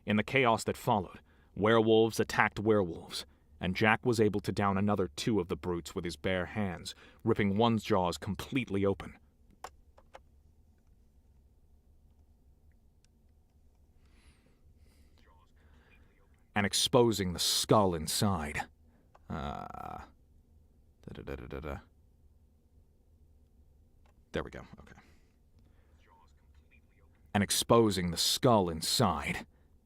In the chaos that followed, werewolves attacked werewolves, and Jack was able to down another 2 of the brutes with his bare hands, ripping one's jaws completely open. And exposing the skull inside. There we go, okay. And exposing the skull inside,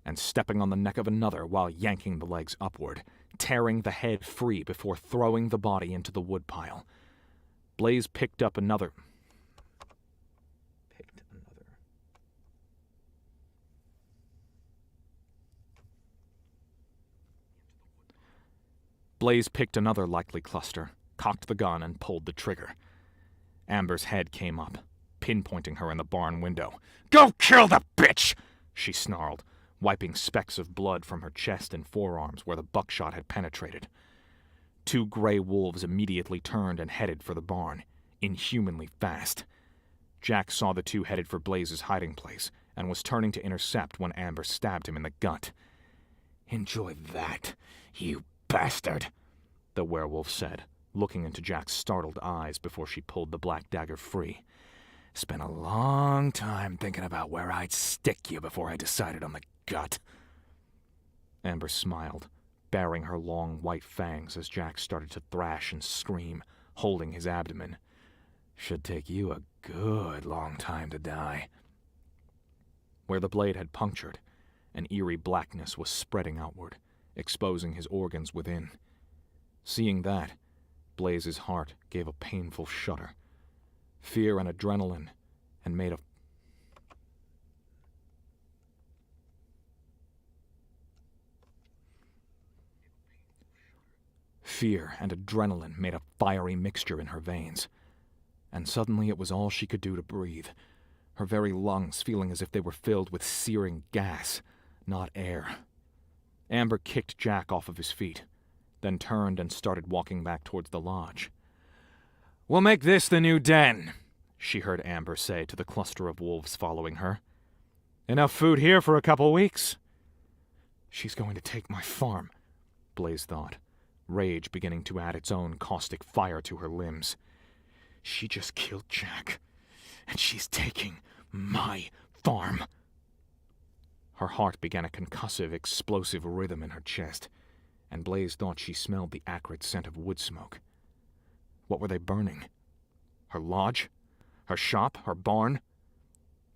and stepping on the neck of another while yanking the legs upward, tearing the head free before throwing the body into the woodpile. Blaze picked another. Blaze picked another likely cluster, cocked the gun, and pulled the trigger. Amber's head came up, pinpointing her in the barn window. "Go kill the bitch!" she snarled, wiping specks of blood from her chest and forearms where the buckshot had penetrated. 2 gray wolves immediately turned and headed for the barn, inhumanly fast. Jack saw the 2 headed for Blaze's hiding place and was turning to intercept when Amber stabbed him in the gut. "Enjoy that, you bastard," the werewolf said, looking into Jack's startled eyes before she pulled the black dagger free. "Spent a long time thinking about where I'd stick you before I decided on the gut." Amber smiled, baring her long white fangs as Jack started to thrash and scream, holding his abdomen. "Should take you a good long time to die." Where the blade had punctured, an eerie blackness was spreading outward, exposing his organs within. Seeing that, Blaze's heart gave a painful shudder. Fear and adrenaline, and made a fiery mixture in her veins. And suddenly it was all she could do to breathe, her very lungs feeling as if they were filled with searing gas, not air. Amber kicked Jack off of his feet, then turned and started walking back towards the lodge. "We'll make this the new den," she heard Amber say to the cluster of wolves following her. "Enough food here for a couple weeks." "She's going to take my farm," Blaze thought, rage beginning to add its own caustic fire to her limbs. "She just killed Jack, and she's taking my farm." Her heart began a concussive, explosive rhythm in her chest, and Blaze thought she smelled the acrid scent of wood smoke. What were they burning? Her lodge? Her shop? Her barn?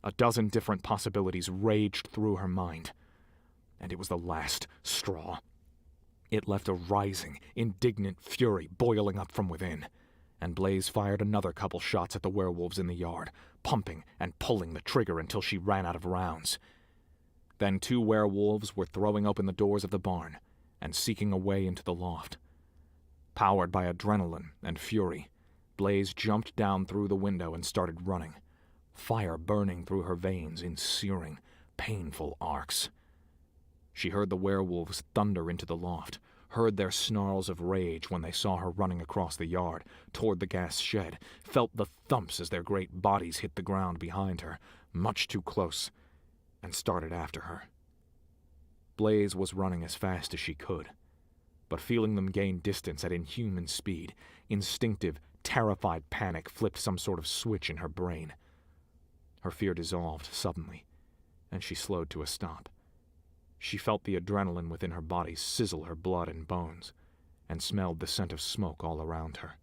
A dozen different possibilities raged through her mind, and it was the last straw. It left a rising, indignant fury boiling up from within, and Blaze fired another couple shots at the werewolves in the yard, pumping and pulling the trigger until she ran out of rounds. Then 2 werewolves were throwing open the doors of the barn and seeking a way into the loft. Powered by adrenaline and fury, Blaze jumped down through the window and started running, fire burning through her veins in searing, painful arcs. She heard the werewolves thunder into the loft, heard their snarls of rage when they saw her running across the yard toward the gas shed, felt the thumps as their great bodies hit the ground behind her, much too close, and started after her. Blaze was running as fast as she could, but feeling them gain distance at inhuman speed, instinctive, terrified panic flipped some sort of switch in her brain. Her fear dissolved suddenly, and she slowed to a stop. She felt the adrenaline within her body sizzle her blood and bones, and smelled the scent of smoke all around her.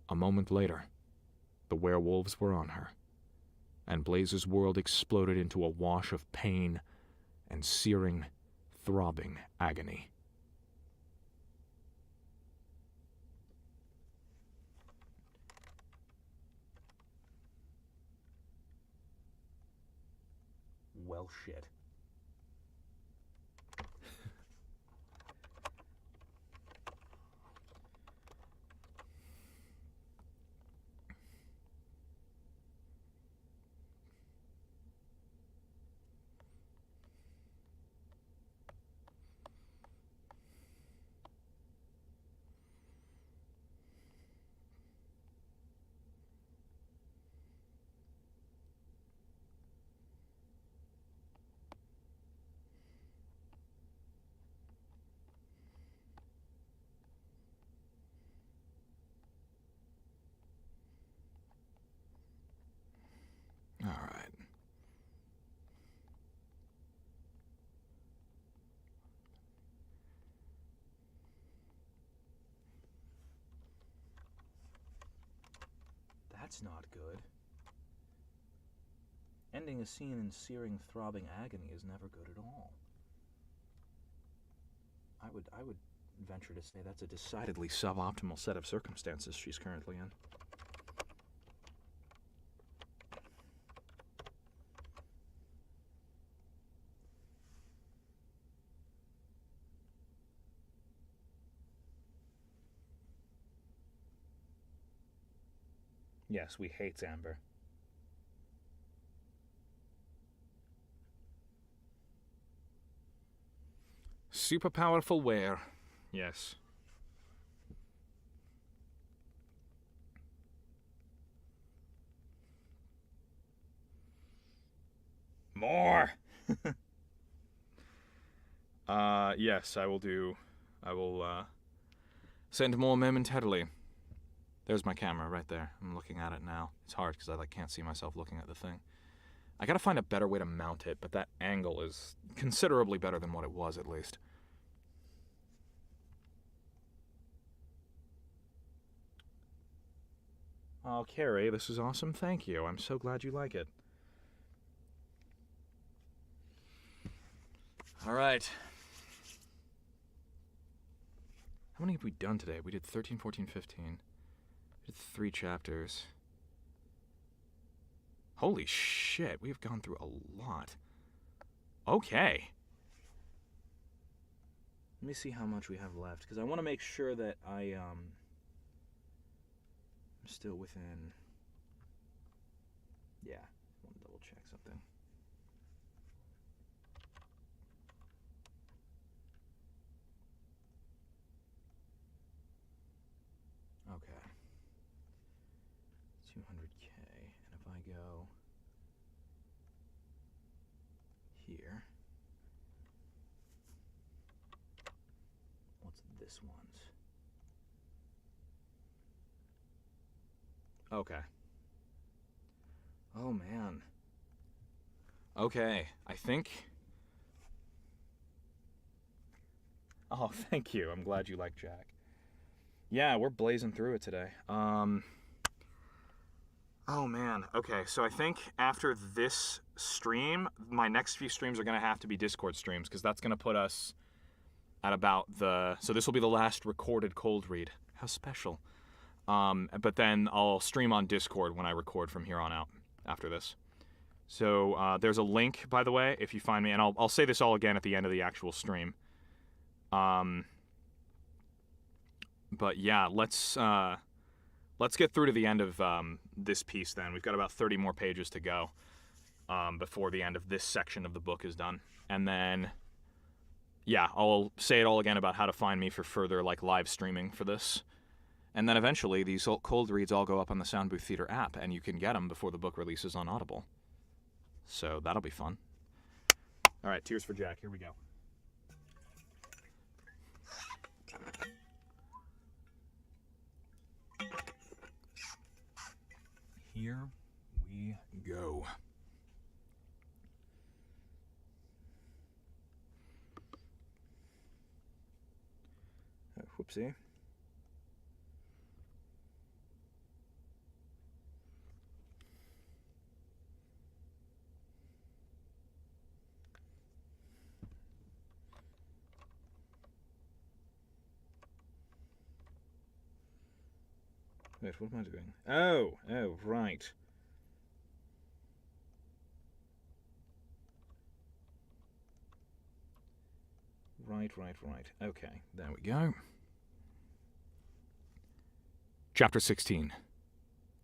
A moment later, the werewolves were on her, and Blaze's world exploded into a wash of pain and searing, throbbing agony. Well, shit. All right. That's not good. ending a scene in searing, throbbing agony is never good at all. I would venture to say that's a decidedly suboptimal set of circumstances she's currently in. Yes, we hate Amber. Super powerful wear. Yes. More! Yes, I will send more momentarily. There's my camera right there. I'm looking at it now. It's hard because I can't see myself looking at the thing. I gotta find a better way to mount it, but that angle is considerably better than what it was, at least. Oh, Carrie, this is awesome. Thank you. I'm so glad you like it. All right. How many have we done today? We did 13, 14, 15. We did 3 chapters. Holy shit, we have gone through a lot. Okay. Let me see how much we have left, because I want to make sure that I'm still within... Yeah, I want to double check something. Okay. 200K, and if I go here, what's this one's? Okay. Oh, man. Okay, I think... Oh, thank you. I'm glad you like Jack. Yeah, we're blazing through it today. Oh, man. Okay, so I think after this stream, my next few streams are going to have to be Discord streams, because that's going to put us at about the... So this will be the last recorded cold read. How special. But then I'll stream on Discord when I record from here on out after this. So there's a link, by the way, if you find me, and I'll say this all again at the end of the actual stream. But yeah, let's get through to the end of this piece then. We've got about 30 more pages to go before the end of this section of the book is done. And then, yeah, I'll say it all again about how to find me for further live streaming for this. And then eventually these cold reads all go up on the Sound Booth Theater app, and you can get them before the book releases on Audible. So that'll be fun. All right, Tears for Jack. Here we go. Here we go. Whoopsie. Wait, what am I doing? Oh, right. Right. Okay, there we go. Chapter 16.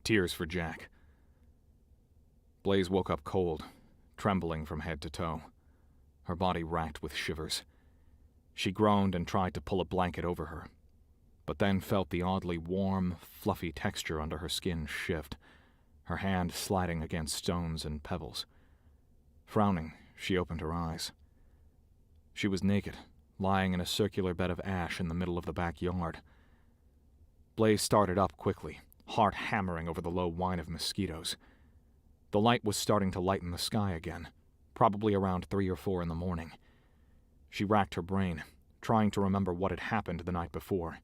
Tears for Jack. Blaze woke up cold, trembling from head to toe, her body racked with shivers. She groaned and tried to pull a blanket over her, but then felt the oddly warm, fluffy texture under her skin shift, her hand sliding against stones and pebbles. Frowning, she opened her eyes. She was naked, lying in a circular bed of ash in the middle of the backyard. Blaze started up quickly, heart hammering over the low whine of mosquitoes. The light was starting to lighten the sky again, probably around 3 or 4 in the morning. She racked her brain, trying to remember what had happened the night before.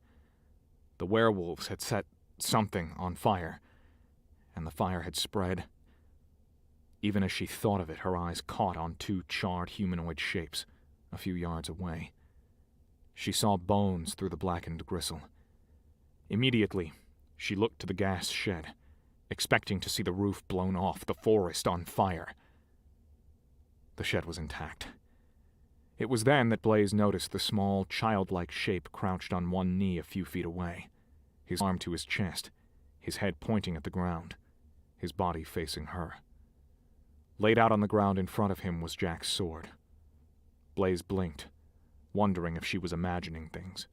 The werewolves had set something on fire, and the fire had spread. Even as she thought of it, her eyes caught on two charred humanoid shapes a few yards away. She saw bones through the blackened gristle. Immediately, she looked to the gas shed, expecting to see the roof blown off, the forest on fire. The shed was intact. It was then that Blaze noticed the small, childlike shape crouched on one knee a few feet away, his arm to his chest, his head pointing at the ground, his body facing her. Laid out on the ground in front of him was Jack's sword. Blaze blinked, wondering if she was imagining things.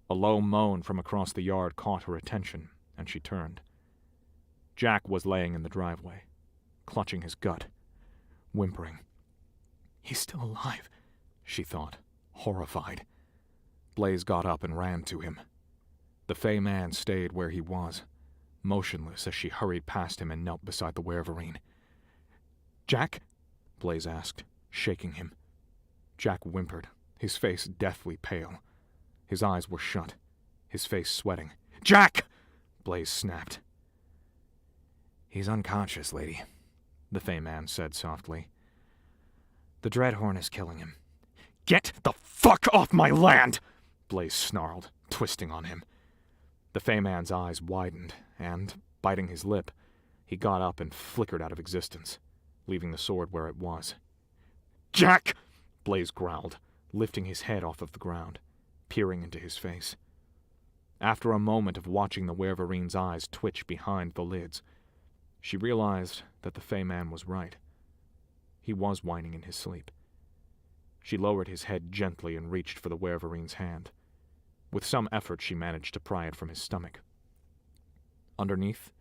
A low moan from across the yard caught her attention, and she turned. Jack was laying in the driveway, clutching his gut, whimpering. He's still alive, she thought, horrified. Blaze got up and ran to him. The Fey man stayed where he was, motionless as she hurried past him and knelt beside the werverine. "Jack?" Blaze asked, shaking him. Jack whimpered, his face deathly pale. His eyes were shut, his face sweating. "Jack!" Blaze snapped. "He's unconscious, lady," the Fey man said softly. "The Dreadhorn is killing him." "Get the fuck off my land!" Blaze snarled, twisting on him. The Fey man's eyes widened, and, biting his lip, he got up and flickered out of existence, leaving the sword where it was. "Jack!" Blaze growled, lifting his head off of the ground, peering into his face. After a moment of watching the werverine's eyes twitch behind the lids, she realized that the Fey man was right. He was whining in his sleep. She lowered his head gently and reached for the werverine's hand. With some effort, she managed to pry it from his stomach. Underneath,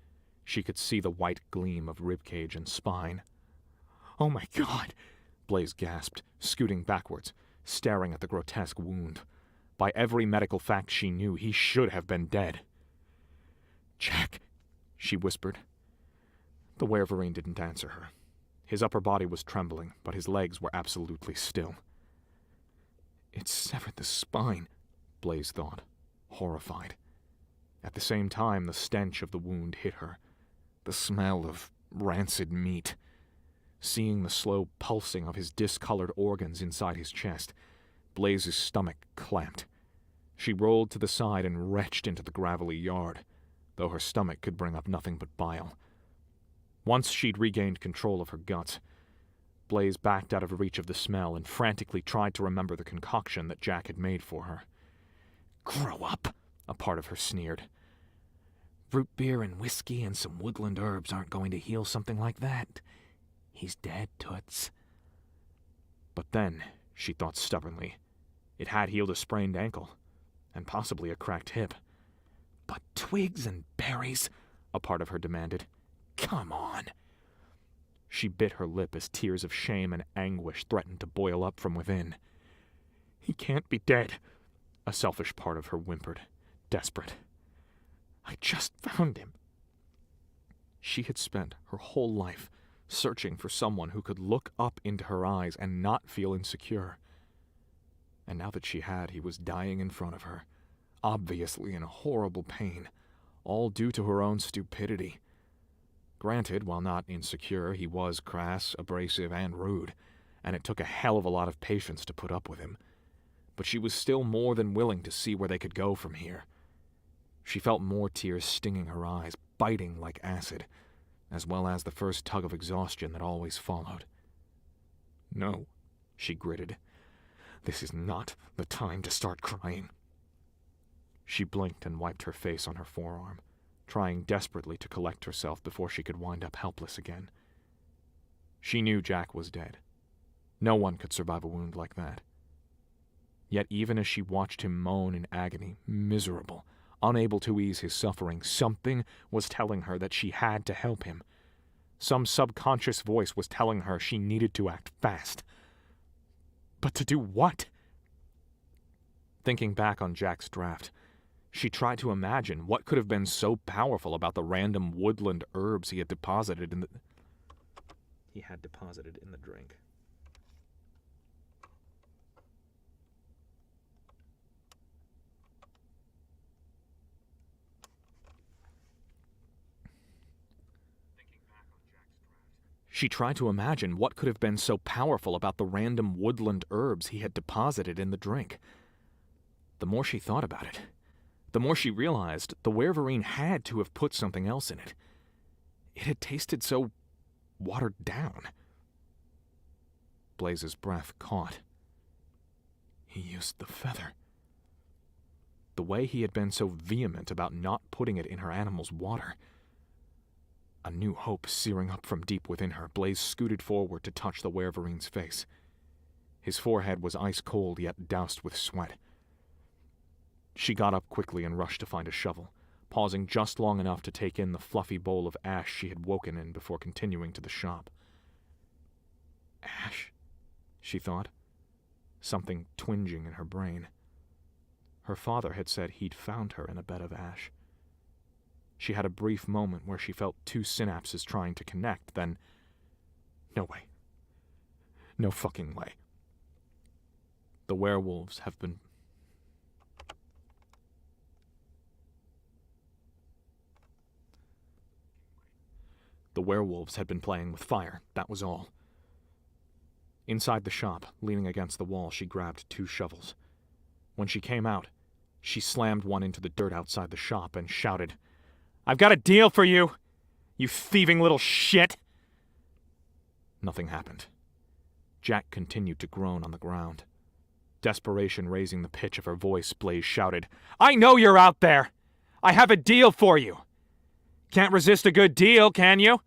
she could see the white gleam of ribcage and spine. "Oh my God!" Blaze gasped, scooting backwards, staring at the grotesque wound. By every medical fact she knew, he should have been dead. "Jack," she whispered. The werverine didn't answer her. His upper body was trembling, but his legs were absolutely still. "It severed the spine," Blaze thought, horrified. At the same time, the stench of the wound hit her, the smell of rancid meat. Seeing the slow pulsing of his discolored organs inside his chest, Blaze's stomach clamped. She rolled to the side and retched into the gravelly yard, though her stomach could bring up nothing but bile. Once she'd regained control of her guts, Blaze backed out of reach of the smell and frantically tried to remember the concoction that Jack had made for her. "Grow up," a part of her sneered. "Root beer and whiskey and some woodland herbs aren't going to heal something like that. He's dead, Toots." But then, she thought stubbornly, it had healed a sprained ankle, and possibly a cracked hip. "But twigs and berries," a part of her demanded. "Come on." She bit her lip as tears of shame and anguish threatened to boil up from within. "He can't be dead," a selfish part of her whimpered, desperate. "I just found him." She had spent her whole life searching for someone who could look up into her eyes and not feel insecure. And now that she had, he was dying in front of her, obviously in a horrible pain, all due to her own stupidity. Granted, while not insecure, he was crass, abrasive, and rude, and it took a hell of a lot of patience to put up with him. But she was still more than willing to see where they could go from here. She felt more tears stinging her eyes, biting like acid, as well as the first tug of exhaustion that always followed. "No," she gritted. "This is not the time to start crying." She blinked and wiped her face on her forearm, trying desperately to collect herself before she could wind up helpless again. She knew Jack was dead. No one could survive a wound like that. Yet even as she watched him moan in agony, miserable, unable to ease his suffering, something was telling her that she had to help him. Some subconscious voice was telling her she needed to act fast. But to do what? Thinking back on Jack's draft, she tried to imagine what could have been so powerful about the random woodland herbs he had deposited in the drink. She tried to imagine what could have been so powerful about the random woodland herbs he had deposited in the drink. The more she thought about it, the more she realized the werverine had to have put something else in it. It had tasted so watered down. Blaze's breath caught. He used the feather. The way he had been so vehement about not putting it in her animal's water. A new hope searing up from deep within her, Blaze scooted forward to touch the werverine's face. His forehead was ice cold, yet doused with sweat. She got up quickly and rushed to find a shovel, pausing just long enough to take in the fluffy bowl of ash she had woken in before continuing to the shop. Ash? She thought, something twinging in her brain. Her father had said he'd found her in a bed of ash. She had a brief moment where she felt two synapses trying to connect, then... No way. No fucking way. The werewolves have been... The werewolves had been playing with fire, that was all. Inside the shop, leaning against the wall, she grabbed 2 shovels. When she came out, she slammed one into the dirt outside the shop and shouted, "I've got a deal for you, you thieving little shit!" Nothing happened. Jack continued to groan on the ground. Desperation raising the pitch of her voice, Blaze shouted, "I know you're out there! I have a deal for you! Can't resist a good deal, can you?"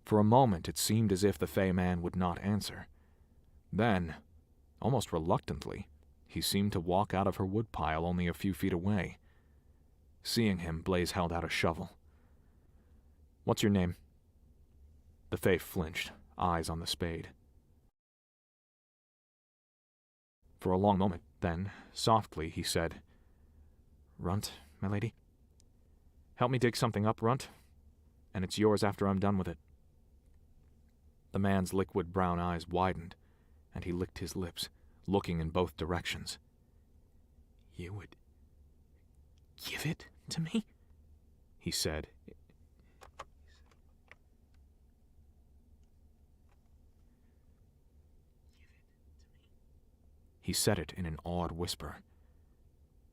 For a moment, it seemed as if the Fey man would not answer. Then, almost reluctantly, he seemed to walk out of her woodpile only a few feet away. Seeing him, Blaze held out a shovel. "What's your name?" The Fey flinched, eyes on the spade. For a long moment, then, softly, he said, "Runt, my lady? Help me dig something up, Runt, and it's yours after I'm done with it." The man's liquid brown eyes widened, and he licked his lips, looking in both directions. "You would give it to me?" he said. He said it in an awed whisper.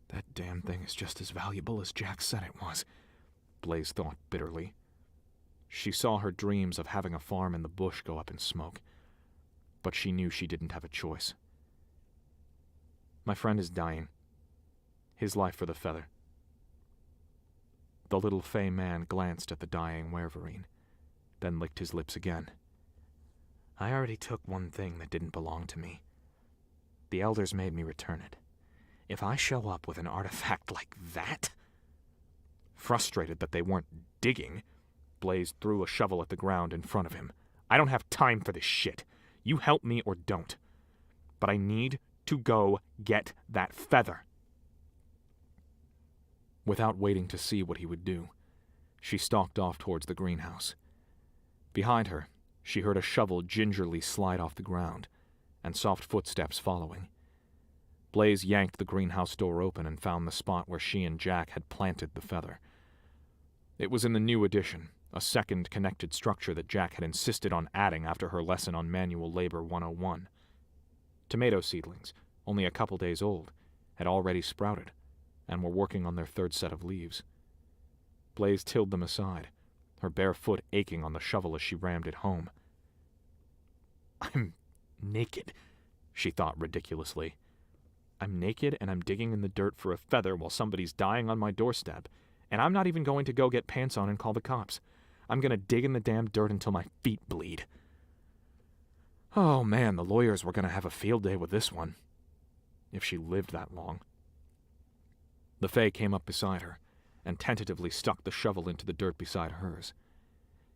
That damn thing is just as valuable as Jack said it was, Blaze thought bitterly. She saw her dreams of having a farm in the bush go up in smoke, but she knew she didn't have a choice. "My friend is dying. His life for the feather." The little Fey man glanced at the dying werverine, then licked his lips again. "I already took one thing that didn't belong to me. The elders made me return it. If I show up with an artifact like that..." Frustrated that they weren't digging, Blaze threw a shovel at the ground in front of him. "I don't have time for this shit. You help me or don't. But I need to go get that feather." Without waiting to see what he would do, she stalked off towards the greenhouse. Behind her, she heard a shovel gingerly slide off the ground, and soft footsteps following. Blaze yanked the greenhouse door open and found the spot where she and Jack had planted the feather. It was in the new addition, a second connected structure that Jack had insisted on adding after her lesson on Manual Labor 101. Tomato seedlings, only a couple days old, had already sprouted, and were working on their 3rd set of leaves. Blaze tilled them aside, her bare foot aching on the shovel as she rammed it home. "I'm naked," she thought ridiculously. "I'm naked and I'm digging in the dirt for a feather while somebody's dying on my doorstep, and I'm not even going to go get pants on and call the cops. I'm going to dig in the damn dirt until my feet bleed." Oh man, the lawyers were going to have a field day with this one, if she lived that long. The Fae came up beside her and tentatively stuck the shovel into the dirt beside hers.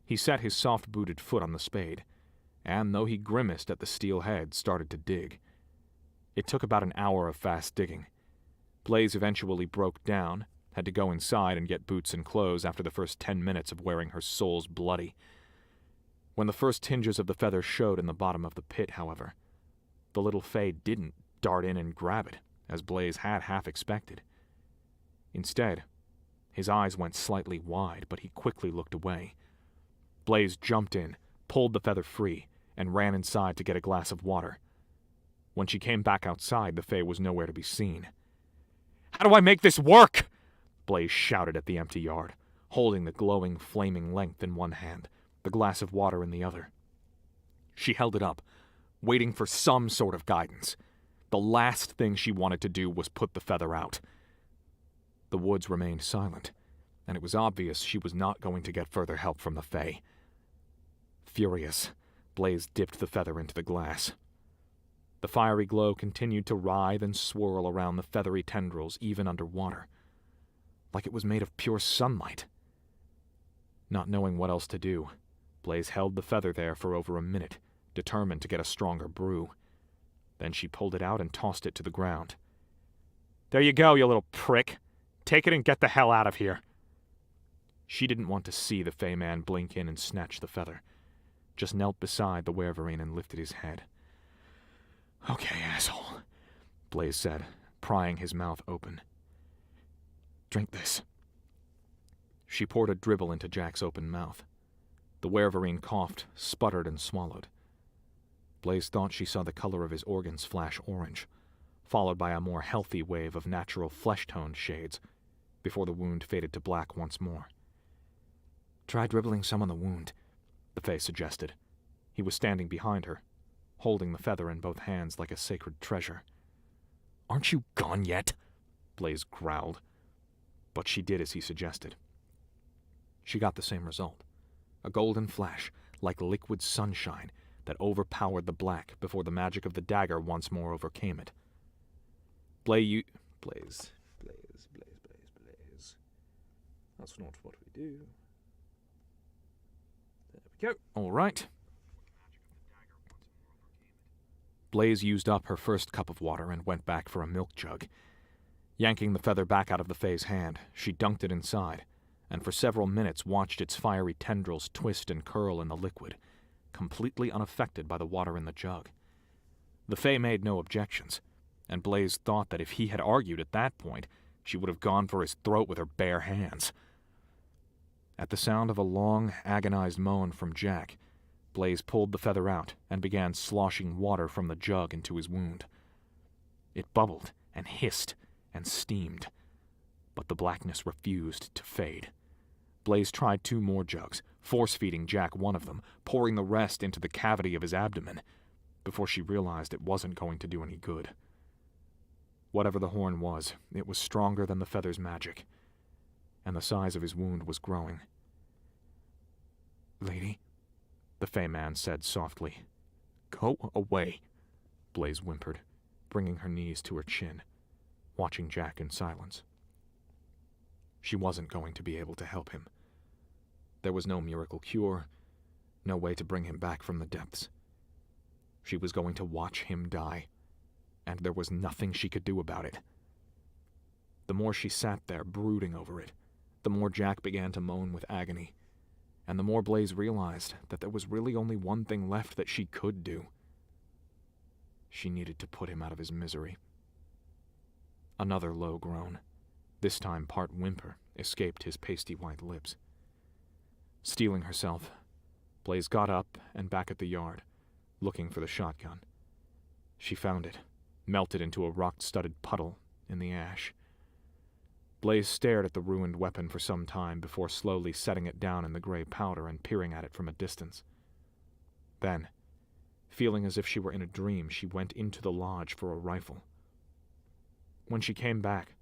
He set his soft-booted foot on the spade, and though he grimaced at the steel head, started to dig. It took about an hour of fast digging. Blaze eventually broke down, had to go inside and get boots and clothes after the first 10 minutes of wearing her soles bloody. When the first tinges of the feather showed in the bottom of the pit, however, the little Fae didn't dart in and grab it, as Blaze had half expected. Instead, his eyes went slightly wide, but he quickly looked away. Blaze jumped in, pulled the feather free, and ran inside to get a glass of water. When she came back outside, the Fae was nowhere to be seen. "How do I make this work?" Blaze shouted at the empty yard, holding the glowing, flaming length in one hand, the glass of water in the other. She held it up, waiting for some sort of guidance. The last thing she wanted to do was put the feather out. The woods remained silent, and it was obvious she was not going to get further help from the Fae. Furious, Blaze dipped the feather into the glass. The fiery glow continued to writhe and swirl around the feathery tendrils even under water, like it was made of pure sunlight. Not knowing what else to do, Blaze held the feather there for over a minute, determined to get a stronger brew. Then she pulled it out and tossed it to the ground. "There you go, you little prick. Take it and get the hell out of here." She didn't want to see the Fey man blink in and snatch the feather, just knelt beside the Werverine and lifted his head. "Okay, asshole," Blaze said, prying his mouth open. "Drink this." She poured a dribble into Jack's open mouth. The Werverine coughed, sputtered, and swallowed. Blaze thought she saw the color of his organs flash orange, followed by a more healthy wave of natural flesh-toned shades, before the wound faded to black once more. "Try dribbling some on the wound," the Fae suggested. He was standing behind her, holding the feather in both hands like a sacred treasure. "Aren't you gone yet?" Blaze growled, but she did as he suggested. She got the same result, a golden flash, like liquid sunshine, that overpowered the black before the magic of the dagger once more overcame it. Blaze. That's not what we do. There we go. All right. Blaze used up her first cup of water and went back for a milk jug. Yanking the feather back out of the Fae's hand, she dunked it inside, and for several minutes watched its fiery tendrils twist and curl in the liquid, completely unaffected by the water in the jug. The Fae made no objections, and Blaze thought that if he had argued at that point, she would have gone for his throat with her bare hands. At the sound of a long, agonized moan from Jack, Blaze pulled the feather out and began sloshing water from the jug into his wound. It bubbled and hissed and steamed, but the blackness refused to fade. Blaze tried 2 more jugs, force-feeding Jack one of them, pouring the rest into the cavity of his abdomen, before she realized it wasn't going to do any good. Whatever the horn was, it was stronger than the feather's magic, and the size of his wound was growing. "Lady," the Fey man said softly. "Go away," Blaze whimpered, bringing her knees to her chin, watching Jack in silence. She wasn't going to be able to help him. There was no miracle cure, no way to bring him back from the depths. She was going to watch him die, and there was nothing she could do about it. The more she sat there brooding over it, the more Jack began to moan with agony, and the more Blaze realized that there was really only one thing left that she could do. She needed to put him out of his misery. Another low groan, this time part whimper, escaped his pasty white lips. Steeling herself, Blaze got up and back at the yard, looking for the shotgun. She found it, melted into a rock-studded puddle in the ash. Blaze stared at the ruined weapon for some time before slowly setting it down in the gray powder and peering at it from a distance. Then, feeling as if she were in a dream, she went into the lodge for a rifle. When she came back,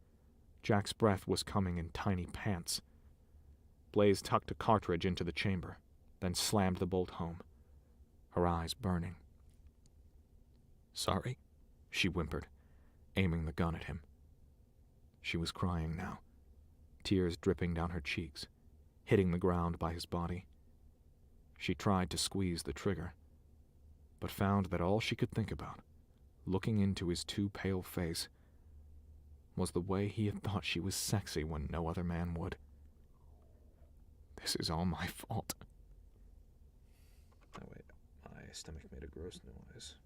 Jack's breath was coming in tiny pants. Blaze tucked a cartridge into the chamber, then slammed the bolt home, her eyes burning. "Sorry," she whimpered, aiming the gun at him. She was crying now, tears dripping down her cheeks, hitting the ground by his body. She tried to squeeze the trigger, but found that all she could think about, looking into his too pale face, was the way he had thought she was sexy when no other man would. "This is all my fault." Oh wait, my stomach made a gross noise.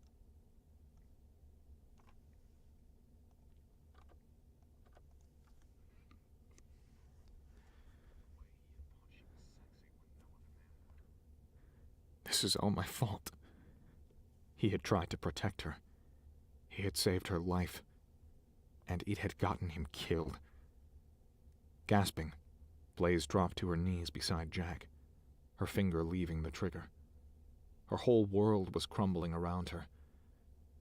This is all my fault. He had tried to protect her. He had saved her life. And it had gotten him killed. Gasping, Blaze dropped to her knees beside Jack, her finger leaving the trigger. Her whole world was crumbling around her,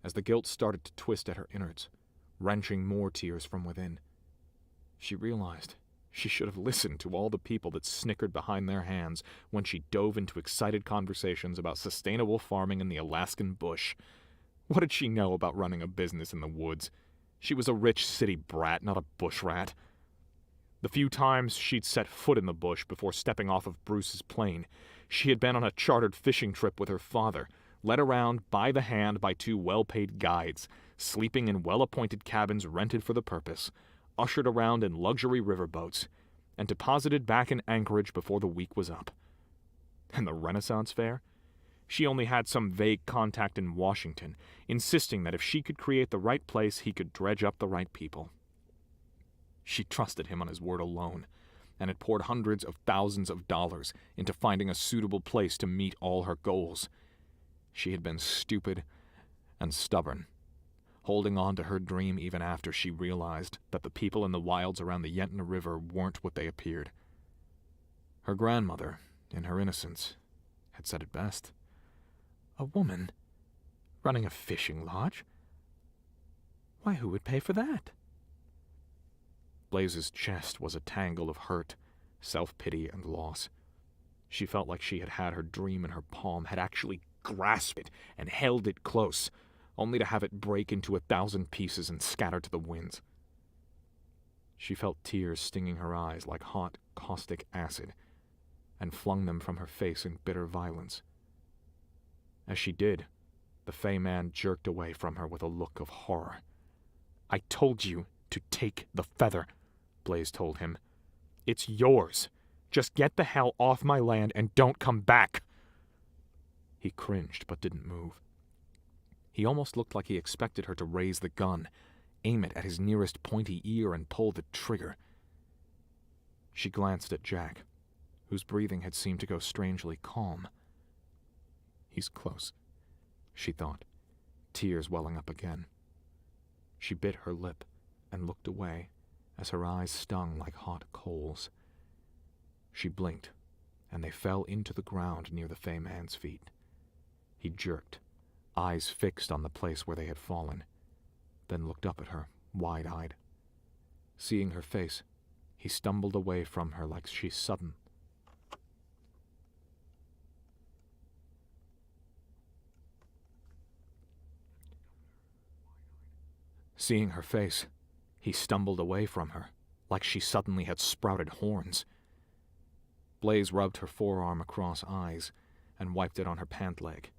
as the guilt started to twist at her innards, wrenching more tears from within. She realized she should have listened to all the people that snickered behind their hands when she dove into excited conversations about sustainable farming in the Alaskan bush. What did she know about running a business in the woods? She was a rich city brat, not a bush rat. The few times she'd set foot in the bush before stepping off of Bruce's plane, she had been on a chartered fishing trip with her father, led around by the hand by two well-paid guides, sleeping in well-appointed cabins rented for the purpose, ushered around in luxury riverboats, and deposited back in Anchorage before the week was up. And the Renaissance Fair? She only had some vague contact in Washington, insisting that if she could create the right place, he could dredge up the right people. She trusted him on his word alone, and had poured hundreds of thousands of dollars into finding a suitable place to meet all her goals. She had been stupid and stubborn, holding on to her dream even after she realized that the people in the wilds around the Yentna River weren't what they appeared. Her grandmother, in her innocence, had said it best. A woman running a fishing lodge? Why, who would pay for that? Blaze's chest was a tangle of hurt, self-pity, and loss. She felt like she had had her dream in her palm, had actually grasped it and held it close, only to have it break into 1,000 pieces and scatter to the winds. She felt tears stinging her eyes like hot, caustic acid, and flung them from her face in bitter violence. As she did, the Fey man jerked away from her with a look of horror. "I told you to take the feather," Blaze told him. "It's yours. Just get the hell off my land and don't come back." He cringed but didn't move. He almost looked like he expected her to raise the gun, aim it at his nearest pointy ear, and pull the trigger. She glanced at Jack, whose breathing had seemed to go strangely calm. He's close, she thought, tears welling up again. She bit her lip and looked away as her eyes stung like hot coals. She blinked, and they fell into the ground near the Fey man's feet. He jerked, eyes fixed on the place where they had fallen, then looked up at her, wide-eyed. Seeing her face, he stumbled away from her like she sudden. Seeing her face, he stumbled away from her, like she suddenly had sprouted horns. Blaze rubbed her forearm across eyes and wiped it on her pant leg,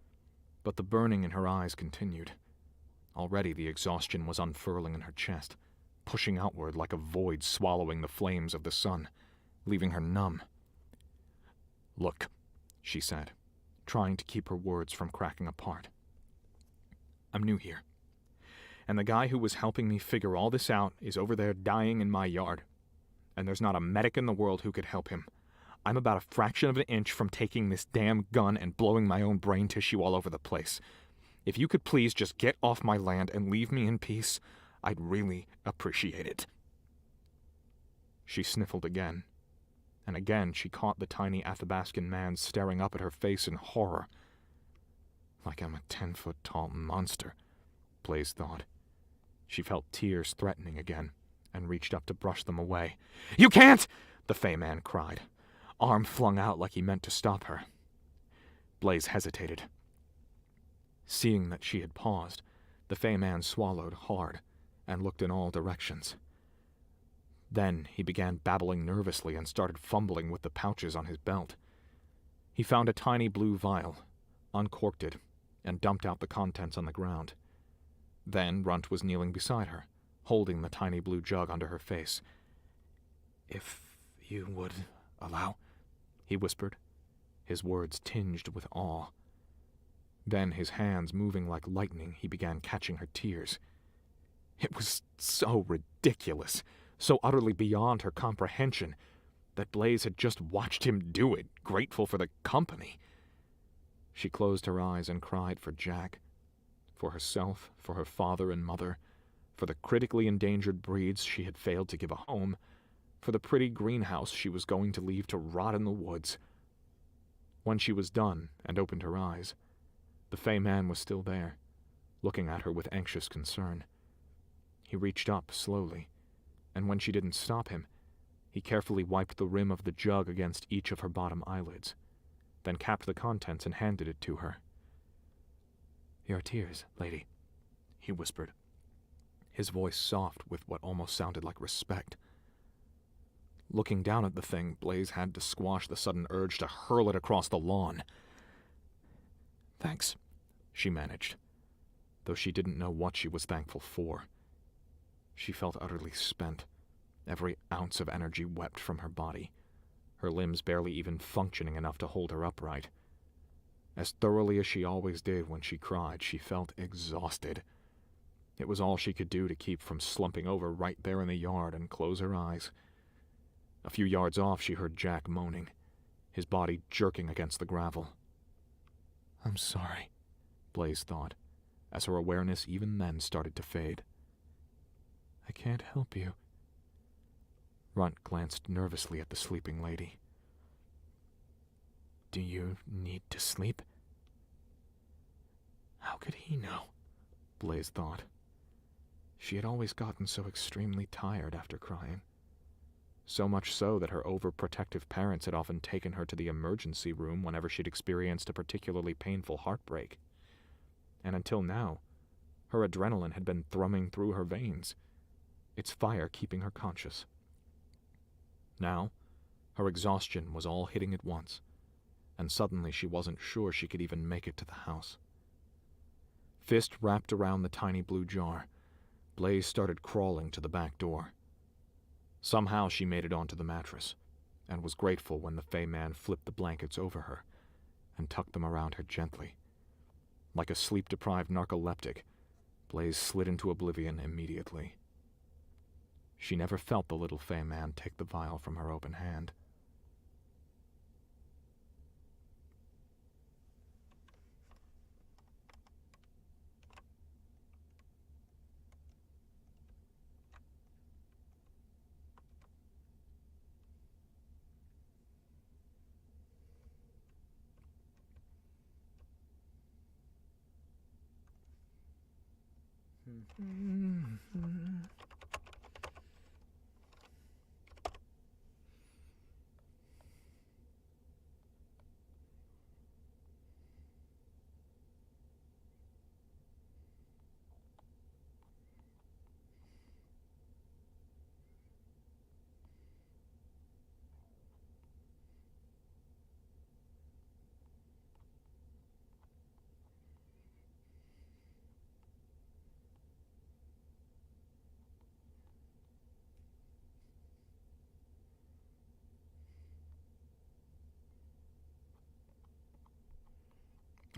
but the burning in her eyes continued. Already the exhaustion was unfurling in her chest, pushing outward like a void swallowing the flames of the sun, leaving her numb. "Look," she said, trying to keep her words from cracking apart. "I'm new here, and the guy who was helping me figure all this out is over there dying in my yard, and there's not a medic in the world who could help him. I'm about a fraction of an inch from taking this damn gun and blowing my own brain tissue all over the place. If you could please just get off my land and leave me in peace, I'd really appreciate it." She sniffled again, and again she caught the tiny Athabascan man staring up at her face in horror. Like I'm a 10-foot-tall monster, Blaze thought. She felt tears threatening again, and reached up to brush them away. "You can't!" the Fey man cried, arm flung out like he meant to stop her. Blaze hesitated. Seeing that she had paused, the Fey man swallowed hard and looked in all directions. Then he began babbling nervously and started fumbling with the pouches on his belt. He found a tiny blue vial, uncorked it, and dumped out the contents on the ground. Then Runt was kneeling beside her, holding the tiny blue jug under her face. "If you would allow," he whispered, his words tinged with awe. Then, his hands moving like lightning, he began catching her tears. It was so ridiculous, so utterly beyond her comprehension, that Blaze had just watched him do it, grateful for the company. She closed her eyes and cried for Jack, for herself, for her father and mother, for the critically endangered breeds she had failed to give a home, for the pretty greenhouse she was going to leave to rot in the woods. When she was done and opened her eyes, the Fey man was still there, looking at her with anxious concern. He reached up slowly, and when she didn't stop him, he carefully wiped the rim of the jug against each of her bottom eyelids, then capped the contents and handed it to her. "Your tears, lady," he whispered, his voice soft with what almost sounded like respect. Looking down at the thing, Blaze had to squash the sudden urge to hurl it across the lawn. "Thanks," she managed, though she didn't know what she was thankful for. She felt utterly spent. Every ounce of energy wept from her body, her limbs barely even functioning enough to hold her upright. As thoroughly as she always did when she cried, she felt exhausted. It was all she could do to keep from slumping over right there in the yard and close her eyes. A few yards off, she heard Jack moaning, his body jerking against the gravel. "I'm sorry," Blaze thought, as her awareness even then started to fade. "I can't help you." Runt glanced nervously at the sleeping lady. "Do you need to sleep?" How could he know? Blaze thought. She had always gotten so extremely tired after crying. So much so that her overprotective parents had often taken her to the emergency room whenever she'd experienced a particularly painful heartbreak. And until now, her adrenaline had been thrumming through her veins, its fire keeping her conscious. Now, her exhaustion was all hitting at once, and suddenly she wasn't sure she could even make it to the house. Fist wrapped around the tiny blue jar, Blaze started crawling to the back door. Somehow she made it onto the mattress, and was grateful when the Fey man flipped the blankets over her and tucked them around her gently. Like a sleep-deprived narcoleptic, Blaze slid into oblivion immediately. She never felt the little Fey man take the vial from her open hand.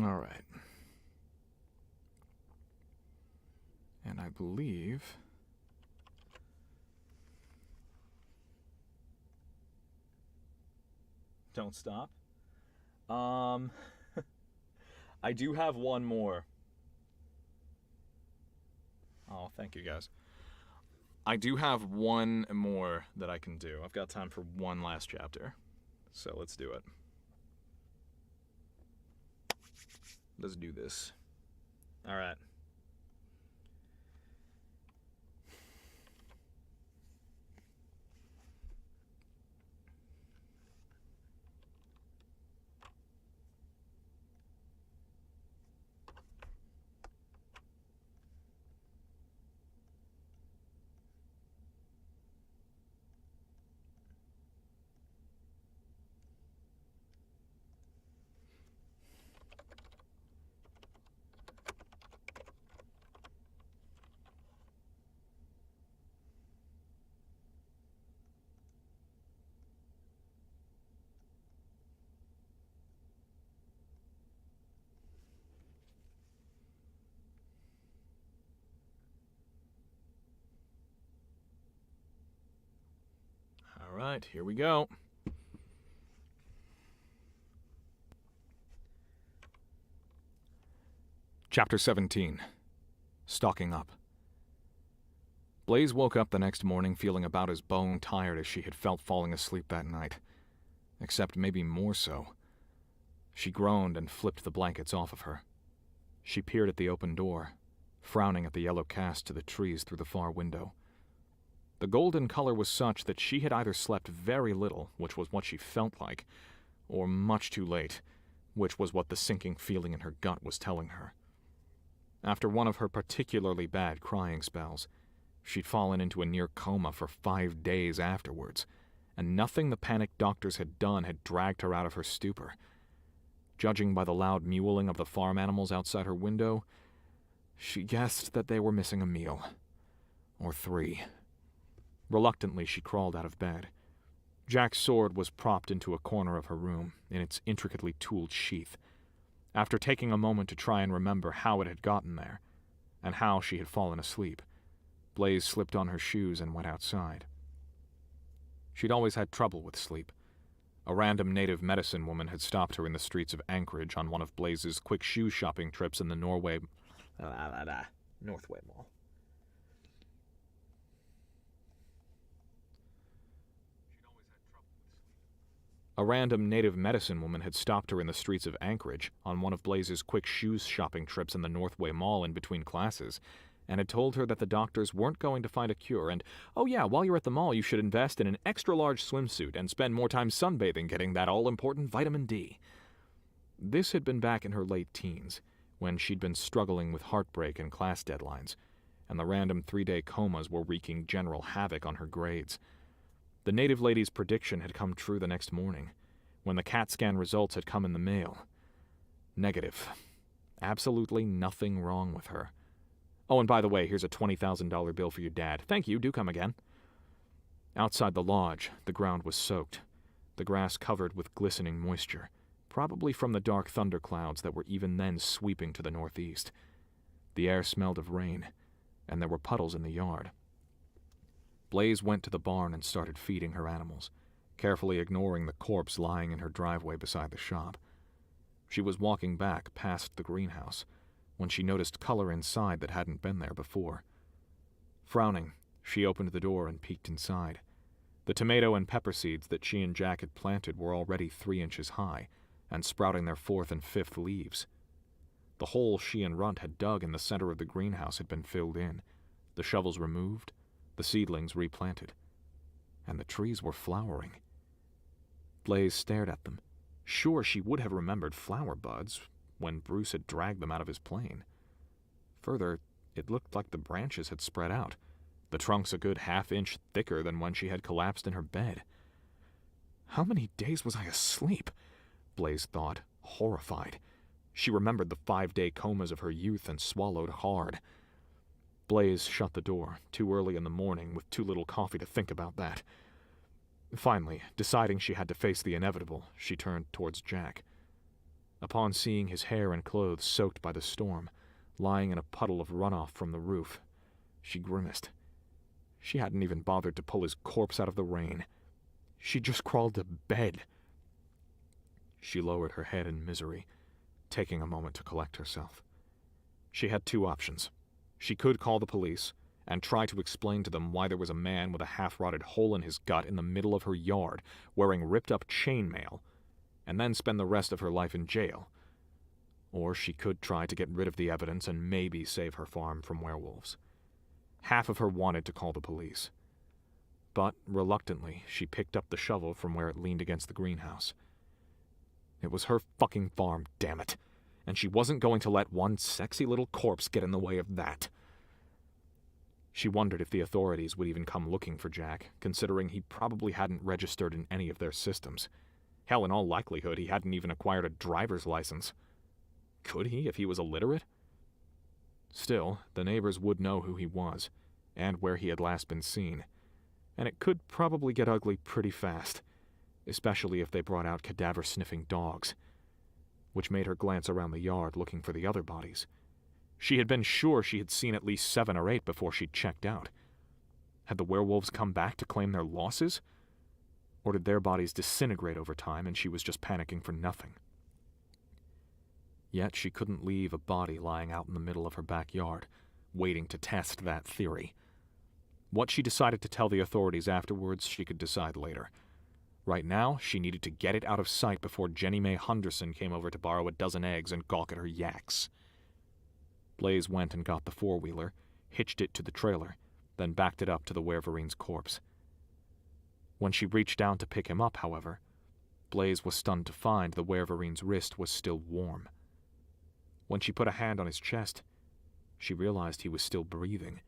All right. And I believe... Don't stop. I do have one more. Oh, thank you guys. I do have one more that I can do. I've got time for one last chapter. So let's do it. Let's do this. All right. All right, here we go. Chapter 17. Stocking Up. Blaze woke up the next morning feeling about as bone-tired as she had felt falling asleep that night. Except maybe more so. She groaned and flipped the blankets off of her. She peered at the open door, frowning at the yellow cast to the trees through the far window. The golden color was such that she had either slept very little, which was what she felt like, or much too late, which was what the sinking feeling in her gut was telling her. After one of her particularly bad crying spells, she'd fallen into a near coma for 5 days afterwards, and nothing the panicked doctors had done had dragged her out of her stupor. Judging by the loud mewling of the farm animals outside her window, she guessed that they were missing a meal. Or 3. Reluctantly, she crawled out of bed. Jack's sword was propped into a corner of her room, in its intricately tooled sheath. After taking a moment to try and remember how it had gotten there, and how she had fallen asleep, Blaze slipped on her shoes and went outside. She'd always had trouble with sleep. A random native medicine woman had stopped her in the streets of Anchorage on one of Blaze's quick shoe shopping trips in the Northway Mall. A random native medicine woman had stopped her in the streets of Anchorage on one of Blaze's quick shoes shopping trips in the Northway Mall in between classes, and had told her that the doctors weren't going to find a cure, and, oh yeah, while you're at the mall you should invest in an extra-large swimsuit and spend more time sunbathing getting that all-important vitamin D. This had been back in her late teens, when she'd been struggling with heartbreak and class deadlines, and the random 3-day comas were wreaking general havoc on her grades. The native lady's prediction had come true the next morning, when the CAT scan results had come in the mail. Negative. Absolutely nothing wrong with her. Oh, and by the way, here's a $20,000 bill for your dad. Thank you, do come again. Outside the lodge, the ground was soaked, the grass covered with glistening moisture, probably from the dark thunderclouds that were even then sweeping to the northeast. The air smelled of rain, and there were puddles in the yard. Blaze went to the barn and started feeding her animals, carefully ignoring the corpse lying in her driveway beside the shop. She was walking back past the greenhouse when she noticed color inside that hadn't been there before. Frowning, she opened the door and peeked inside. The tomato and pepper seeds that she and Jack had planted were already 3 inches high and sprouting their 4th and 5th leaves. The hole she and Runt had dug in the center of the greenhouse had been filled in, the shovels removed, the seedlings replanted, and the trees were flowering. Blaze stared at them. Sure, she would have remembered flower buds when Bruce had dragged them out of his plane. Further, it looked like the branches had spread out, the trunks a good half-inch thicker than when she had collapsed in her bed. How many days was I asleep? Blaze thought, horrified. She remembered the 5-day comas of her youth and swallowed hard. Blaze shut the door, too early in the morning, with too little coffee to think about that. Finally, deciding she had to face the inevitable, she turned towards Jack. Upon seeing his hair and clothes soaked by the storm, lying in a puddle of runoff from the roof, she grimaced. She hadn't even bothered to pull his corpse out of the rain. She'd just crawled to bed. She lowered her head in misery, taking a moment to collect herself. She had 2 options. She could call the police and try to explain to them why there was a man with a half-rotted hole in his gut in the middle of her yard, wearing ripped-up chainmail, and then spend the rest of her life in jail. Or she could try to get rid of the evidence and maybe save her farm from werewolves. Half of her wanted to call the police. But, reluctantly, she picked up the shovel from where it leaned against the greenhouse. It was her fucking farm, damn it, and she wasn't going to let one sexy little corpse get in the way of that. She wondered if the authorities would even come looking for Jack, considering he probably hadn't registered in any of their systems. Hell, in all likelihood, he hadn't even acquired a driver's license. Could he, if he was illiterate? Still, the neighbors would know who he was, and where he had last been seen, and it could probably get ugly pretty fast, especially if they brought out cadaver-sniffing dogs, which made her glance around the yard looking for the other bodies. She had been sure she had seen at least 7 or 8 before she'd checked out. Had the werewolves come back to claim their losses? Or did their bodies disintegrate over time and she was just panicking for nothing? Yet she couldn't leave a body lying out in the middle of her backyard, waiting to test that theory. What she decided to tell the authorities afterwards, she could decide later. Right now, she needed to get it out of sight before Jenny Mae Henderson came over to borrow a dozen eggs and gawk at her yaks. Blaze went and got the four-wheeler, hitched it to the trailer, then backed it up to the Wereverine's corpse. When she reached down to pick him up, however, Blaze was stunned to find the Wereverine's wrist was still warm. When she put a hand on his chest, she realized he was still breathing,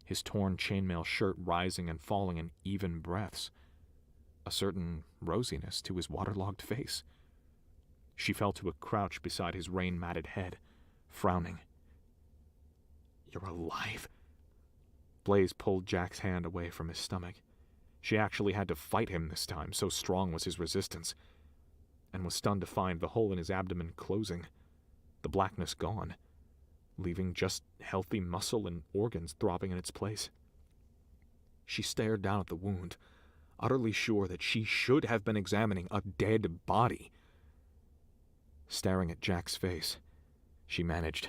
his torn chainmail shirt rising and falling in even breaths, a certain rosiness to his waterlogged face. She fell to a crouch beside his rain-matted head, frowning. "You're alive?" Blaze pulled Jack's hand away from his stomach. She actually had to fight him this time, so strong was his resistance, and was stunned to find the hole in his abdomen closing, the blackness gone, leaving just healthy muscle and organs throbbing in its place. She stared down at the wound, utterly sure that she should have been examining a dead body. Staring at Jack's face, she managed,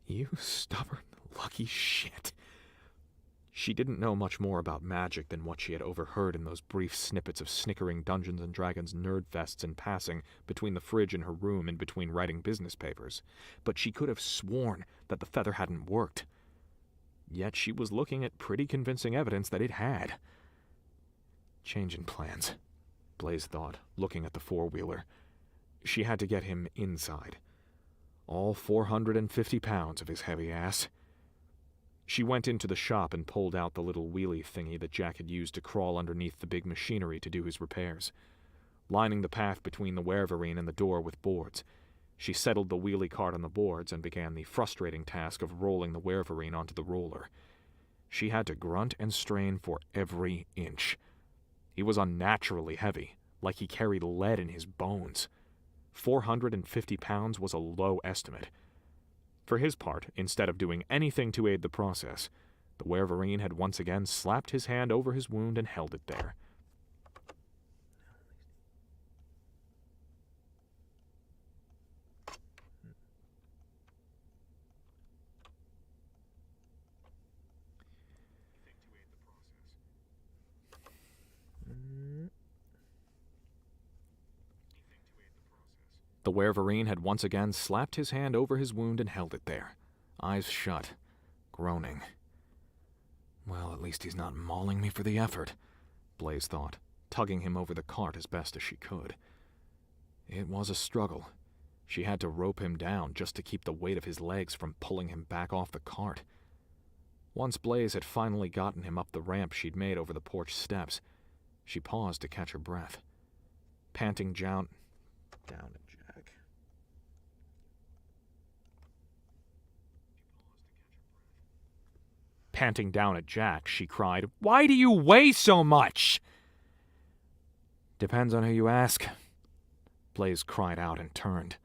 "You stubborn, lucky shit." She didn't know much more about magic than what she had overheard in those brief snippets of snickering Dungeons & Dragons nerd fests in passing between the fridge in her room and between writing business papers, but she could have sworn that the feather hadn't worked. Yet she was looking at pretty convincing evidence that it had. Change in plans, Blaze thought, looking at the four-wheeler. She had to get him inside. All 450 pounds of his heavy ass. She went into the shop and pulled out the little wheelie thingy that Jack had used to crawl underneath the big machinery to do his repairs. Lining the path between the Wereverine and the door with boards, she settled the wheelie cart on the boards and began the frustrating task of rolling the Wereverine onto the roller. She had to grunt and strain for every inch. He was unnaturally heavy, like he carried lead in his bones. 450 pounds was a low estimate. For his part, instead of doing anything to aid the process, the Wereverine had once again slapped his hand over his wound and held it there. The Wereverine had once again slapped his hand over his wound and held it there, eyes shut, groaning. Well, at least he's not mauling me for the effort, Blaze thought, tugging him over the cart as best as she could. It was a struggle. She had to rope him down just to keep the weight of his legs from pulling him back off the cart. Once Blaze had finally gotten him up the ramp she'd made over the porch steps, she paused to catch her breath. Panting down at Jack. Panting down at Jack, she cried, "Why do you weigh so much?" "Depends on who you ask," Blaze cried out and turned.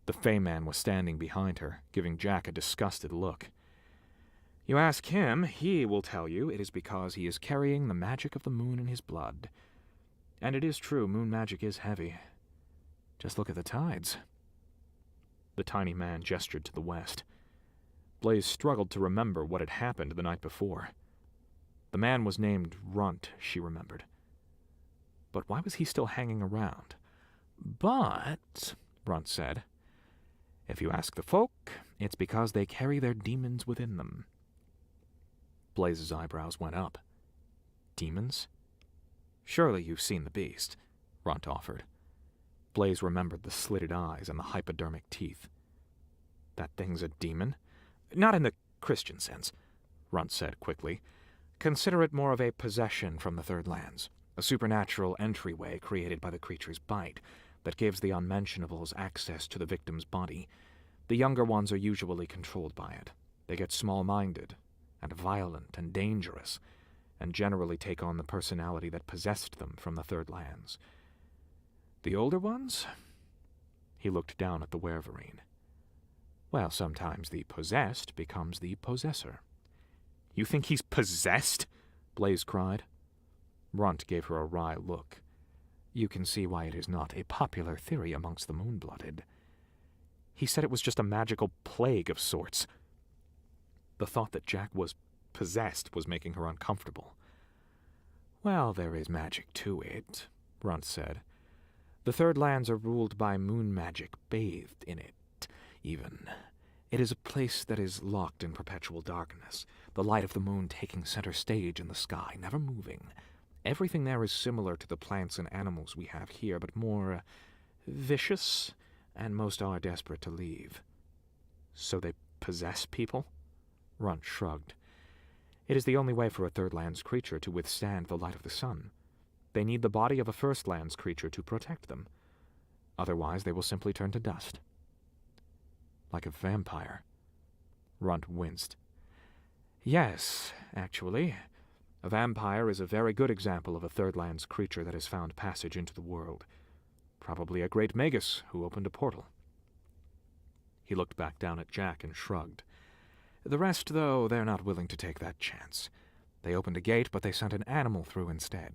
The Fey man was standing behind her, giving Jack a disgusted look. "You ask him, he will tell you it is because he is carrying the magic of the moon in his blood. And it is true, moon magic is heavy. Just look at the tides." The tiny man gestured to the west. Blaze struggled to remember what had happened the night before. The man was named Runt, she remembered. But why was he still hanging around? "But," Runt said, "if you ask the folk, it's because they carry their demons within them." Blaze's eyebrows went up. "Demons?" "Surely you've seen the beast," Runt offered. Blaze remembered the slitted eyes and the hypodermic teeth. "That thing's a demon?" "Not in the Christian sense," Runt said quickly. "Consider it more of a possession from the Third Lands, a supernatural entryway created by the creature's bite that gives the unmentionables access to the victim's body. The younger ones are usually controlled by it. They get small-minded and violent and dangerous, and generally take on the personality that possessed them from the Third Lands. The older ones?" He looked down at the Wereverine. "Well, sometimes the possessed becomes the possessor." "You think he's possessed?" Blaze cried. Runt gave her a wry look. "You can see why it is not a popular theory amongst the moon-blooded." He said it was just a magical plague of sorts. The thought that Jack was possessed was making her uncomfortable. Well, there is magic to it, Runt said. The Third Lands are ruled by moon magic, bathed in it, even. It is a place that is locked in perpetual darkness, the light of the moon taking center stage in the sky, never moving. Everything there is similar to the plants and animals we have here, but more vicious, and most are desperate to leave. So they possess people? Runt shrugged. It is the only way for a Third Lands creature to withstand the light of the sun. They need the body of a First Lands creature to protect them. Otherwise, they will simply turn to dust. Like a vampire. Runt winced. Yes, actually. A vampire is a very good example of a Third Lands creature that has found passage into the world. Probably a great magus who opened a portal. He looked back down at Jack and shrugged. The rest, though, they're not willing to take that chance. They opened a gate, but they sent an animal through instead.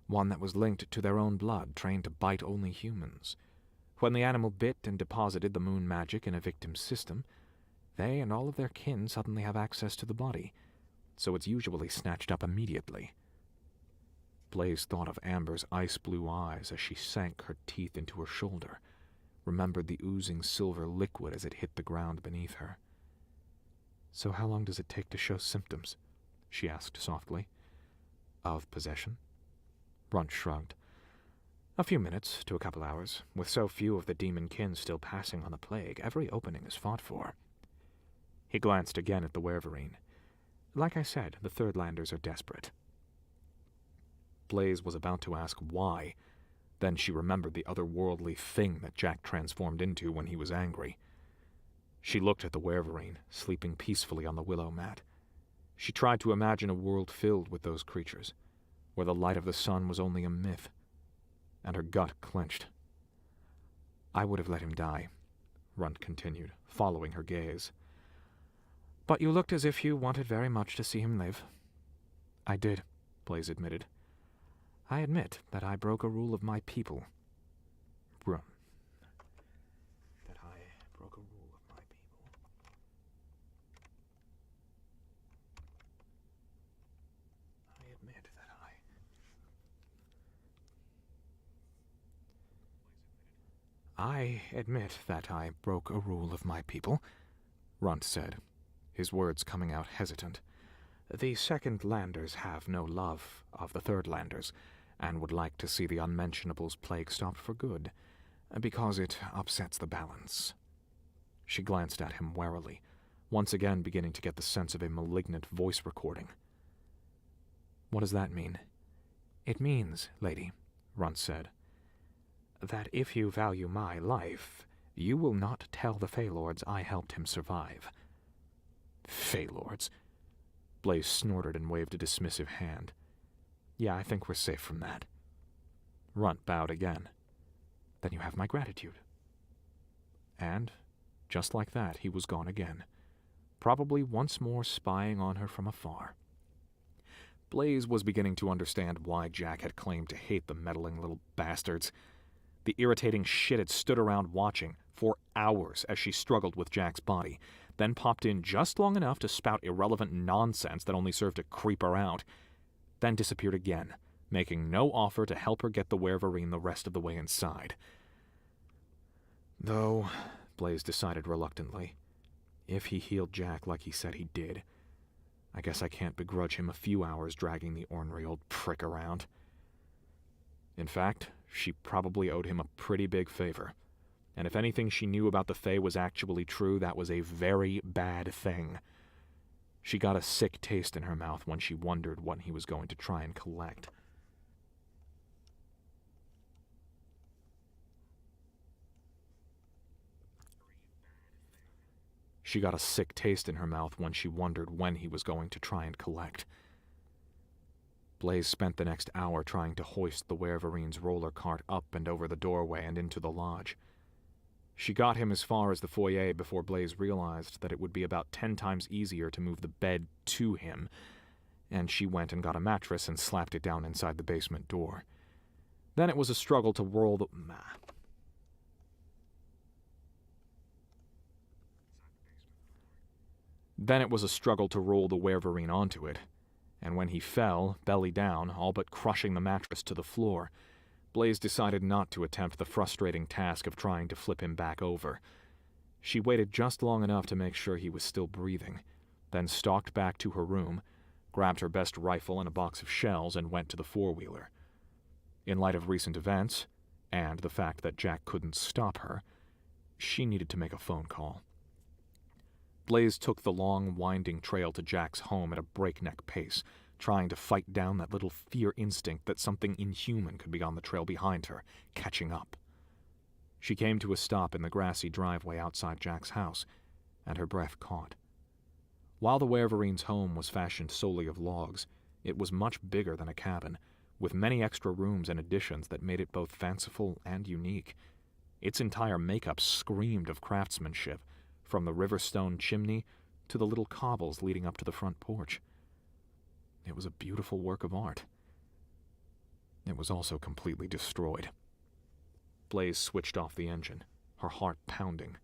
One that was linked to their own blood, trained to bite only humans. When the animal bit and deposited the moon magic in a victim's system, they and all of their kin suddenly have access to the body, so it's usually snatched up immediately. Blaze thought of Amber's ice-blue eyes as she sank her teeth into her shoulder, remembered the oozing silver liquid as it hit the ground beneath her. So how long does it take to show symptoms? She asked softly. Of possession? Runt shrugged. A few minutes to a couple hours. With so few of the demon kin still passing on the plague, every opening is fought for. He glanced again at the Werverine. Like I said, the Third Landers are desperate. Blaze was about to ask why. Then she remembered the otherworldly thing that Jack transformed into when he was angry. She looked at the Werverine, sleeping peacefully on the willow mat. She tried to imagine a world filled with those creatures, where the light of the sun was only a myth, and her gut clenched. I would have let him die, Runt continued, following her gaze. But you looked as if you wanted very much to see him live. I did, Blaze admitted. I admit that I broke a rule of my people. Runt. That I broke a rule of my people. I admit that I admit that I broke a rule of my people, Runt said, his words coming out hesitant. The Second Landers have no love of the Third Landers, and would like to see the Unmentionables' plague stopped for good, because it upsets the balance. She glanced at him warily, once again beginning to get the sense of a malignant voice recording. What does that mean? It means, lady, Runt said, that if you value my life, you will not tell the Feylords I helped him survive. Feylords? Blaze snorted and waved a dismissive hand. Yeah, I think we're safe from that. Runt bowed again. Then you have my gratitude. And, just like that, he was gone again, probably once more spying on her from afar. Blaze was beginning to understand why Jack had claimed to hate the meddling little bastards. The irritating shit had stood around watching for hours as she struggled with Jack's body, then popped in just long enough to spout irrelevant nonsense that only served to creep her out, then disappeared again, making no offer to help her get the Werverine the rest of the way inside. Though, Blaze decided reluctantly, if he healed Jack like he said he did, I guess I can't begrudge him a few hours dragging the ornery old prick around. In fact, she probably owed him a pretty big favor. And if anything she knew about the Fae was actually true, that was a very bad thing. She got a sick taste in her mouth when she wondered what he was going to try and collect. She got a sick taste in her mouth when she wondered when he was going to try and collect. Blaze spent the next hour trying to hoist the Werverine's roller cart up and over the doorway and into the lodge. She got him as far as the foyer before Blaze realized that it would be about 10 times easier to move the bed to him, and she went and got a mattress and slapped it down inside the basement door. Then it was a struggle to whirl the... Then it was a struggle to roll the werewolf onto it, and when he fell, belly down, all but crushing the mattress to the floor, Blaze decided not to attempt the frustrating task of trying to flip him back over. She waited just long enough to make sure he was still breathing, then stalked back to her room, grabbed her best rifle and a box of shells, and went to the four-wheeler. In light of recent events, and the fact that Jack couldn't stop her, she needed to make a phone call. Blaze took the long, winding trail to Jack's home at a breakneck pace, trying to fight down that little fear instinct that something inhuman could be on the trail behind her, catching up. She came to a stop in the grassy driveway outside Jack's house, and her breath caught. While the werewolf's home was fashioned solely of logs, it was much bigger than a cabin, with many extra rooms and additions that made it both fanciful and unique. Its entire makeup screamed of craftsmanship, from the riverstone chimney to the little cobbles leading up to the front porch. It was a beautiful work of art. It was also completely destroyed. Blaze switched off the engine, her heart pounding.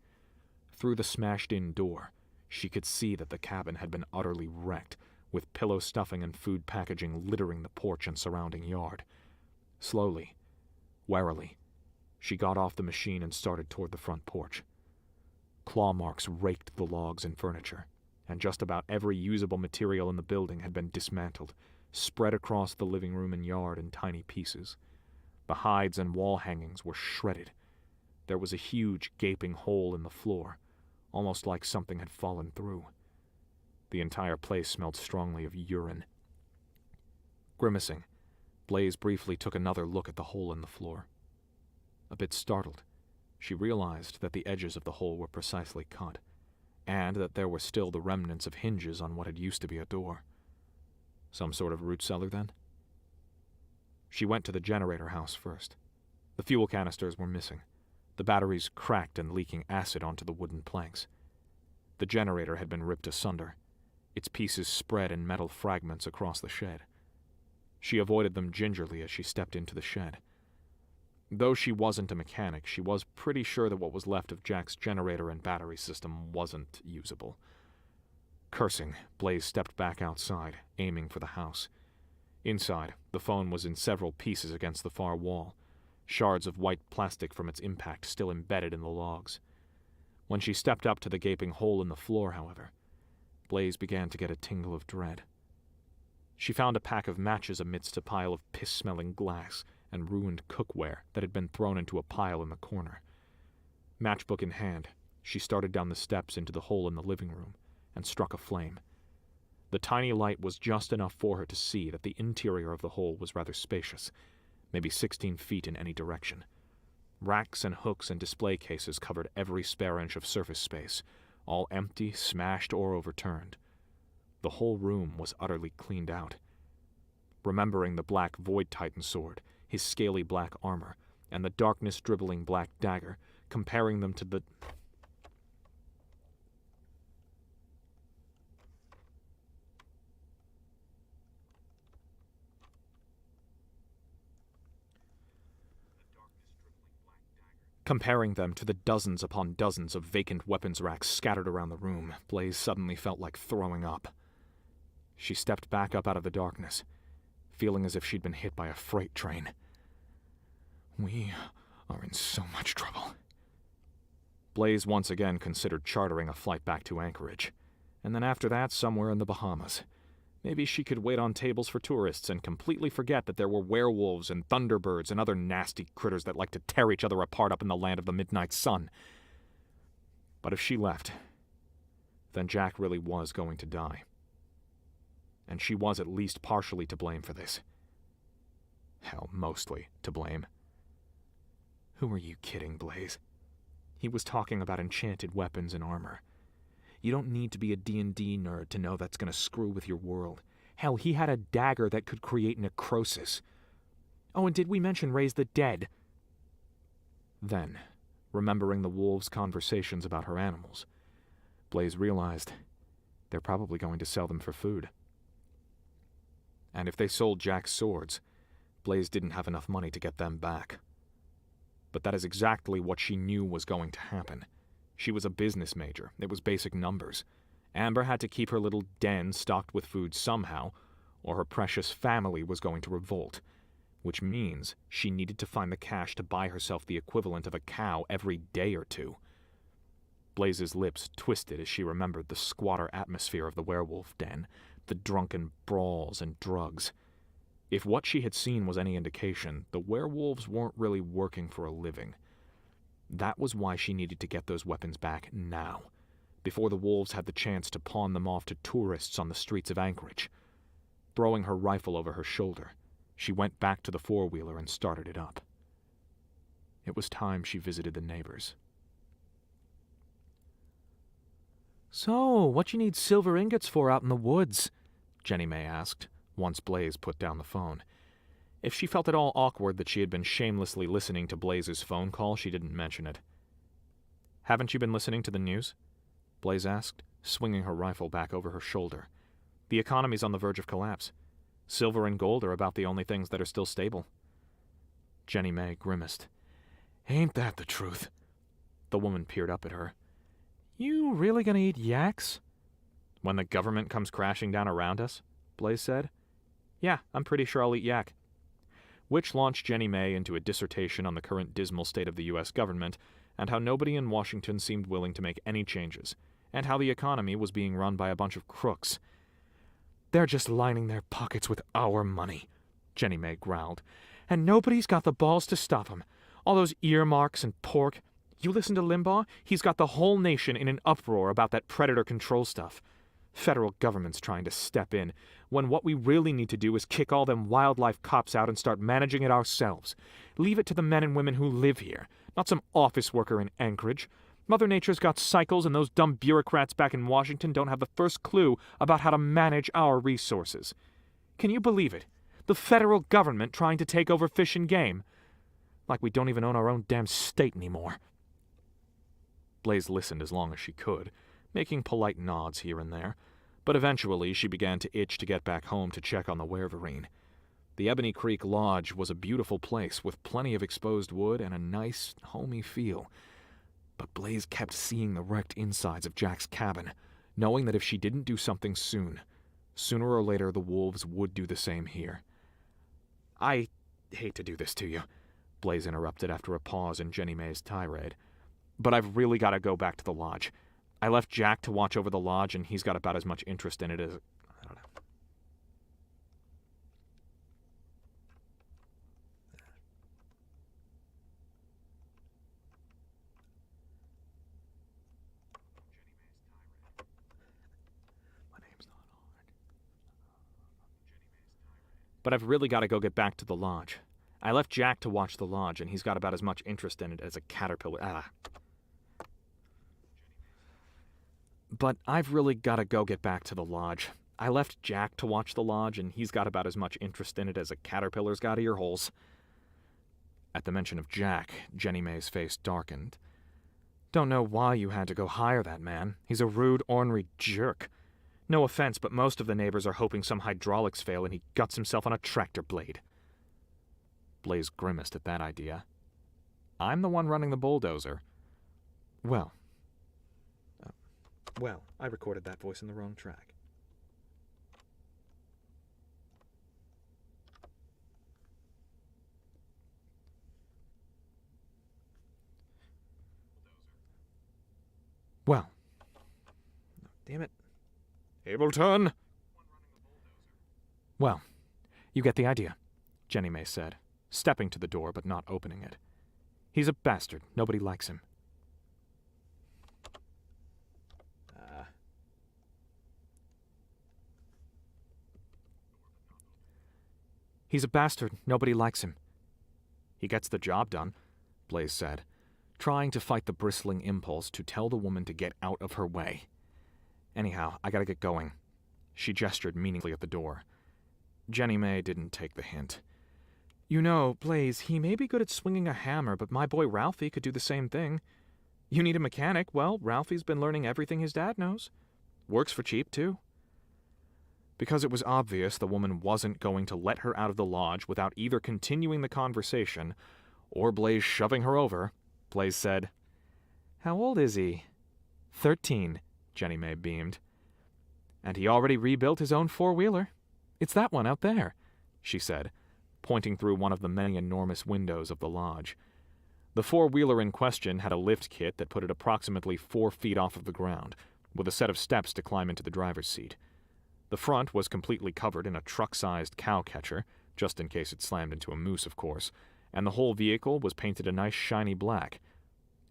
Through the smashed-in door, she could see that the cabin had been utterly wrecked, with pillow stuffing and food packaging littering the porch and surrounding yard. Slowly, warily, she got off the machine and started toward the front porch. Claw marks raked the logs and furniture, and just about every usable material in the building had been dismantled, spread across the living room and yard in tiny pieces. The hides and wall hangings were shredded. There was a huge, gaping hole in the floor, almost like something had fallen through. The entire place smelled strongly of urine. Grimacing, Blaze briefly took another look at the hole in the floor. A bit startled, she realized that the edges of the hole were precisely cut, and that there were still the remnants of hinges on what had used to be a door. Some sort of root cellar, then? She went to the generator house first. The fuel canisters were missing, the batteries cracked and leaking acid onto the wooden planks. The generator had been ripped asunder, its pieces spread in metal fragments across the shed. She avoided them gingerly as she stepped into the shed. Though she wasn't a mechanic, she was pretty sure that what was left of Jack's generator and battery system wasn't usable. Cursing, Blaze stepped back outside, aiming for the house. Inside, the phone was in several pieces against the far wall, shards of white plastic from its impact still embedded in the logs. When she stepped up to the gaping hole in the floor, however, Blaze began to get a tingle of dread. She found a pack of matches amidst a pile of piss-smelling glass and ruined cookware that had been thrown into a pile in the corner. Matchbook in hand, she started down the steps into the hole in the living room and struck a flame. The tiny light was just enough for her to see that the interior of the hole was rather spacious, maybe 16 feet in any direction. Racks and hooks and display cases covered every spare inch of surface space, all empty, smashed, or overturned. The whole room was utterly cleaned out. Remembering the black Void Titan sword, his scaly black armor, and the darkness-dribbling black dagger, comparing them to the... Comparing them to the dozens upon dozens of vacant weapons racks scattered around the room, Blaze suddenly felt like throwing up. She stepped back up out of the darkness, feeling as if she'd been hit by a freight train. We are in so much trouble. Blaze once again considered chartering a flight back to Anchorage, and then after that somewhere in the Bahamas. Maybe she could wait on tables for tourists and completely forget that there were werewolves and thunderbirds and other nasty critters that like to tear each other apart up in the land of the midnight sun. But if she left, then Jack really was going to die. And she was at least partially to blame for this. Hell, mostly to blame. Who are you kidding, Blaze? He was talking about enchanted weapons and armor. You don't need to be a D&D nerd to know that's going to screw with your world. Hell, he had a dagger that could create necrosis. Oh, and did we mention raise the dead? Then, remembering the wolves' conversations about her animals, Blaze realized they're probably going to sell them for food. And if they sold Jack's swords, Blaze didn't have enough money to get them back. But that is exactly what she knew was going to happen. She was a business major. It was basic numbers. Amber had to keep her little den stocked with food somehow, or her precious family was going to revolt, which means she needed to find the cash to buy herself the equivalent of a cow every day or two. Blaze's lips twisted as she remembered the squatter atmosphere of the werewolf den, the drunken brawls and drugs. If what she had seen was any indication, the werewolves weren't really working for a living. That was why she needed to get those weapons back now, before the wolves had the chance to pawn them off to tourists on the streets of Anchorage. Throwing her rifle over her shoulder, she went back to the four-wheeler and started it up. It was time she visited the neighbors. "So, what you need silver ingots for out in the woods?" Jenny May asked, once Blaze put down the phone. If she felt at all awkward that she had been shamelessly listening to Blaze's phone call, she didn't mention it. "Haven't you been listening to the news?" Blaze asked, swinging her rifle back over her shoulder. "The economy's on the verge of collapse. Silver and gold are about the only things that are still stable." Jenny May grimaced. "Ain't that the truth?" The woman peered up at her. "You really gonna eat yaks?" "When the government comes crashing down around us?" Blaze said. "Yeah, I'm pretty sure I'll eat yak." Which launched Jenny May into a dissertation on the current dismal state of the U.S. government, and how nobody in Washington seemed willing to make any changes, and how the economy was being run by a bunch of crooks. "They're just lining their pockets with our money," Jenny May growled, "and nobody's got the balls to stop 'em. All those earmarks and pork. You listen to Limbaugh? He's got the whole nation in an uproar about that predator control stuff. Federal government's trying to step in, when what we really need to do is kick all them wildlife cops out and start managing it ourselves. Leave it to the men and women who live here, not some office worker in Anchorage. Mother Nature's got cycles, and those dumb bureaucrats back in Washington don't have the first clue about how to manage our resources. Can you believe it? The federal government trying to take over fish and game. Like we don't even own our own damn state anymore." Blaze listened as long as she could, making polite nods here and there, but eventually she began to itch to get back home to check on the werverine. The Ebony Creek Lodge was a beautiful place with plenty of exposed wood and a nice, homey feel. But Blaze kept seeing the wrecked insides of Jack's cabin, knowing that if she didn't do something soon, sooner or later the wolves would do the same here. "I hate to do this to you," Blaze interrupted after a pause in Jenny May's tirade, "but I've really got to go back to the lodge. I left Jack to watch over the lodge, and he's got about as much interest in it as... I don't know." My name's not on. "But I've really got to go get back to the lodge. I left Jack to watch the lodge, and he's got about as much interest in it as a caterpillar. But I've really got to go get back to the lodge. I left Jack to watch the lodge, and he's got about as much interest in it as a caterpillar's got ear holes." At the mention of Jack, Jenny May's face darkened. "Don't know why you had to go hire that man. He's a rude, ornery jerk. No offense, but most of the neighbors are hoping some hydraulics fail and he guts himself on a tractor blade." Blaze grimaced at that idea. "I'm the one running the bulldozer." Well, I recorded that voice in the wrong track. Well. Damn it. Ableton! "Well, you get the idea," Jenny May said, stepping to the door but not opening it. "He's a bastard. Nobody likes him." "He's a bastard. Nobody likes him." "He gets the job done," Blaze said, trying to fight the bristling impulse to tell the woman to get out of her way. "Anyhow, I gotta get going." She gestured meaningfully at the door. Jenny May didn't take the hint. "You know, Blaze, he may be good at swinging a hammer, but my boy Ralphie could do the same thing. You need a mechanic? Well, Ralphie's been learning everything his dad knows. Works for cheap, too." Because it was obvious the woman wasn't going to let her out of the lodge without either continuing the conversation or Blaze shoving her over, Blaze said, "How old is he?" 13, Jenny May beamed. And he already rebuilt his own four-wheeler. It's that one out there, she said, pointing through one of the many enormous windows of the lodge. The four-wheeler in question had a lift kit that put it approximately 4 feet off of the ground, with a set of steps to climb into the driver's seat. The front was completely covered in a truck-sized cow catcher, just in case it slammed into a moose, of course, and the whole vehicle was painted a nice shiny black.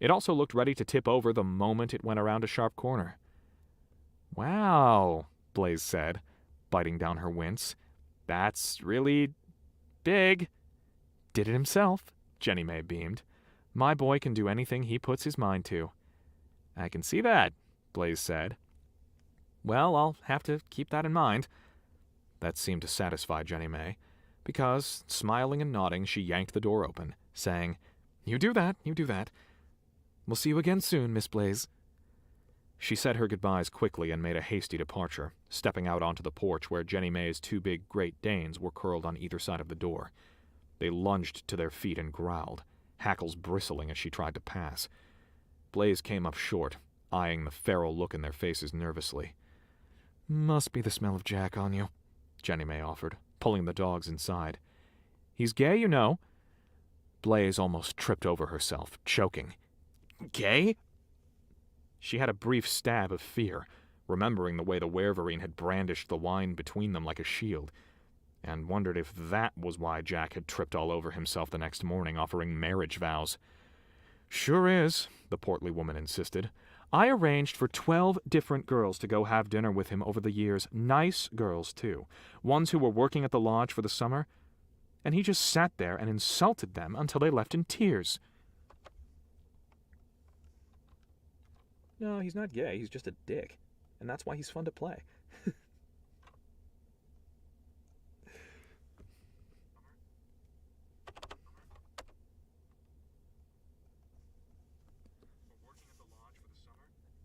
It also looked ready to tip over the moment it went around a sharp corner. "Wow," Blaze said, biting down her wince. "That's really big." "Did it himself," Jenny May beamed. "My boy can do anything he puts his mind to." "I can see that," Blaze said. "Well, I'll have to keep that in mind." That seemed to satisfy Jenny May, because, smiling and nodding, she yanked the door open, saying, "You do that, you do that. We'll see you again soon, Miss Blaze." She said her goodbyes quickly and made a hasty departure, stepping out onto the porch where Jenny May's 2 big Great Danes were curled on either side of the door. They lunged to their feet and growled, hackles bristling as she tried to pass. Blaze came up short, eyeing the feral look in their faces nervously. "Must be the smell of Jack on you," Jenny May offered, pulling the dogs inside. "He's gay, you know." Blaze almost tripped over herself, choking. "Gay?" She had a brief stab of fear, remembering the way the werverine had brandished the wine between them like a shield, and wondered if that was why Jack had tripped all over himself the next morning offering marriage vows. "Sure is," the portly woman insisted. "I arranged for 12 different girls to go have dinner with him over the years, nice girls, too, ones who were working at the lodge for the summer, and he just sat there and insulted them until they left in tears." No, he's not gay, he's just a dick. And that's why he's fun to play.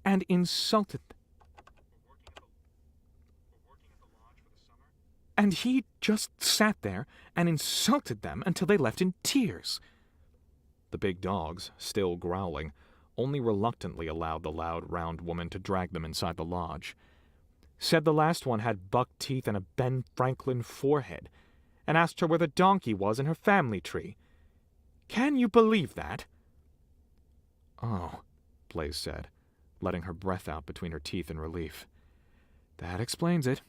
And insulted them. And he just sat there and insulted them until they left in tears. The big dogs, still growling, only reluctantly allowed the loud, round woman to drag them inside the lodge. Said the last one had buck teeth and a Ben Franklin forehead, and asked her where the donkey was in her family tree. Can you believe that? "Oh," Blaze said, letting her breath out between her teeth in relief. "That explains it."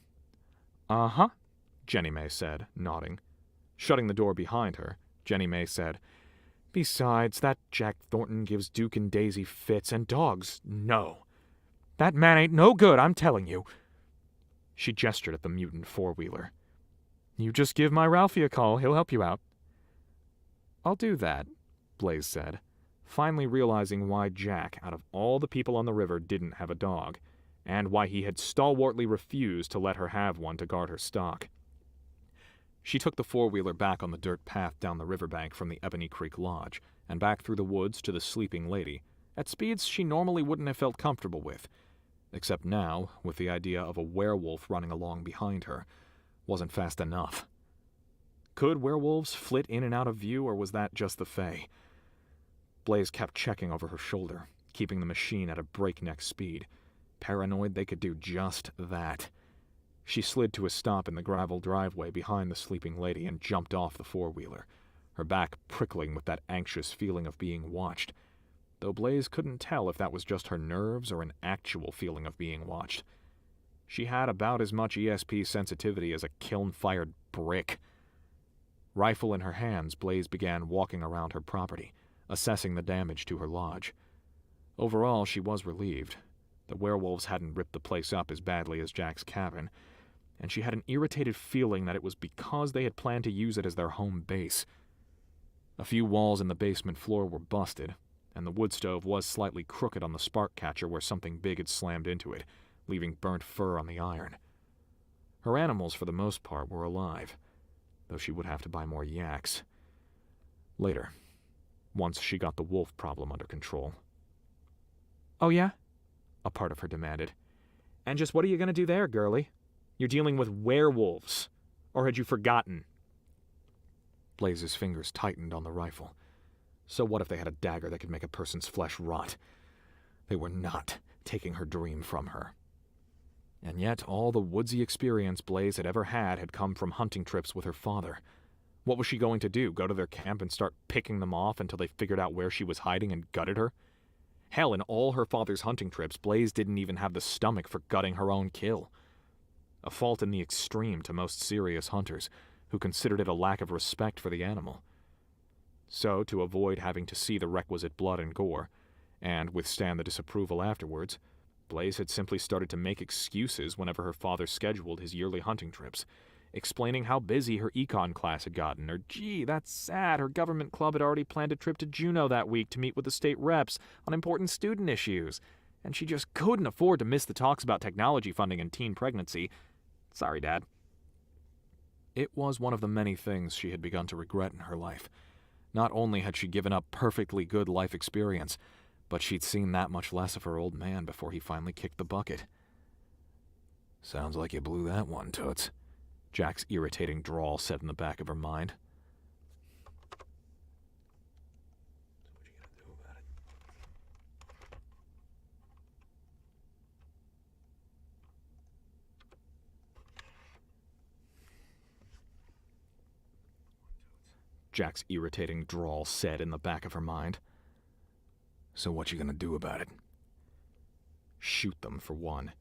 "Uh-huh," Jenny May said, nodding. Shutting the door behind her, Jenny May said, "Besides, that Jack Thornton gives Duke and Daisy fits, and dogs, no. That man ain't no good, I'm telling you." She gestured at the mutant four-wheeler. "You just give my Ralphie a call, he'll help you out." "I'll do that," Blaze said, finally realizing why Jack, out of all the people on the river, didn't have a dog, and why he had stalwartly refused to let her have one to guard her stock. She took the four-wheeler back on the dirt path down the riverbank from the Ebony Creek Lodge, and back through the woods to the sleeping lady, at speeds she normally wouldn't have felt comfortable with, except now, with the idea of a werewolf running along behind her, wasn't fast enough. Could werewolves flit in and out of view, or was that just the Fae? Blaze kept checking over her shoulder, keeping the machine at a breakneck speed. Paranoid they could do just that. She slid to a stop in the gravel driveway behind the sleeping lady and jumped off the four-wheeler, her back prickling with that anxious feeling of being watched, though Blaze couldn't tell if that was just her nerves or an actual feeling of being watched. She had about as much ESP sensitivity as a kiln-fired brick. Rifle in her hands, Blaze began walking around her property, assessing the damage to her lodge. Overall, she was relieved. The werewolves hadn't ripped the place up as badly as Jack's cabin, and she had an irritated feeling that it was because they had planned to use it as their home base. A few walls in the basement floor were busted, and the wood stove was slightly crooked on the spark catcher where something big had slammed into it, leaving burnt fur on the iron. Her animals, for the most part, were alive, though she would have to buy more yaks. Later, once she got the wolf problem under control. "Oh yeah?" a part of her demanded. "And just what are you going to do there, girlie? You're dealing with werewolves. Or had you forgotten?" Blaze's fingers tightened on the rifle. So what if they had a dagger that could make a person's flesh rot? They were not taking her dream from her. And yet all the woodsy experience Blaze had ever had come from hunting trips with her father. What was she going to do, go to their camp and start picking them off until they figured out where she was hiding and gutted her? Hell, in all her father's hunting trips, Blaze didn't even have the stomach for gutting her own kill. A fault in the extreme to most serious hunters, who considered it a lack of respect for the animal. So, to avoid having to see the requisite blood and gore, and withstand the disapproval afterwards, Blaze had simply started to make excuses whenever her father scheduled his yearly hunting trips, explaining how busy her econ class had gotten, or gee, that's sad, her government club had already planned a trip to Juneau that week to meet with the state reps on important student issues, and she just couldn't afford to miss the talks about technology funding and teen pregnancy. Sorry, Dad. It was one of the many things she had begun to regret in her life. Not only had she given up perfectly good life experience, but she'd seen that much less of her old man before he finally kicked the bucket. "Sounds like you blew that one, Toots," Jack's irritating drawl said in the back of her mind. So what you gonna do about it? Jack's irritating drawl said in the back of her mind. So what you gonna do about it? Shoot them, for one.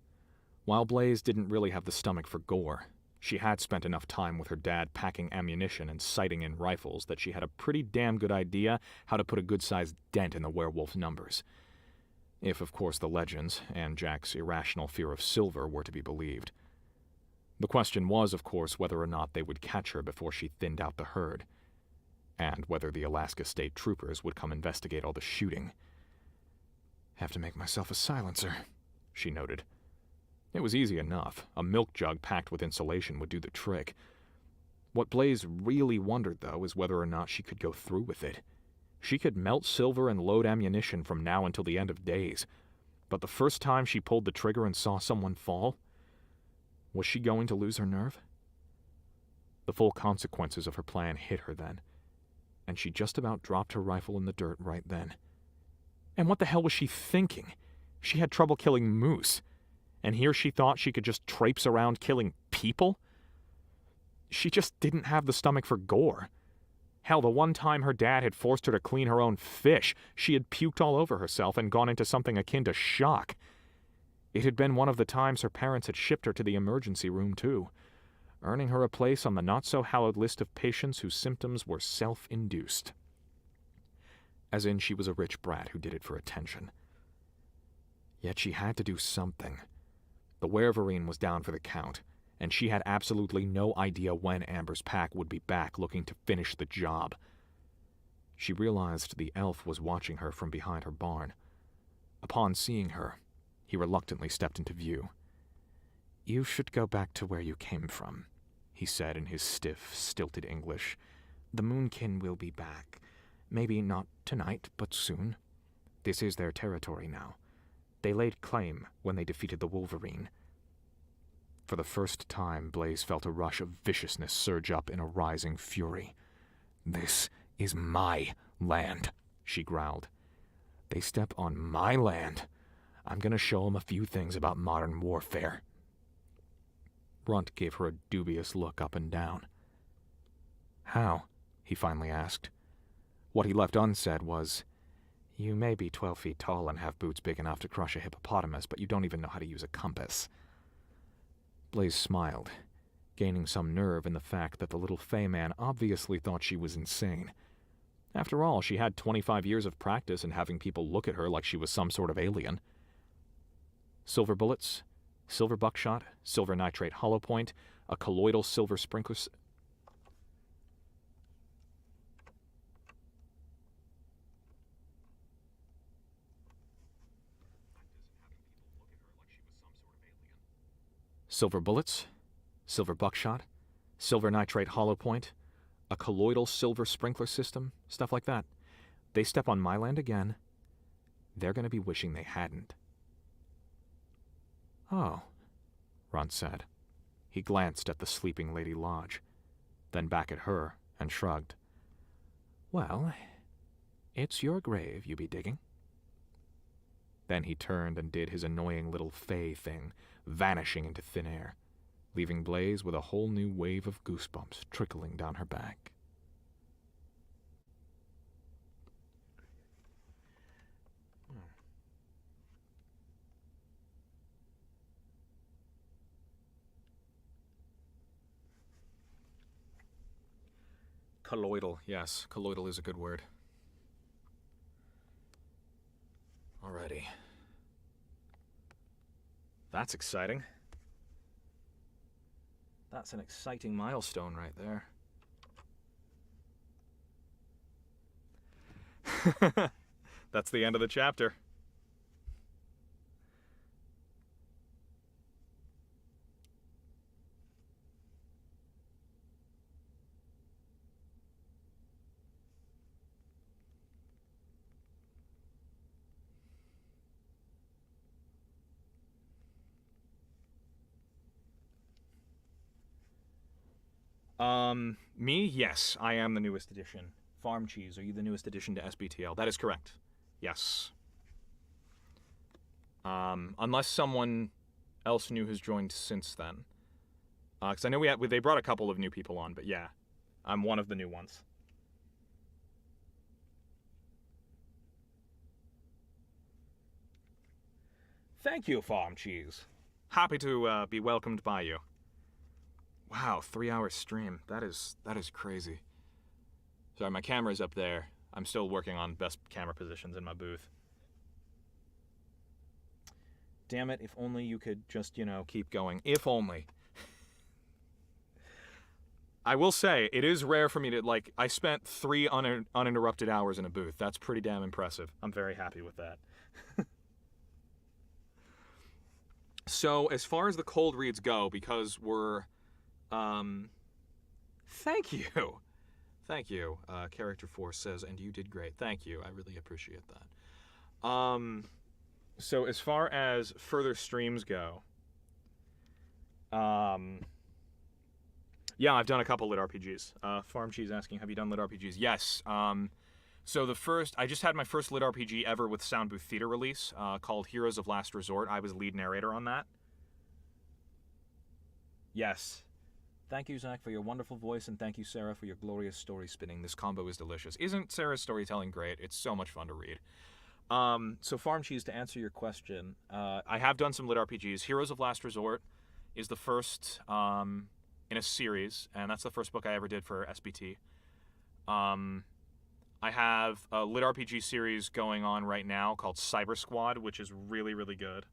While Blaze didn't really have the stomach for gore, she had spent enough time with her dad packing ammunition and sighting in rifles that she had a pretty damn good idea how to put a good-sized dent in the werewolf numbers. If, of course, the legends and Jack's irrational fear of Silver were to be believed. The question was, of course, whether or not they would catch her before she thinned out the herd, and whether the Alaska State Troopers would come investigate all the shooting. "Have to make myself a silencer," she noted. It was easy enough. A milk jug packed with insulation would do the trick. What Blaze really wondered, though, is whether or not she could go through with it. She could melt Silver and load ammunition from now until the end of days. But the first time she pulled the trigger and saw someone fall, was she going to lose her nerve? The full consequences of her plan hit her then, and she just about dropped her rifle in the dirt right then. And what the hell was she thinking? She had trouble killing moose, and here she thought she could just traipse around killing people? She just didn't have the stomach for gore. Hell, the one time her dad had forced her to clean her own fish, she had puked all over herself and gone into something akin to shock. It had been one of the times her parents had shipped her to the emergency room, too, earning her a place on the not-so-hallowed list of patients whose symptoms were self-induced. As in, she was a rich brat who did it for attention. Yet she had to do something. The Werverine was down for the count, and she had absolutely no idea when Amber's pack would be back looking to finish the job. She realized the elf was watching her from behind her barn. Upon seeing her, he reluctantly stepped into view. "You should go back to where you came from," he said in his stiff, stilted English. "The Moonkin will be back. Maybe not tonight, but soon. This is their territory now. They laid claim when they defeated the Wolverine." For the first time, Blaze felt a rush of viciousness surge up in a rising fury. "This is my land," she growled. "They step on my land. I'm gonna show 'em a few things about modern warfare." Runt gave her a dubious look up and down. "How?" he finally asked. What he left unsaid was, "You may be 12 feet tall and have boots big enough to crush a hippopotamus, but you don't even know how to use a compass." Blaze smiled, gaining some nerve in the fact that the little Fey man obviously thought she was insane. After all, she had 25 years of practice in having people look at her like she was some sort of alien. Silver bullets, silver buckshot, silver nitrate hollow point, a colloidal silver sprinkler... Silver bullets, silver buckshot, silver nitrate hollow point, a colloidal silver sprinkler system, stuff like that. They step on my land again, they're going to be wishing they hadn't. "Oh," Runt said. He glanced at the sleeping Lady Lodge, then back at her, and shrugged. "Well, it's your grave you be digging." Then he turned and did his annoying little fey thing, vanishing into thin air, leaving Blaze with a whole new wave of goosebumps trickling down her back. Colloidal, yes. Colloidal is a good word. Alrighty. That's exciting. That's an exciting milestone right there. That's the end of the chapter. Me? Yes, I am the newest edition. Farm Cheese, are you the newest addition to SBTL? That is correct. Yes. Unless someone else new has joined since then. Because I know they brought a couple of new people on, but yeah, I'm one of the new ones. Thank you, Farm Cheese. Happy to be welcomed by you. Wow, 3-hour stream. That is crazy. Sorry, my camera's up there. I'm still working on best camera positions in my booth. Damn it, if only you could just, keep going. If only. I will say, it is rare for me to, I spent 3 uninterrupted hours in a booth. That's pretty damn impressive. I'm very happy with that. So, as far as the cold reads go, because we're, thank you. Thank you. Character Force says, and you did great. Thank you. I really appreciate that. So as far as further streams go, yeah, I've done a couple lit RPGs. Farm Cheese asking, have you done lit RPGs? Yes. So I just had my first lit RPG ever with Sound Booth Theater release, called Heroes of Last Resort. I was lead narrator on that. Yes. Thank you, Zach, for your wonderful voice, and thank you, Sara, for your glorious story spinning. This combo is delicious. Isn't Sara's storytelling great? It's so much fun to read. So Farm Cheese, to answer your question, I have done some lit RPGs. Heroes of Last Resort is the first in a series, and that's the first book I ever did for SBT. I have a lit RPG series going on right now called Cyber Squad, which is really, really good.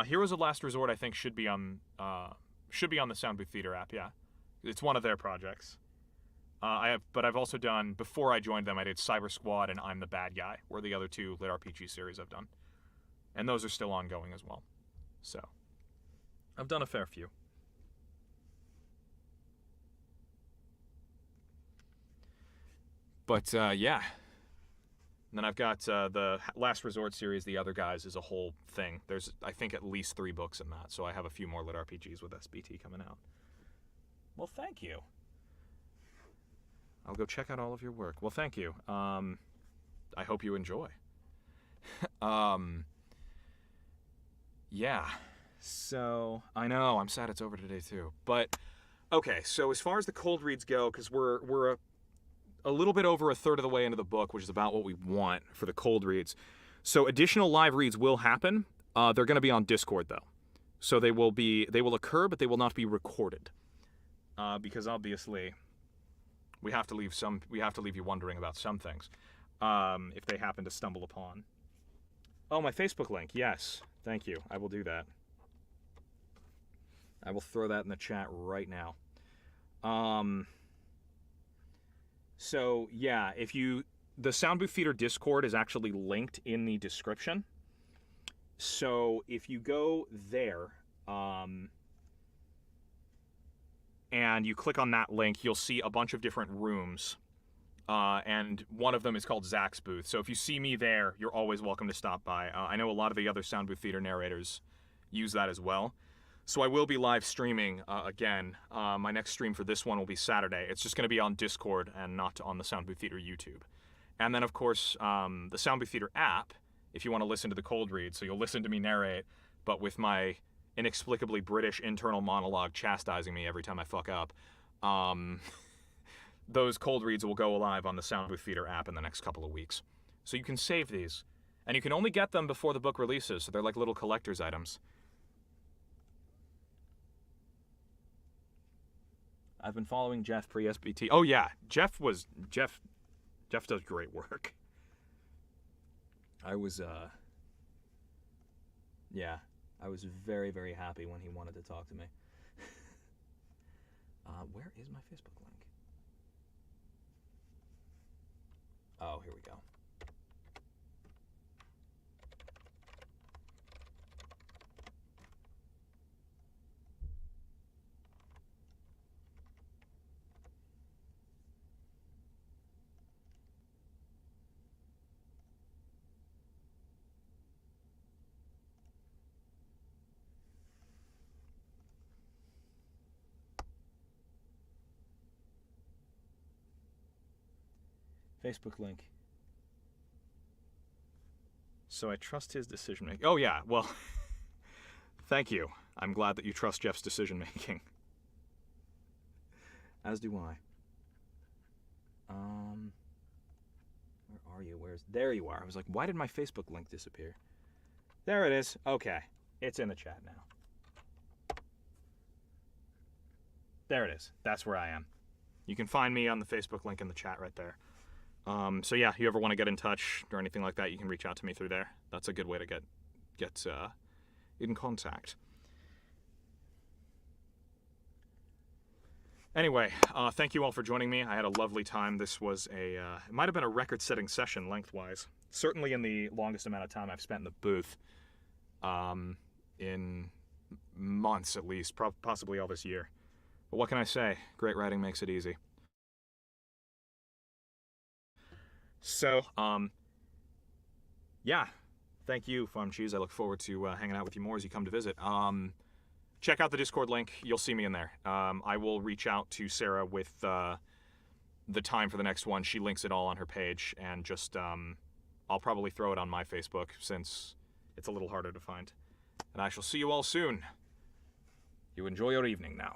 Heroes of Last Resort, I think, should be on the Sound Booth Theater app, yeah. It's one of their projects. But I've also done, before I joined them, I did Cyber Squad and I'm the Bad Guy, were the other 2 lit RPG series I've done. And those are still ongoing as well. So, I've done a fair few. But, yeah. And then I've got the Last Resort series, The Other Guys, is a whole thing. There's, I think, at least 3 books in that, so I have a few more lit RPGs with SBT coming out. Well, thank you. I'll go check out all of your work. Well, thank you. I hope you enjoy. Yeah. So, I know, I'm sad it's over today, too. But, okay, so as far as the cold reads go, because we're a little bit over a third of the way into the book, which is about what we want for the cold reads. So additional live reads will happen. They're going to be on Discord, though. So they will occur, but they will not be recorded. Because obviously we have to leave you wondering about some things. If they happen to stumble upon. Oh, my Facebook link. Yes. Thank you. I will do that. I will throw that in the chat right now. So, yeah, the Sound Booth Theater Discord is actually linked in the description. So, if you go there, and you click on that link, you'll see a bunch of different rooms. And one of them is called Zach's Booth. So if you see me there, you're always welcome to stop by. I know a lot of the other Sound Booth Theater narrators use that as well. So I will be live streaming again. My next stream for this one will be Saturday. It's just going to be on Discord and not on the Sound Booth Theater YouTube. And then, of course, the Sound Booth Theater app if you want to listen to the cold read, so you'll listen to me narrate, but with my inexplicably British internal monologue chastising me every time I fuck up, those cold reads will go live on the Sound Booth Theater app in the next couple of weeks. So you can save these, and you can only get them before the book releases, so they're like little collector's items. I've been following Jeff pre-SBT. Oh yeah, Jeff does great work. I was very, very happy when he wanted to talk to me. Where is my Facebook link? Oh, here we go. Facebook link. So I trust his decision making. Oh yeah, well, thank you. I'm glad that you trust Jeff's decision making. As do I. Where are you? There you are. I was like, why did my Facebook link disappear? There it is. Okay. It's in the chat now. There it is. That's where I am. You can find me on the Facebook link in the chat right there. So yeah, if you ever want to get in touch or anything like that, you can reach out to me through there. That's a good way to get in contact. Anyway, thank you all for joining me. I had a lovely time. This was it might have been a record-setting session lengthwise. Certainly in the longest amount of time I've spent in the booth, in months at least, possibly all this year. But what can I say? Great writing makes it easy. So, yeah, thank you, Farm Cheese. I look forward to hanging out with you more as you come to visit. Check out the Discord link. You'll see me in there. I will reach out to Sara with the time for the next one. She links it all on her page, and just I'll probably throw it on my Facebook since it's a little harder to find. And I shall see you all soon. You enjoy your evening now.